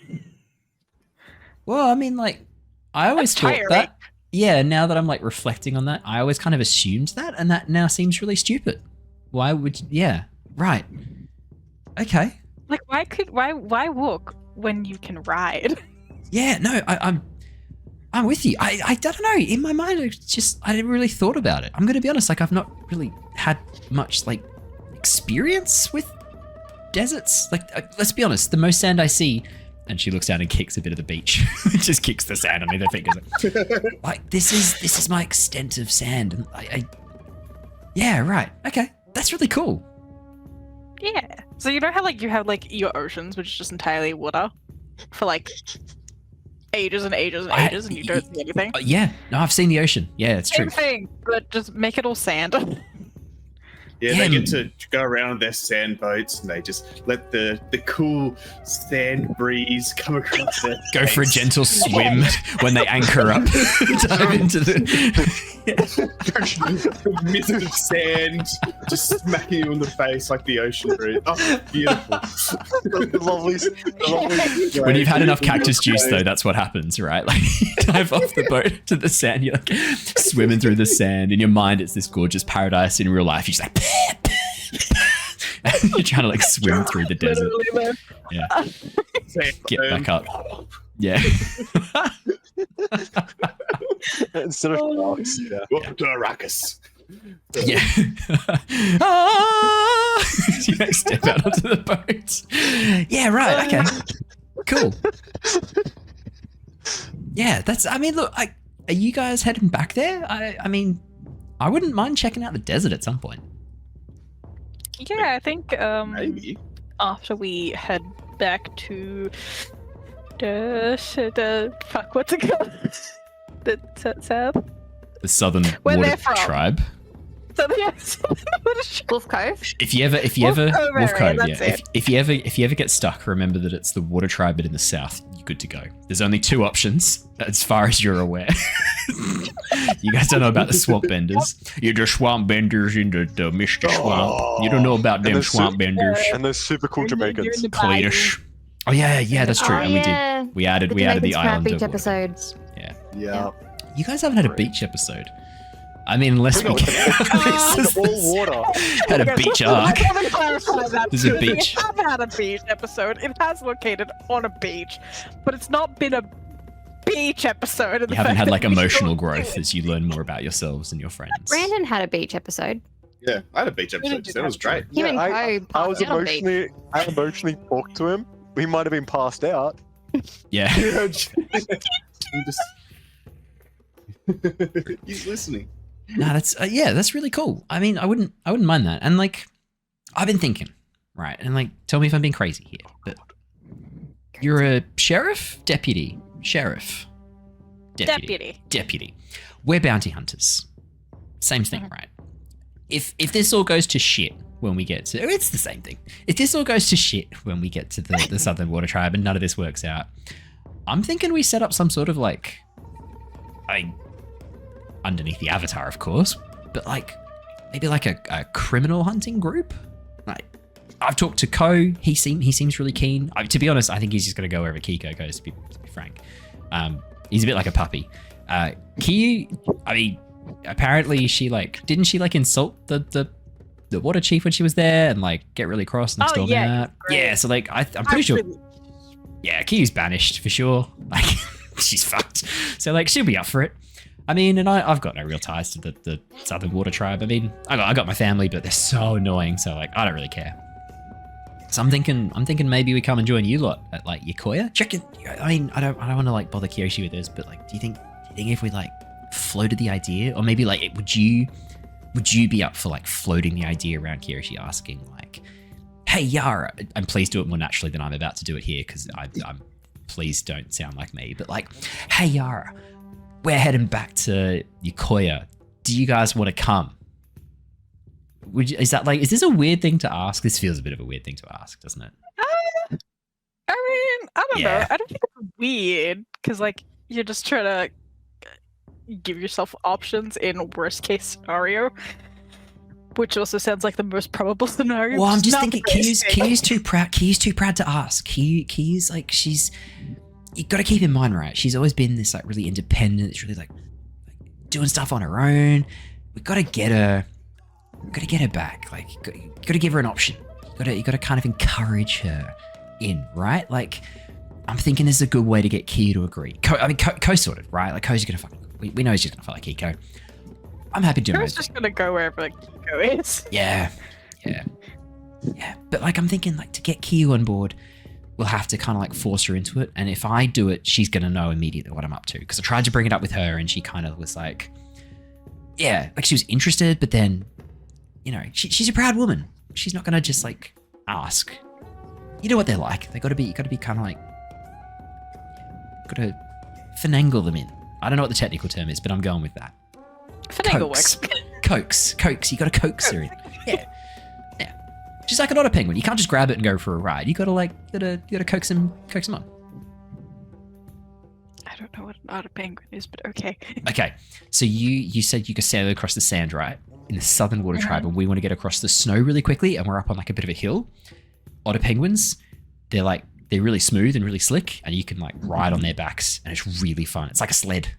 Well, I mean, like, I always That's thought tiring. that. Yeah, now that I'm like reflecting on that, I always kind of assumed that, and that now seems really stupid. Why would you? Yeah, right. Okay. Like, why walk when you can ride? Yeah, no, I'm with you. I don't know. In my mind, I never really thought about it. I'm going to be honest. Like, I've not really had much like experience with deserts. Like, let's be honest. The most sand I see, and she looks down and kicks a bit of the beach. Just kicks the sand under their fingers. Like, this is my extent of sand. And yeah, right. Okay, that's really cool. Yeah. So you know how like you have like your oceans, which is just entirely water, for like ages and ages and ages, and you don't see anything. Yeah, no, I've seen the ocean. Yeah, it's Same true. thing, but just make it all sand. Yeah, they get to go around on their sand boats and they just let the cool sand breeze come across their Go for a face. gentle swim when they anchor up. Dive into the. The mist of sand just smacking you in the face like the ocean breeze. Oh, beautiful. lovely. When you've had enough cactus juice, though, that's what happens, right? Like, you dive off the boat to the sand, you're like swimming through the sand. In your mind, it's this gorgeous paradise. In real life, you're just like. You're trying to like swim through the desert. Yeah. Get back up. Yeah. Instead of sharks, yeah. Welcome to Arrakis. Yeah. Ah! You like step out onto the boat. Yeah, right. Okay. Cool. Yeah, that's. I mean, look. Are you guys heading back there? I mean, I wouldn't mind checking out the desert at some point. Yeah, I think Maybe. after we head back to the fuck, what's it called? The south. The Southern Where Water they're from. Tribe. So yes, Wolf Cove. If you ever, Wolf Cove Wolf area, Cove, that's yeah. it. If you ever get stuck, remember that it's the Water Tribe, but in the south. You're good to go. There's only 2 options, as far as you're aware. You guys don't know about the swamp benders. You're the swamp benders in the Misty Swamp. You don't know about them swamp benders. And they're super cool Jamaicans. Cletus. Oh yeah, that's true. Oh, And yeah. we added the Jamaicans for our island beach of water. episodes. Yeah. Yeah. You guys haven't had a beach episode. I mean, unless we It's all water. had a beach arc. Let me clarify that. There's a too. beach. We have had a beach episode. It has located on a beach, but it's not been a beach episode. You haven't had like emotional growth as you learn more about yourselves and your friends. Brandon had a beach episode. Yeah, I had a beach episode. That was great. Him and I Co. was passed out on the beach. I emotionally talked to him. He might have been passed out. Yeah. I'm just. He's listening. No, that's really cool. I mean, I wouldn't mind that. And like, I've been thinking, right? And like, tell me if I'm being crazy here, but you're a sheriff, deputy, sheriff, deputy. We're bounty hunters. Same thing, right? If this all goes to shit when we get to, it's the same thing. If this all goes to shit when we get to the Southern Water Tribe and none of this works out, I'm thinking we set up some sort of like, underneath the avatar, of course, but like maybe like a criminal hunting group. Like, I've talked to Ko. He seems really keen. To be honest, I think he's just gonna go wherever Keeko goes. To be frank, he's a bit like a puppy. Kiyu, I mean, apparently didn't she insult the water chief when she was there and like get really cross and storm out? Yeah, so like I'm pretty sure. Yeah, Kiyu's banished for sure. Like she's fucked. So like she'll be up for it. I mean, and I've got no real ties to the Southern Water Tribe. I mean, I got my family, but they're so annoying. So like, I don't really care. So I'm thinking maybe we come and join you lot at like Yokoya. I mean, I don't want to like bother Kyoshi with this, but like, do you think if we like floated the idea, or maybe like, would you be up for like floating the idea around Kyoshi, asking like, hey Yara, and please do it more naturally than I'm about to do it here, because I'm please don't sound like me, but like, hey Yara, we're heading back to Yokoya. Do you guys want to come? Is this a weird thing to ask? This feels a bit of a weird thing to ask, doesn't it? I mean, I don't know. I don't think it's weird because like you're just trying to give yourself options in worst case scenario, which also sounds like the most probable scenario. Well, I'm just thinking Kiyu's too proud. Kiyu's too proud to ask. Kiyu's like, you got to keep in mind, right? She's always been this like really independent. It's really like doing stuff on her own. We got to get her. We got to get her back. Like, you got to give her an option. You got to kind of encourage her in, right? Like, I'm thinking this is a good way to get Kiyu to agree. Ko sorted, right? Like, Ko's gonna fuck. We know he's just gonna fuck like Keeko. I'm happy to do Ko's just gonna go wherever like Keeko is. Yeah. But like, I'm thinking like to get Kiyu on board, we'll have to kind of like force her into it. And if I do it, she's gonna know immediately what I'm up to. Because I tried to bring it up with her, and she kind of was like, yeah, like she was interested, but then, you know, she's a proud woman. She's not gonna just like ask. You know what they're like. You gotta be kind of like, gotta finagle them in. I don't know what the technical term is, but I'm going with that. Finagle works. Coax. You gotta coax her in. Yeah. She's like an otter penguin. You can't just grab it and go for a ride. You gotta coax him on. I don't know what an otter penguin is, but okay. Okay, so you said you could sail across the sand, right? In the Southern Water Tribe, and we want to get across the snow really quickly, and we're up on like a bit of a hill. Otter penguins, they're really smooth and really slick, and you can like ride on their backs, and it's really fun. It's like a sled,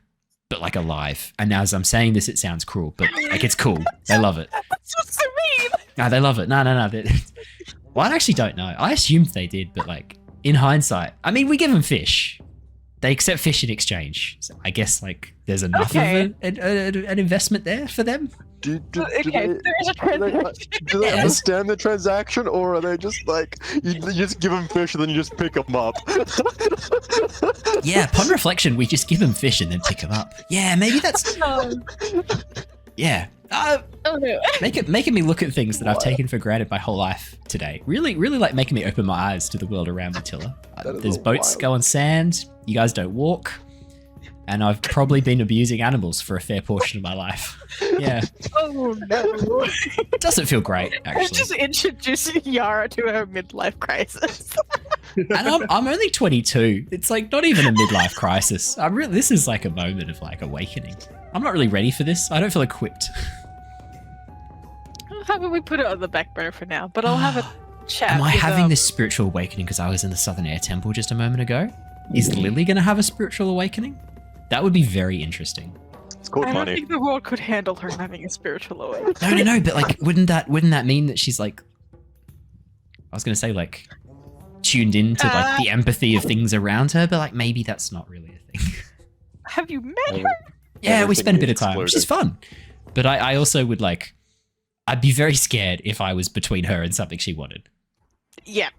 but like alive. And as I'm saying this, it sounds cruel, but like it's cool. They love it. That's what's so mean. No, they love it. No. Well, I actually don't know. I assumed they did, but like in hindsight, I mean, we give them fish. They accept fish in exchange. So I guess like there's enough of an investment there for them. Okay, there is a transaction. Do they understand the transaction, or are they just like you just give them fish and then you just pick them up? Yeah, upon reflection, we just give them fish and then pick them up. Yeah, maybe that's. Yeah. Oh no. Making me look at things that I've taken for granted my whole life today. Really, really like making me open my eyes to the world around me, Tilla. There's boats go on sand. You guys don't walk. And I've probably been abusing animals for a fair portion of my life. Yeah. Oh no. It doesn't feel great, actually. Just introducing Yara to her midlife crisis. And I'm only 22. It's like not even a midlife crisis. This is like a moment of like awakening. I'm not really ready for this. I don't feel equipped. How about we put it on the back burner for now? But I'll have a chat. Am I having this spiritual awakening because I was in the Southern Air Temple just a moment ago? Is Lilly going to have a spiritual awakening? That would be very interesting. It's called I money. don't think the world could handle her having a spiritual awakening. No, but like, wouldn't that mean that she's like, I was going to say like, tuned into like the empathy of things around her, but like maybe that's not really a thing. Have you met her? Yeah, we spent a bit of Everything time, which exploded. is fun. But I also would like, I'd be very scared if I was between her and something she wanted. Yeah.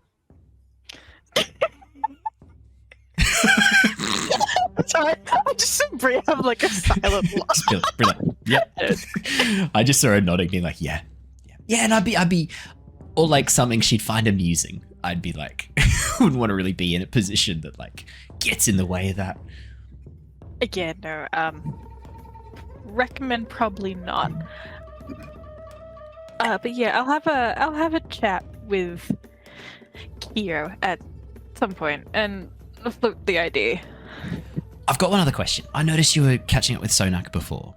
Sorry, I just saw Bree have like a silent laugh. Brilliant. Yep. I just saw her nodding, being like, yeah. And I'd be, or like something she'd find amusing. I'd be like, wouldn't want to really be in a position that like gets in the way of that. Again, no. Recommend probably not. But yeah, I'll have a chat with Kyo at some point and float the idea. I've got one other question. I noticed you were catching up with Sonak before.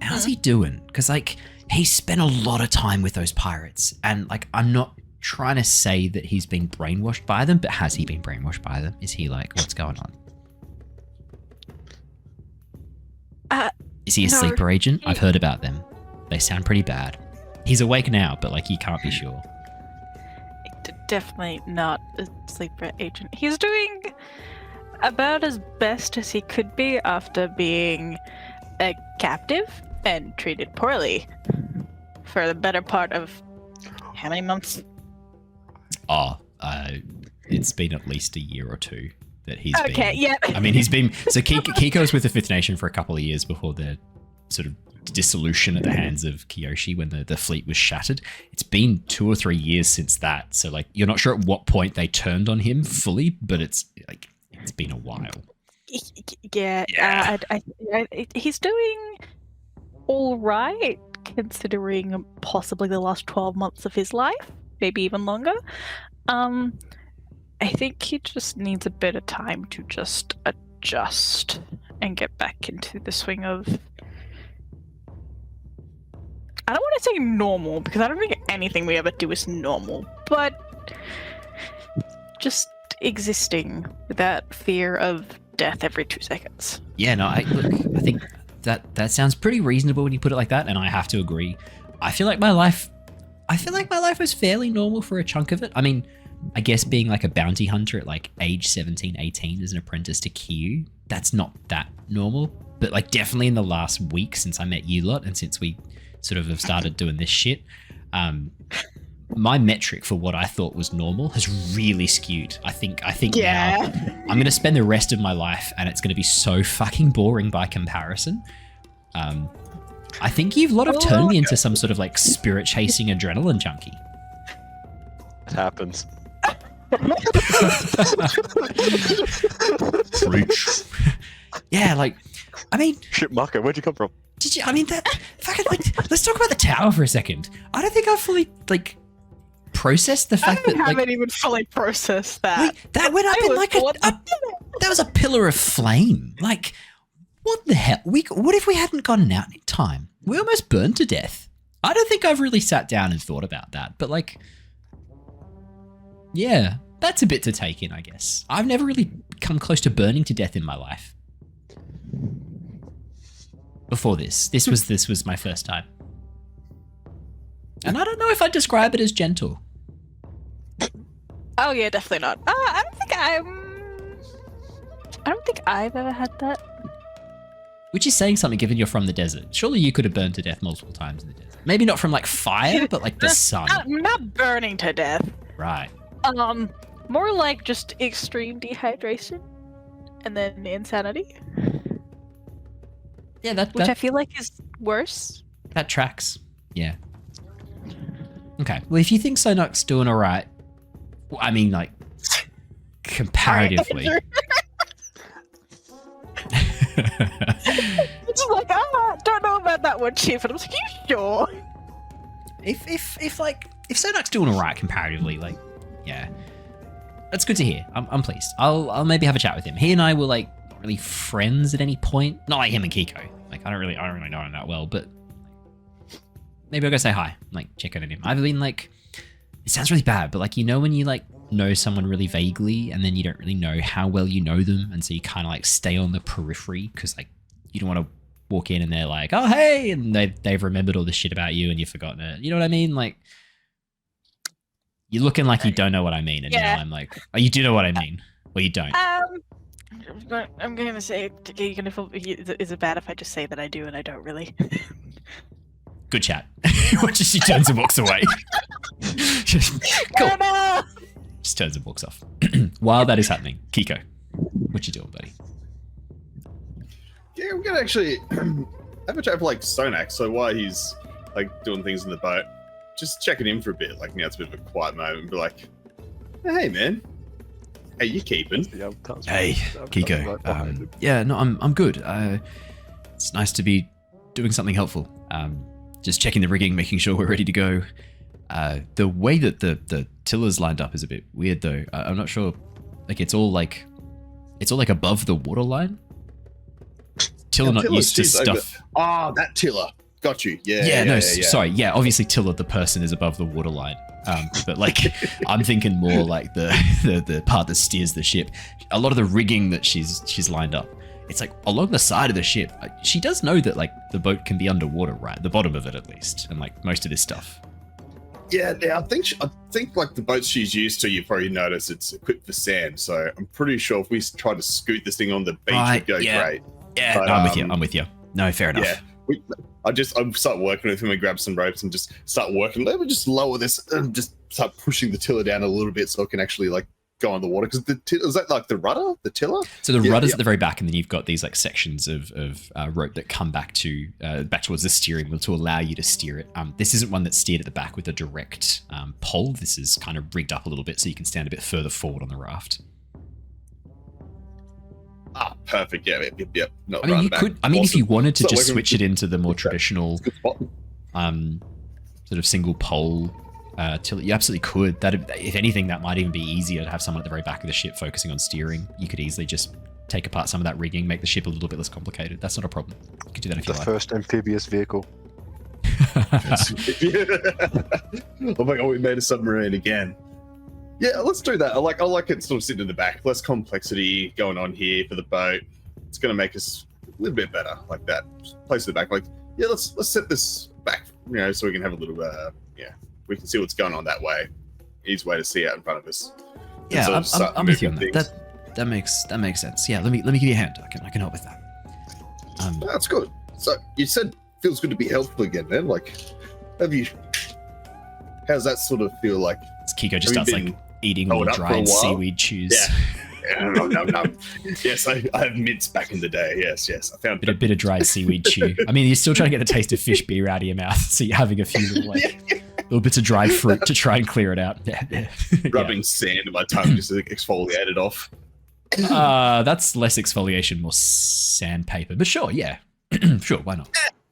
How's he doing? Because like he spent a lot of time with those pirates, and like I'm not trying to say that he's been brainwashed by them, but has he been brainwashed by them? Is he like, what's going on? Is he a no, sleeper agent? I've heard about them. They sound pretty bad. He's awake now, but like you can't be sure. Definitely not a sleeper agent. He's doing about as best as he could be after being a captive and treated poorly for the better part of how many months? It's been at least a year or two that he's been. Okay, yeah. I mean, he's been. So Keeko was with the Fifth Nation for a couple of years before their sort of dissolution at the hands of Kyoshi when the fleet was shattered. It's been 2 or 3 years since that. So like, you're not sure at what point they turned on him fully, but it's like it's been a while. Yeah. He's doing all right considering possibly the last 12 months of his life, maybe even longer. I think he just needs a bit of time to just adjust and get back into the swing of, I don't want to say normal, because I don't think anything we ever do is normal, but just existing without fear of death every 2 seconds. Yeah, no, I think that sounds pretty reasonable when you put it like that, and I have to agree. I feel like my life was fairly normal for a chunk of it. I mean, I guess being like a bounty hunter at like age 17, 18 as an apprentice to Kyu, that's not that normal. But like definitely in the last week since I met you lot and since we sort of have started doing this shit, my metric for what I thought was normal has really skewed. I think now I'm going to spend the rest of my life and it's going to be so fucking boring by comparison. I think you've turned me into some sort of like spirit chasing adrenaline junkie. It happens. Preach. Yeah, like, I mean, shit, Marco, where'd you come from? Did you? I mean, that fucking like. Let's talk about the tower for a second. I don't think I've fully like processed the fact that I haven't like even fully processed that. wait, that went up in like that was a pillar of flame. Like, what the hell? What if we hadn't gotten out in time? We almost burned to death. I don't think I've really sat down and thought about that, but like, yeah, that's a bit to take in, I guess. I've never really come close to burning to death in my life. Before this was my first time. And I don't know if I'd describe it as gentle. Oh yeah, definitely not. I don't think I've ever had that. Which is saying something given you're from the desert. Surely you could have burned to death multiple times in the desert. Maybe not from like fire, but like the sun. Not burning to death. Right. More like just extreme dehydration and then insanity. Yeah, which I feel like is worse. That tracks. Yeah. Okay. Well, if you think Sonok's doing all right, well, I mean, like, comparatively. It's like, don't know about that one, Chief. And I was like, you sure? If Sonok's doing all right comparatively, like, yeah, that's good to hear. I'm pleased. I'll maybe have a chat with him. He and I were like not really friends at any point. Not like him and Keeko. Like I don't really know him that well, but maybe I'll go say hi. Like check in on him. I've been like, it sounds really bad, but like when you like know someone really vaguely and then you don't really know how well you know them, and so you kind of like stay on the periphery because like you don't want to walk in and they're like, oh hey, and they've remembered all this shit about you and you've forgotten it. You know what I mean? Like you're looking like you don't know what I mean, and now I'm like, oh, you do know what I mean, or you don't. I'm gonna say, is it bad if I just say that I do and I don't really? Good chat. She turns and walks away. Cool. Just turns and walks off. While that is happening, Keeko, what you doing, buddy? Yeah, we're gonna actually have a chat with like Sonok. So while he's like doing things in the boat, just checking in for a bit. Like now it's a bit of a quiet moment, and be like, "Hey, man, how you keeping?" Hey, Keeko. Yeah, no, I'm good. It's nice to be doing something helpful. Just checking the rigging, making sure we're ready to go. The way that the Tilla's lined up is a bit weird, though. I'm not sure. Like it's all like above the waterline. Tilla not used to stuff. That Tilla. Got you. Sorry. Yeah, obviously Tilla, the person, is above the waterline. But like, I'm thinking more like the part that steers the ship. A lot of the rigging that she's lined up, it's like along the side of the ship. She does know that like the boat can be underwater, right? The bottom of it at least, and like most of this stuff. Yeah, I think like the boats she's used to, you probably notice it's equipped for sand. So I'm pretty sure if we try to scoot this thing on the beach, it'd go great. Yeah, but, I'm with you. No, fair enough. Yeah, I start working with him and grab some ropes and just start working. Let me just lower this and just start pushing the Tilla down a little bit so it can actually like go on the water. Because is that like the rudder, the Tilla? So the rudder's at the very back, and then you've got these like sections of rope that come back towards the steering wheel to allow you to steer it. This isn't one that's steered at the back with a direct pole. This is kind of rigged up a little bit so you can stand a bit further forward on the raft. Perfect. Yeah. I mean, you could. I mean, if you wanted to just switch it into the more traditional, sort of single pole Tilla, you absolutely could. That, if anything, that might even be easier to have someone at the very back of the ship focusing on steering. You could easily just take apart some of that rigging, make the ship a little bit less complicated. That's not a problem. You could do that if you like. The first amphibious vehicle. Oh my god, we made a submarine again. Yeah, let's do that. I like it sort of sitting in the back. Less complexity going on here for the boat. It's going to make us a little bit better, like that. Place in the back, like, yeah, let's set this back, so we can have a little, we can see what's going on that way. Easy way to see out in front of us. Yeah, I'm with you on that. That makes sense. Yeah, let me give you a hand. I can help with that. That's good. So you said feels good to be helpful again, man. Like, how's that sort of feel like? Keeko just starts like eating more dried seaweed chews. Yeah. No. Yes, I have mints back in the day. Yes. I found a bit of dried seaweed chew. I mean, you're still trying to get the taste of fish beer out of your mouth, so you're having a few little bits of dried fruit to try and clear it out. Rubbing sand in my tongue just to exfoliate it off. That's less exfoliation, more sandpaper. But sure, yeah. Sure, why not?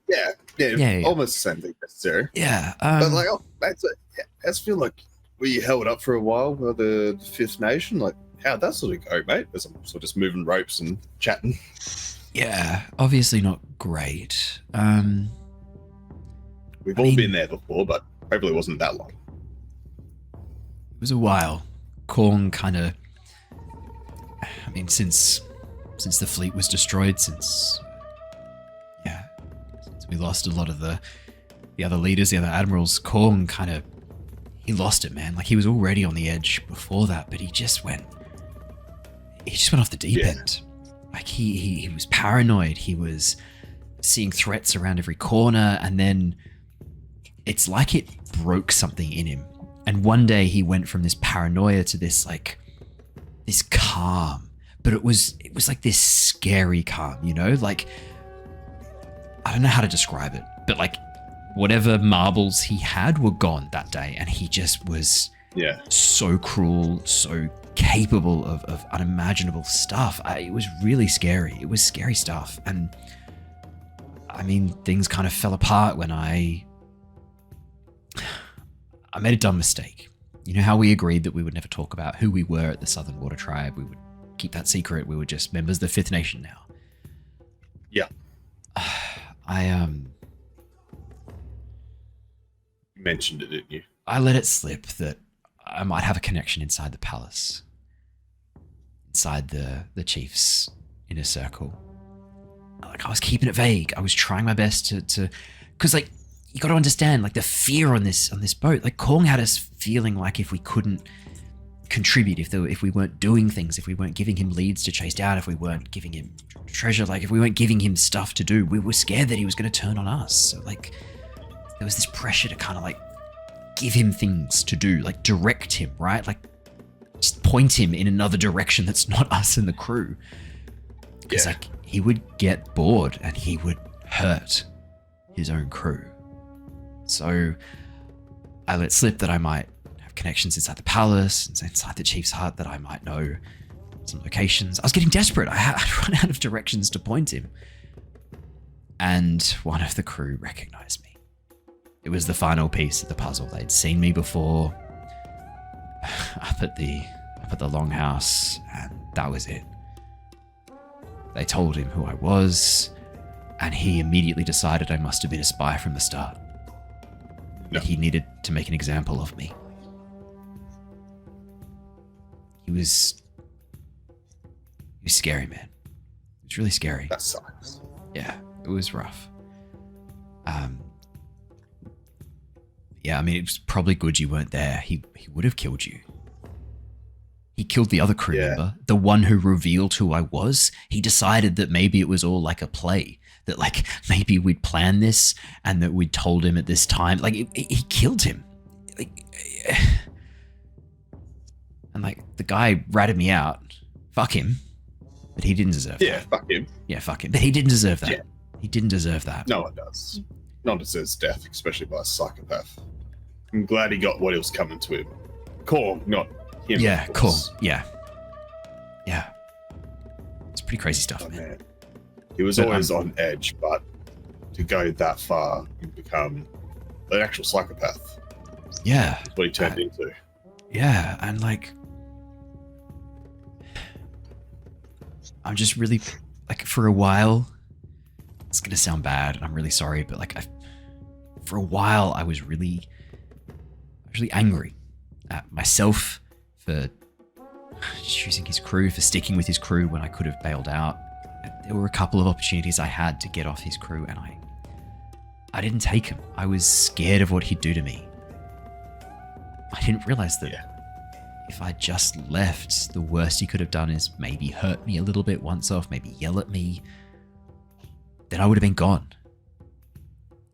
Yeah. Almost the same thing necessary. Yeah. But like, I feel like we held up for a while with the Fifth Nation. Like, how'd that sort of go, mate? As I'm sort of just moving ropes and chatting. Yeah, obviously not great. We've all been there before, but hopefully it wasn't that long. It was a while. Korn kind of... I mean, since the fleet was destroyed, since we lost a lot of the other leaders, the other admirals, Korn kind of... He lost it, man. Like, he was already on the edge before that, but he just went off the deep end. Like he was paranoid. He was seeing threats around every corner, and then it's like it broke something in him. And one day he went from this paranoia to this calm, but it was like this scary calm, you know? Like, I don't know how to describe it, but like whatever marbles he had were gone that day, and he just was so cruel, so capable of unimaginable stuff. It was really scary. It was scary stuff. And I mean, things kind of fell apart when I made a dumb mistake. You know how we agreed that we would never talk about who we were at the Southern Water Tribe? We would keep that secret. We were just members of the Fifth Nation now. Yeah. You mentioned it, didn't you? I let it slip that I might have a connection inside the palace. Inside the chief's inner circle. Like, I was keeping it vague. I was trying my best to because like, you got to understand, like, the fear on this boat. Like, Kong had us feeling like if we couldn't contribute, if we weren't doing things, if we weren't giving him leads to chase down, if we weren't giving him treasure, like if we weren't giving him stuff to do, we were scared that he was going to turn on us. So like, there was this pressure to kind of like give him things to do, like direct him, right? Like just point him in another direction that's not us and the crew. Because like, he would get bored and he would hurt his own crew. So I let slip that I might have connections inside the palace and inside the chief's hut, that I might know some locations. I was getting desperate. I'd run out of directions to point him. And one of the crew recognized me. It was the final piece of the puzzle. They'd seen me before up at the longhouse, and that was it. They told him who I was, and he immediately decided I must have been a spy from the start. No. He needed to make an example of me. He was scary, man. It was really scary. That sucks. Yeah, it was rough. Yeah, I mean, it was probably good you weren't there. He would have killed you. He killed the other crew member, the one who revealed who I was. He decided that maybe it was all like a play, that like maybe we'd planned this and that we'd told him at this time. Like, he killed him. Like, and like, the guy ratted me out. Fuck him. But he didn't deserve that. Yeah, fuck him. Yeah, fuck him. But he didn't deserve that. Yeah. He didn't deserve that. No one does. No one deserves death, especially by a psychopath. I'm glad he got what he was coming to him. Cool, not him. Yeah, cool. Yeah. Yeah. It's pretty crazy stuff, man. He was always on edge, but to go that far and become an actual psychopath. Yeah. That's what he turned into. Yeah, and like, I'm just really, like, for a while, it's gonna sound bad, and I'm really sorry, but like, for a while, I was really angry at myself for choosing his crew, for sticking with his crew when I could have bailed out. There were a couple of opportunities I had to get off his crew, and I didn't take them. I was scared of what he'd do to me. I didn't realize that if I just left, the worst he could have done is maybe hurt me a little bit once off, maybe yell at me. Then I would have been gone.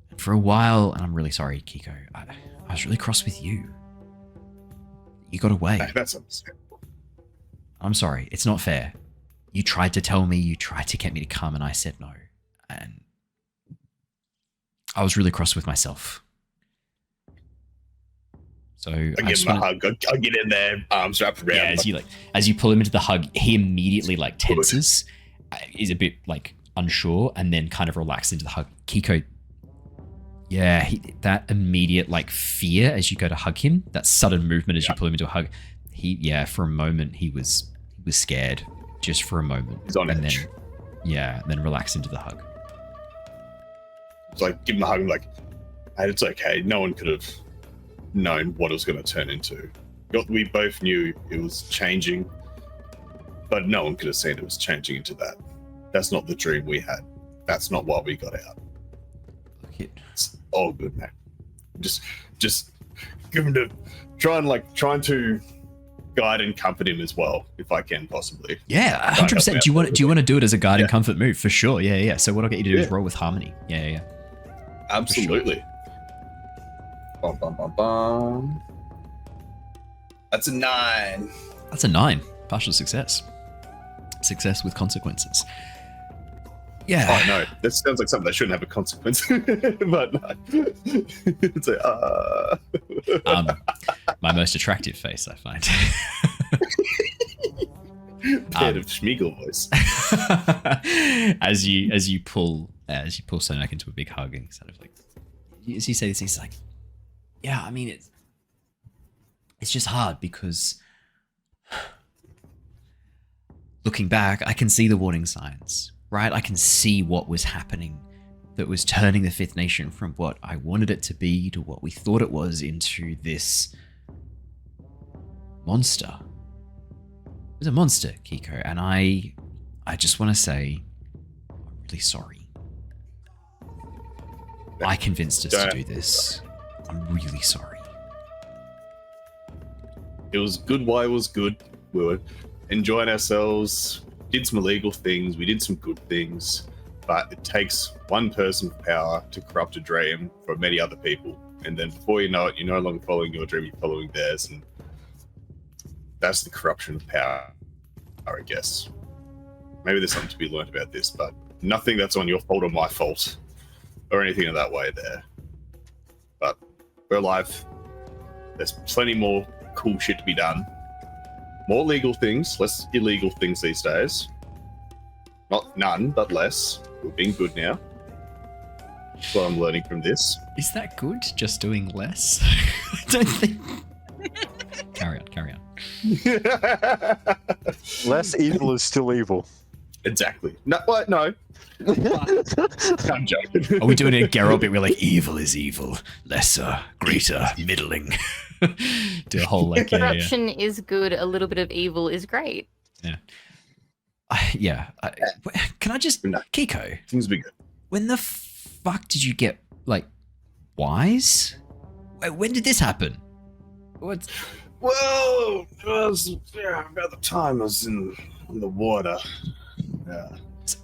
And for a while, and I'm really sorry, Keeko, I was really cross with you. You got away. That's understandable. I'm sorry. It's not fair. You tried to tell me, you tried to get me to come, and I said no. And I was really cross with myself. So I give him a hug. I get in there, arms wrapped around. Yeah, as you pull him into the hug, he immediately like tenses, is a bit like unsure, and then kind of relaxes into the hug. Keeko, yeah, that immediate like fear as you go to hug him, that sudden movement as you pull him into a hug. For a moment he was scared, just for a moment. He's on edge. Then relax into the hug. It's like, give him a hug. I'm like, hey, it's okay. No one could have known what it was going to turn into. We both knew it was changing, but no one could have seen it was changing into that. That's not the dream we had. That's not what we got out. It's all good, man. Just give him to trying to guide and comfort him as well, if I can possibly. Yeah, 100%. Do you want to do it as a guide and comfort move? For sure. Yeah. So what I'll get you to do is roll with harmony. Yeah. Absolutely. Bum, bum, bum, bum. That's a 9. That's a 9. Partial success. Success with consequences. Yeah. Oh no, that sounds like something that shouldn't have a consequence. But no. It's like, my most attractive face, I find. Bit of Schmeagle voice. as you pull Sonak into a big hug, and sort of like, as you say this, he's like, yeah, I mean it's just hard because looking back, I can see the warning signs, right? I can see what was happening that was turning the Fifth Nation from what I wanted it to be to what we thought it was into this monster. It was a monster, Keeko, and I just want to say I'm really sorry. I convinced us to do this. I'm really sorry. It was good while it was good. We were enjoying ourselves, did some illegal things, we did some good things, but it takes one person with power to corrupt a dream for many other people. And then before you know it, you're no longer following your dream, you're following theirs. And that's the corruption of power, I guess. Maybe there's something to be learned about this, but nothing that's on your fault or my fault or anything in that way there. But we're alive. There's plenty more cool shit to be done. More legal things, less illegal things these days. Not none, but less. We're being good now. That's what I'm learning from this. Is that good? Just doing less? I don't think. Carry on. Less evil is still evil. Exactly. No, what? No. I'm joking. Are we doing a Geralt bit? We're like, evil is evil, lesser, greater, middling. Do a whole like corruption is good. A little bit of evil is great. Yeah. Can I just Keeko? Things be good. When the fuck did you get like wise? When did this happen? What? Well, it was about the time I was in the water. Yeah.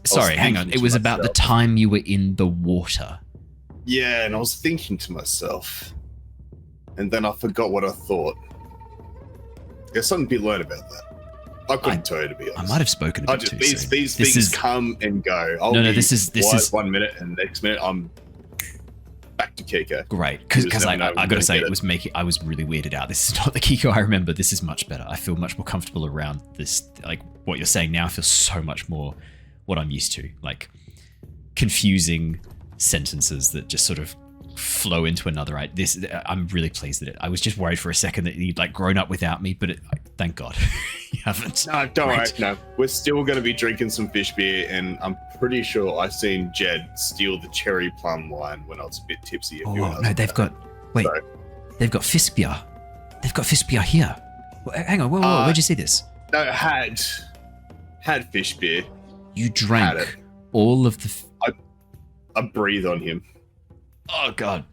Sorry, hang on. It was about the time you were in the water. Yeah, and I was thinking to myself, and then I forgot what I thought. There's something to be learned about that. I couldn't tell you, to be honest. I might have spoken a bit too soon. These things come and go. This is 1 minute, and next minute I'm back to Keeko. Great, because I gotta say I was really weirded out. This is not the Keeko I remember. This is much better. I feel much more comfortable around this. Like what you're saying now feels so much more what I'm used to. Like confusing sentences that just sort of flow into another. I'm really pleased that I was just worried for a second that you'd like grown up without me, but thank God you haven't. No, don't worry. No, we're still going to be drinking some fish beer, and I'm pretty sure I've seen Jedd steal the cherry plum wine when I was a bit tipsy. Oh no, they've got fish beer. They've got fish beer here. Hang on, whoa, where'd you see this? No, had fish beer. You drank all of the. I breathe on him. Oh God.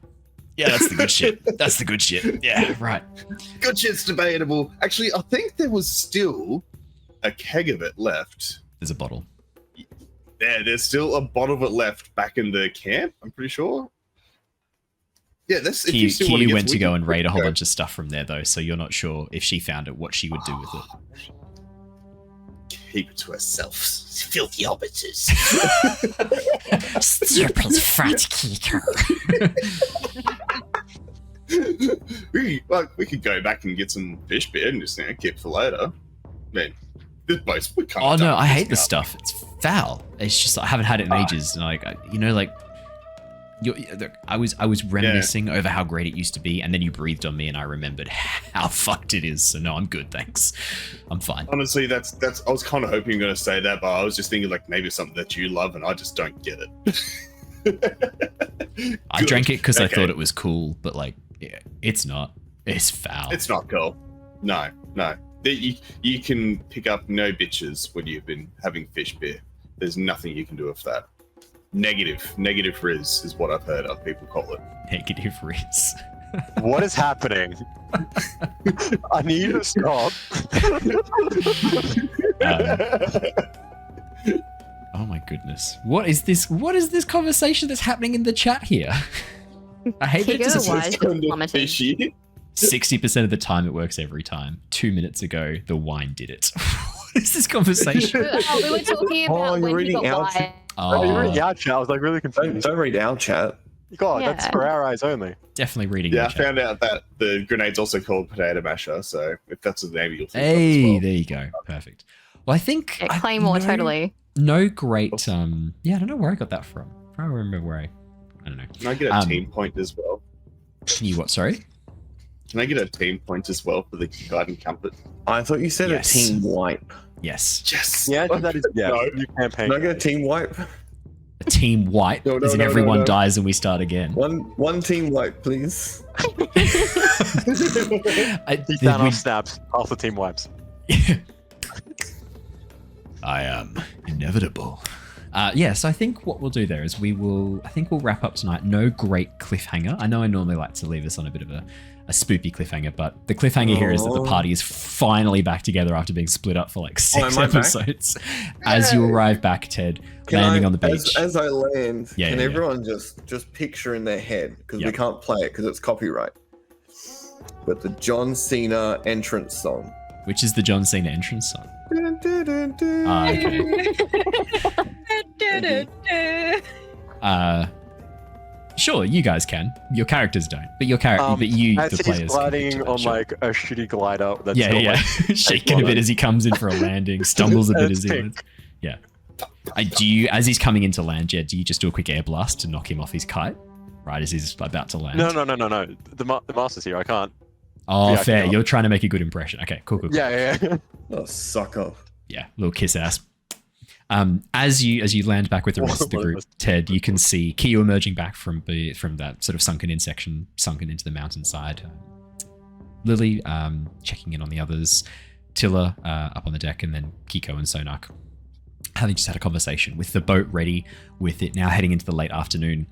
Yeah, that's the good shit. That's the good shit. Yeah, right. Good shit's debatable. Actually, I think there was still a keg of it left. There's a bottle. Yeah, there's still a bottle of it left back in the camp, I'm pretty sure. Yeah, that's if you still want to went to go and raid a whole bunch of stuff from there though, so you're not sure if she found it, what she would do with it. Keep it to herself. Filthy hobbiters. Stupid fat Keeko. we could go back and get some fish beer and just keep for later. Man, this place we can't. Oh no, I hate this stuff. It's foul. It's just I haven't had it in ages, and I was reminiscing over how great it used to be, and then you breathed on me, and I remembered how fucked it is. So no, I'm good, thanks. I'm fine. Honestly, that's. I was kind of hoping you were going to say that, but I was just thinking like maybe something that you love, and I just don't get it. I drank it because I thought it was cool, but like, yeah, it's not. It's foul. It's not cool. No. You can pick up no bitches when you've been having fish beer. There's nothing you can do with that. Negative Riz is what I've heard other people call it. Negative Riz. What is happening? I need to stop. Oh my goodness. What is this? What is this conversation that's happening in the chat here? I hate that Keeko it's wise plummeted. 60% of the time it works every time. 2 minutes ago, the wine did it. What is this conversation? We were talking about you're when he reading got out. wine. You're reading our chat. I was like really confused. Don't read our chat. God, Yeah. that's for our eyes only. Definitely reading Yeah, your I chat. found out that the grenade's also called potato masher, so if that's the name you'll think Hey, of as well. there you go. Perfect. Well, I think Yeah, Claymore, totally. No great. Yeah, I don't know where I got that from. I don't remember where I don't know. Can I get a team point as well? Can you what? Sorry. Can I get a team point as well for the guiding comfort? I thought you said Yes. a team wipe. Yes. Yes. Yeah, that is No. new campaign. Can I get a team wipe? A team wipe, No, no, as in no, no, everyone no. dies and we start again. One team wipe, please. Thanos snaps. Half the team wipes. I am inevitable. Yeah, so I think what we'll do there is we'll wrap up tonight. No great cliffhanger. I know I normally like to leave us on a bit of a spoopy cliffhanger, but the cliffhanger here is that the party is finally back together after being split up for like 6 am I back? episodes. As you arrive back, Ted, landing on the beach. As I land, Yeah, can yeah, everyone just picture in their head, because Yep. we can't play it because it's copyright, but the John Cena entrance song. Which is the John Cena entrance song. Dun, dun, dun, dun. Okay. Sure, you guys can. Your characters don't, but your character, but you, As the he's players, can gliding picture that, on sure. like a shitty glider. That's Yeah, not, yeah, like, shaking a bit as he comes in for a landing, stumbles a bit as he lands. Yeah. Do you, as he's coming into land, Jedd, do you just do a quick air blast to knock him off his kite, right as he's about to land? No. The master's here. I can't. Oh, Yeah, fair. okay. You're trying to make a good impression. Okay, cool. Yeah. Oh, suck off. Yeah, little kiss ass. As you land back with the rest of the group, Ted, you can see Keo emerging back from that sort of sunken in section, sunken into the mountainside. Lilly checking in on the others, Tilla up on the deck, and then Keeko and Sonak having just had a conversation with the boat ready, with it now heading into the late afternoon.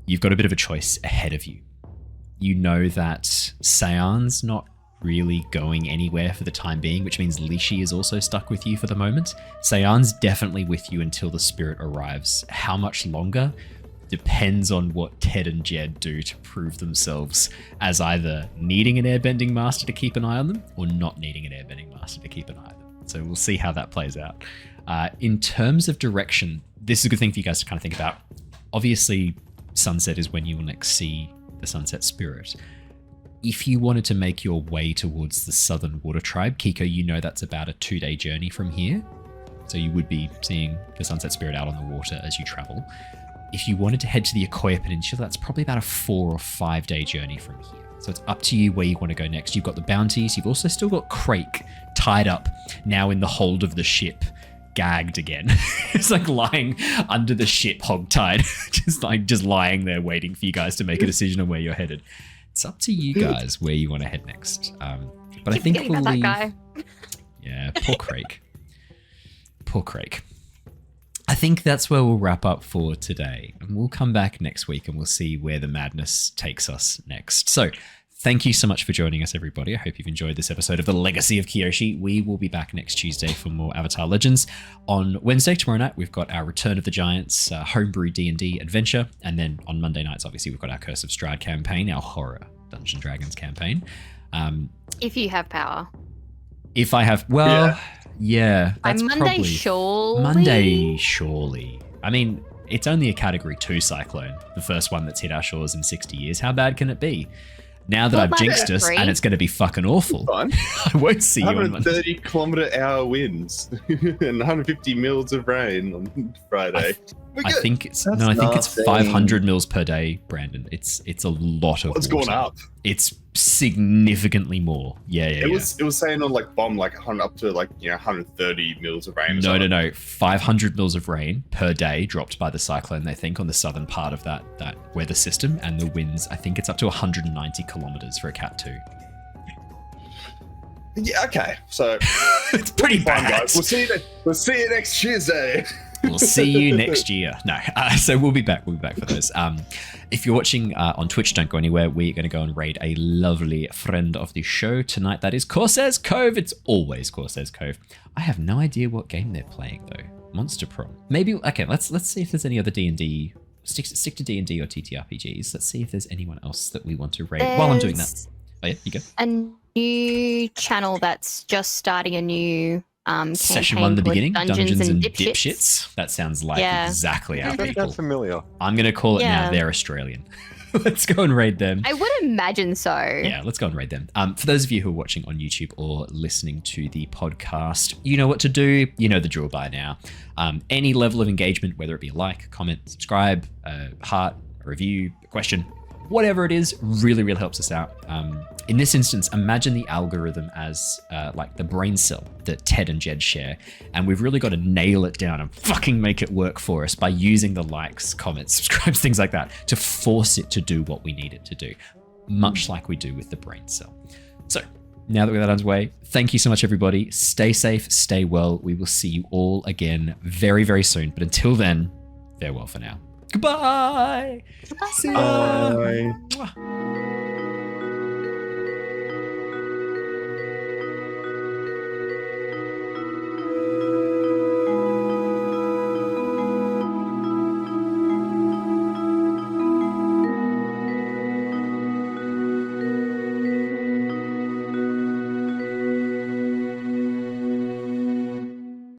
You've got a bit of a choice ahead of you. You know that Sayan's not really going anywhere for the time being, which means Lishi is also stuck with you for the moment. Sayan's definitely with you until the spirit arrives. How much longer depends on what Ted and Jedd do to prove themselves as either needing an airbending master to keep an eye on them or not needing an airbending master to keep an eye on them. So we'll see how that plays out. In terms of direction, this is a good thing for you guys to kind of think about. Obviously, sunset is when you will next see the sunset spirit. If you wanted to make your way towards the southern water tribe, Keeko, you know that's about a 2-day journey from here. So you would be seeing the sunset spirit out on the water as you travel. If you wanted to head to the Akoya Peninsula, that's probably about a 4 or 5 day journey from here. So it's up to you where you want to go next. You've got the bounties. You've also still got Crake tied up now in the hold of the ship, gagged again. It's like lying under the ship, hogtied, just lying there waiting for you guys to make a decision on where you're headed. It's up to you guys where you want to head next. But I think we'll leave. That guy. Yeah, poor Crake. Poor Crake. I think that's where we'll wrap up for today. And we'll come back next week and we'll see where the madness takes us next. So thank you so much for joining us, everybody. I hope you've enjoyed this episode of The Legacy of Kyoshi. We will be back next Tuesday for more Avatar Legends. On Wednesday, tomorrow night, we've got our Return of the Giants homebrew D&D adventure. And then on Monday nights, obviously, we've got our Curse of Strahd campaign, our horror Dungeons & Dragons campaign. If you have power. If I have, well, yeah, that's Monday, probably surely. Monday, surely. I mean, it's only a Category 2 cyclone, the first one that's hit our shores in 60 years. How bad can it be? Now that Well, I've jinxed us, and it's going to be fucking awful, Fine. I won't see you on Monday. 130 kilometer-hour winds and 150 mils of rain on Friday. I think it's That's no, I think it's nothing. 500 mils per day, Brandon. It's a lot of. It's water. gone up. It's significantly more. Yeah. It was saying on like bomb like 100 up to like 130 mils of rain. or No. something. 500 mils of rain per day dropped by the cyclone, they think, on the southern part of that weather system. And the winds, I think it's up to 190 kilometers for a Cat 2. Yeah. Okay. So It's pretty fine, bad. guys. We'll see you next Tuesday. We'll see you next year. No, so we'll be back. We'll be back for those. If you're watching on Twitch, don't go anywhere. We're going to go and raid a lovely friend of the show tonight. That is Corsair's Cove. It's always Corsair's Cove. I have no idea what game they're playing though. Monster Prom. Maybe. Okay, let's see if there's any other D&D. Stick to D&D or TTRPGs. Let's see if there's anyone else that we want to raid while I'm doing that. Oh yeah, you go. A new channel that's just starting a new Session 1 in the beginning, Dungeons and Dipshits. Dipshits. That sounds like exactly our That people. sounds familiar. I'm going to call it now. They're Australian. Let's go and raid them. I would imagine so. Yeah, let's go and raid them. For those of you who are watching on YouTube or listening to the podcast, you know what to do. You know the drill by now. Any level of engagement, whether it be a like, comment, subscribe, heart, a review, a question, whatever it is, really, really helps us out. In this instance, imagine the algorithm as like the brain cell that Ted and Jedd share. And we've really got to nail it down and fucking make it work for us by using the likes, comments, subscribes, things like that to force it to do what we need it to do, much like we do with the brain cell. So now that we're that underway, thank you so much, everybody. Stay safe, stay well. We will see you all again very, very soon. But until then, farewell for now. Goodbye. Goodbye. See ya. Bye. Mwah.